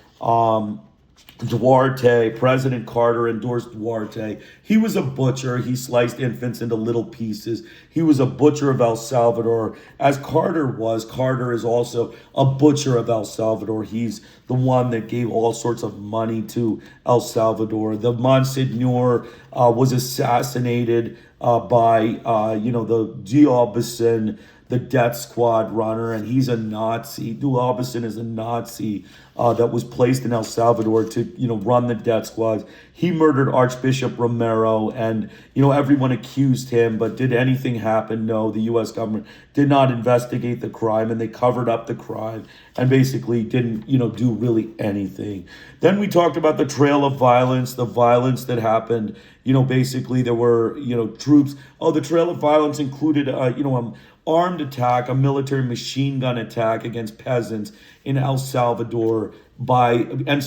Speaker 2: Duarte, President Carter endorsed Duarte. He was a butcher. He sliced infants into little pieces. He was a butcher of El Salvador, as Carter was. Carter is also a butcher of El Salvador. He's the one that gave all sorts of money to El Salvador. The Monsignor was assassinated by, the D'Aubusson, the death squad runner, and he's a Nazi. D'Aubusson is a Nazi that was placed in El Salvador to, run the death squads. He murdered Archbishop Romero, and, everyone accused him, but did anything happen? No, the U.S. government did not investigate the crime, and they covered up the crime and basically didn't, do really anything. Then we talked about the trail of violence, the violence that happened. Basically there were, troops. Oh, the trail of violence included, armed attack, a military machine gun attack against peasants in El Salvador and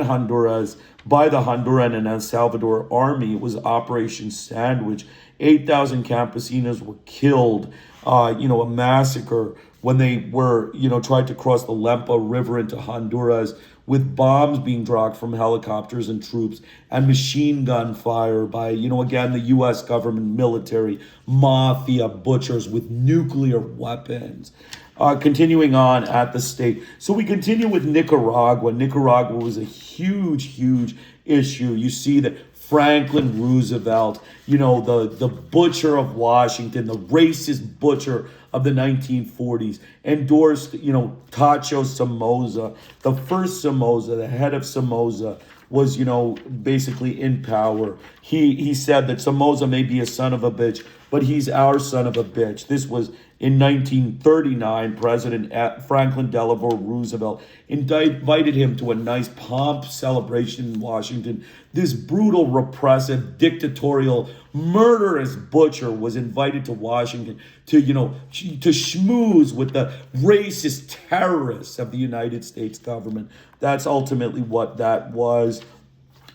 Speaker 2: Honduras by the Honduran and El Salvador army. It was Operation Sandwich. 8,000 campesinos were killed, a massacre when they were, tried to cross the Lempa River into Honduras, with bombs being dropped from helicopters and troops and machine gun fire by, again, the U.S. government, military, mafia, butchers with nuclear weapons. Continuing on at the state. So we continue with Nicaragua. Nicaragua was a huge, huge issue. You see that Franklin Roosevelt, the butcher of Washington, the racist butcher of the 1940s, endorsed, Tacho Somoza. The first Somoza, the head of Somoza, was, basically in power. He said that Somoza may be a son of a bitch, but he's our son of a bitch. This was in 1939. President Franklin Delano Roosevelt invited him to a nice pomp celebration in Washington. This brutal, repressive, dictatorial, murderous butcher was invited to Washington to, to schmooze with the racist terrorists of the United States government. That's ultimately what that was.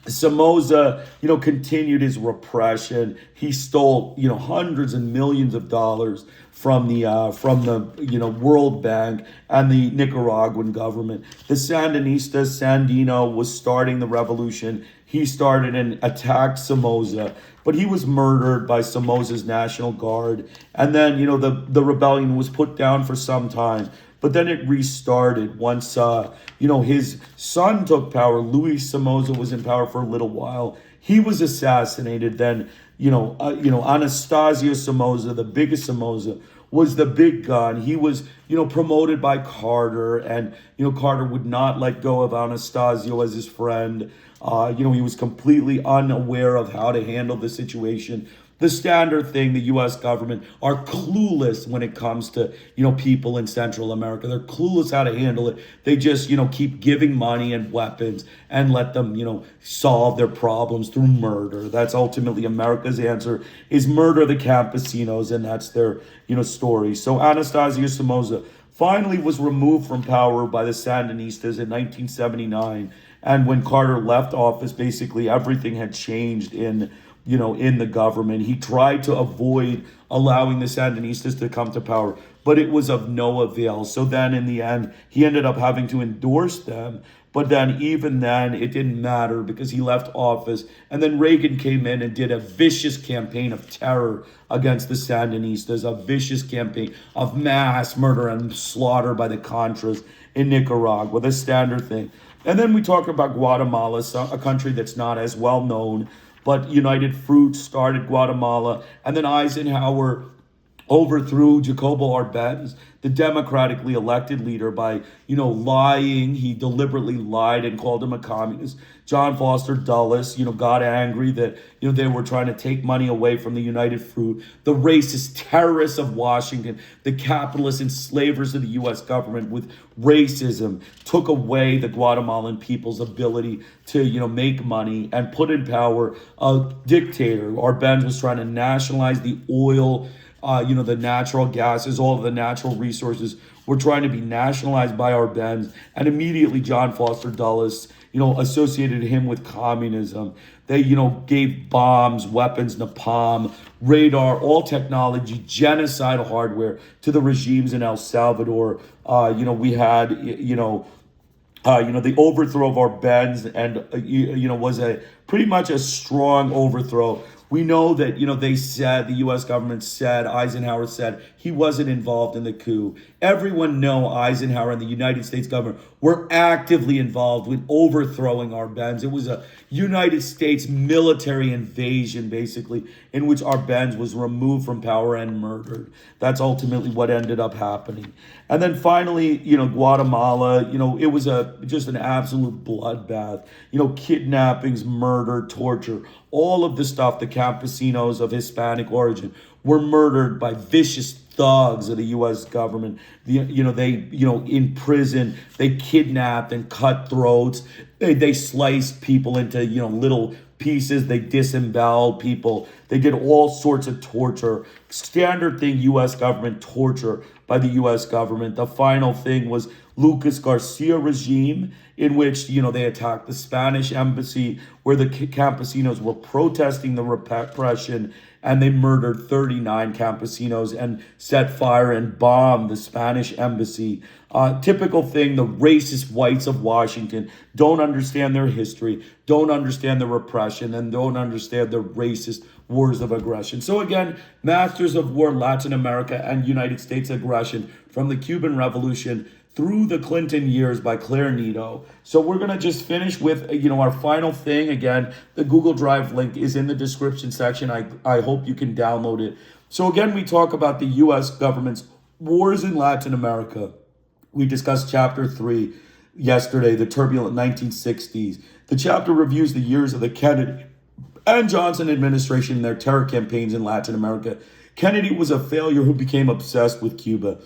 Speaker 2: Somoza, continued his repression. He stole, hundreds and millions of dollars from the World Bank and the Nicaraguan government. The Sandinistas, Sandino was starting the revolution. He started and attacked Somoza, but he was murdered by Somoza's National Guard. And then, the rebellion was put down for some time. But then it restarted once, his son took power. Luis Somoza was in power for a little while. He was assassinated. Then, Anastasio Somoza, the biggest Somoza, was the big gun. He was, promoted by Carter, and, Carter would not let go of Anastasio as his friend. He was completely unaware of how to handle the situation. The standard thing, the U.S. government are clueless when it comes to, people in Central America. They're clueless how to handle it. They just, keep giving money and weapons and let them, solve their problems through murder. That's ultimately America's answer, is murder the campesinos, and that's their, story. So Anastasio Somoza finally was removed from power by the Sandinistas in 1979. And when Carter left office, basically everything had changed in the government. He tried to avoid allowing the Sandinistas to come to power, but it was of no avail. So then in the end, he ended up having to endorse them. But then even then, it didn't matter because he left office. And then Reagan came in and did a vicious campaign of terror against the Sandinistas, a vicious campaign of mass murder and slaughter by the Contras in Nicaragua, the standard thing. And then we talk about Guatemala, a country that's not as well known, but United Fruit started Guatemala, and then Eisenhower overthrew Jacobo Arbenz, the democratically elected leader, by, lying. He deliberately lied and called him a communist. John Foster Dulles, got angry that, they were trying to take money away from the United Fruit. The racist terrorists of Washington, the capitalist enslavers of the U.S. government with racism, took away the Guatemalan people's ability to, make money and put in power a dictator. Arbenz was trying to nationalize the oil, the natural gases, all of the natural resources were trying to be nationalized by Arbenz. And immediately John Foster Dulles, associated him with communism. They, gave bombs, weapons, napalm, radar, all technology, genocidal hardware to the regimes in El Salvador. We had, the overthrow of our bends, and was a pretty much a strong overthrow. We know that, they said, the U.S. government said, Eisenhower said, he wasn't involved in the coup. Everyone know Eisenhower and the United States government were actively involved with overthrowing our Benz. It was a United States military invasion, basically, in which our Benz was removed from power and murdered. That's ultimately what ended up happening. And then finally, Guatemala, it was just an absolute bloodbath. Kidnappings, murder, torture, all of the stuff, the campesinos of Hispanic origin were murdered by vicious thugs of the U.S. government. They in prison, they kidnapped and cut throats. They sliced people into, little pieces. They disemboweled people. They did all sorts of torture. Standard thing, U.S. government torture by the U.S. government. The final thing was Lucas Garcia regime, in which, they attacked the Spanish embassy where the campesinos were protesting the repression, and they murdered 39 campesinos and set fire and bombed the Spanish embassy. Typical thing, the racist whites of Washington don't understand their history, don't understand the repression, and don't understand the racist wars of aggression. So again, masters of war, Latin America and United States aggression from the Cuban Revolution through the Clinton years by Claire Nieto. So we're going to just finish with, our final thing. Again, the Google Drive link is in the description section. I hope you can download it. So again, we talk about the U.S. government's wars in Latin America. We discussed chapter 3 yesterday, the turbulent 1960s. The chapter reviews the years of the Kennedy and Johnson administration and their terror campaigns in Latin America. Kennedy was a failure who became obsessed with Cuba.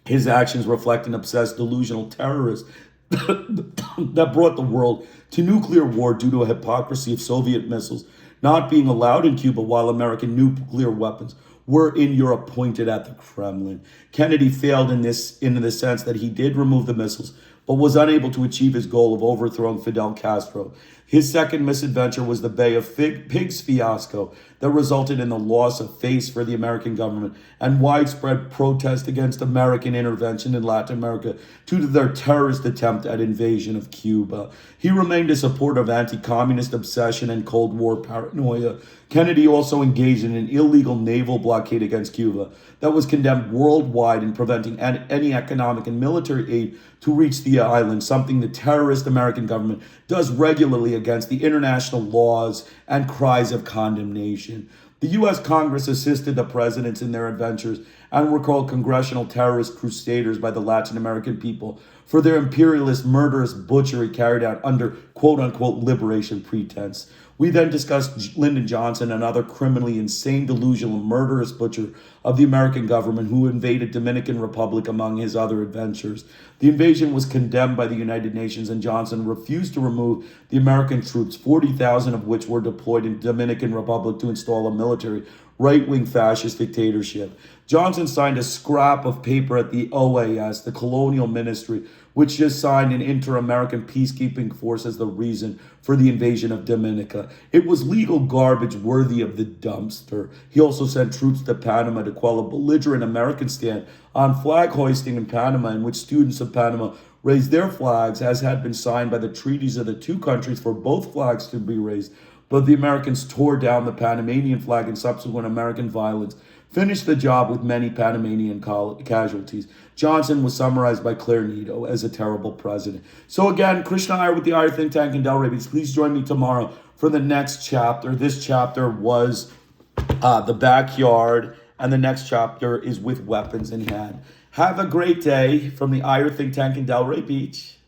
Speaker 2: His actions reflect an obsessed, delusional terrorist that brought the world to nuclear war due to a hypocrisy of Soviet missiles not being allowed in Cuba while American nuclear weapons were in Europe pointed at the Kremlin. Kennedy failed in the sense that he did remove the missiles, but was unable to achieve his goal of overthrowing Fidel Castro. His second misadventure was the Bay of Pigs fiasco that resulted in the loss of face for the American government and widespread protest against American intervention in Latin America due to their terrorist attempt at invasion of Cuba. He remained a supporter of anti-communist obsession and Cold War paranoia. Kennedy also engaged in an illegal naval blockade against Cuba that was condemned worldwide in preventing any economic and military aid to reach the island, something the terrorist American government does regularly against the international laws and cries of condemnation. The U.S. Congress assisted the presidents in their adventures and were called congressional terrorist crusaders by the Latin American people for their imperialist, murderous butchery carried out under quote-unquote liberation pretense. We then discussed Lyndon Johnson, another criminally insane, delusional, murderous butcher of the American government who invaded Dominican Republic among his other adventures. The invasion was condemned by the United Nations, and Johnson refused to remove the American troops, 40,000 of which were deployed in Dominican Republic to install a military right-wing fascist dictatorship. Johnson signed a scrap of paper at the OAS, the colonial ministry, which just signed an inter-American peacekeeping force as the reason for the invasion of Dominica. It was legal garbage worthy of the dumpster. He also sent troops to Panama to quell a belligerent American stand on flag hoisting in Panama, in which students of Panama raised their flags, as had been signed by the treaties of the two countries for both flags to be raised. But the Americans tore down the Panamanian flag, and subsequent American violence finished the job with many Panamanian casualties. Johnson was summarized by Claire Nieto as a terrible president. So again, Krishna Iyer with the Iyer Think Tank in Delray Beach. Please join me tomorrow for the next chapter. This chapter was the backyard, and the next chapter is with weapons in hand. Have a great day from the Iyer Think Tank in Delray Beach.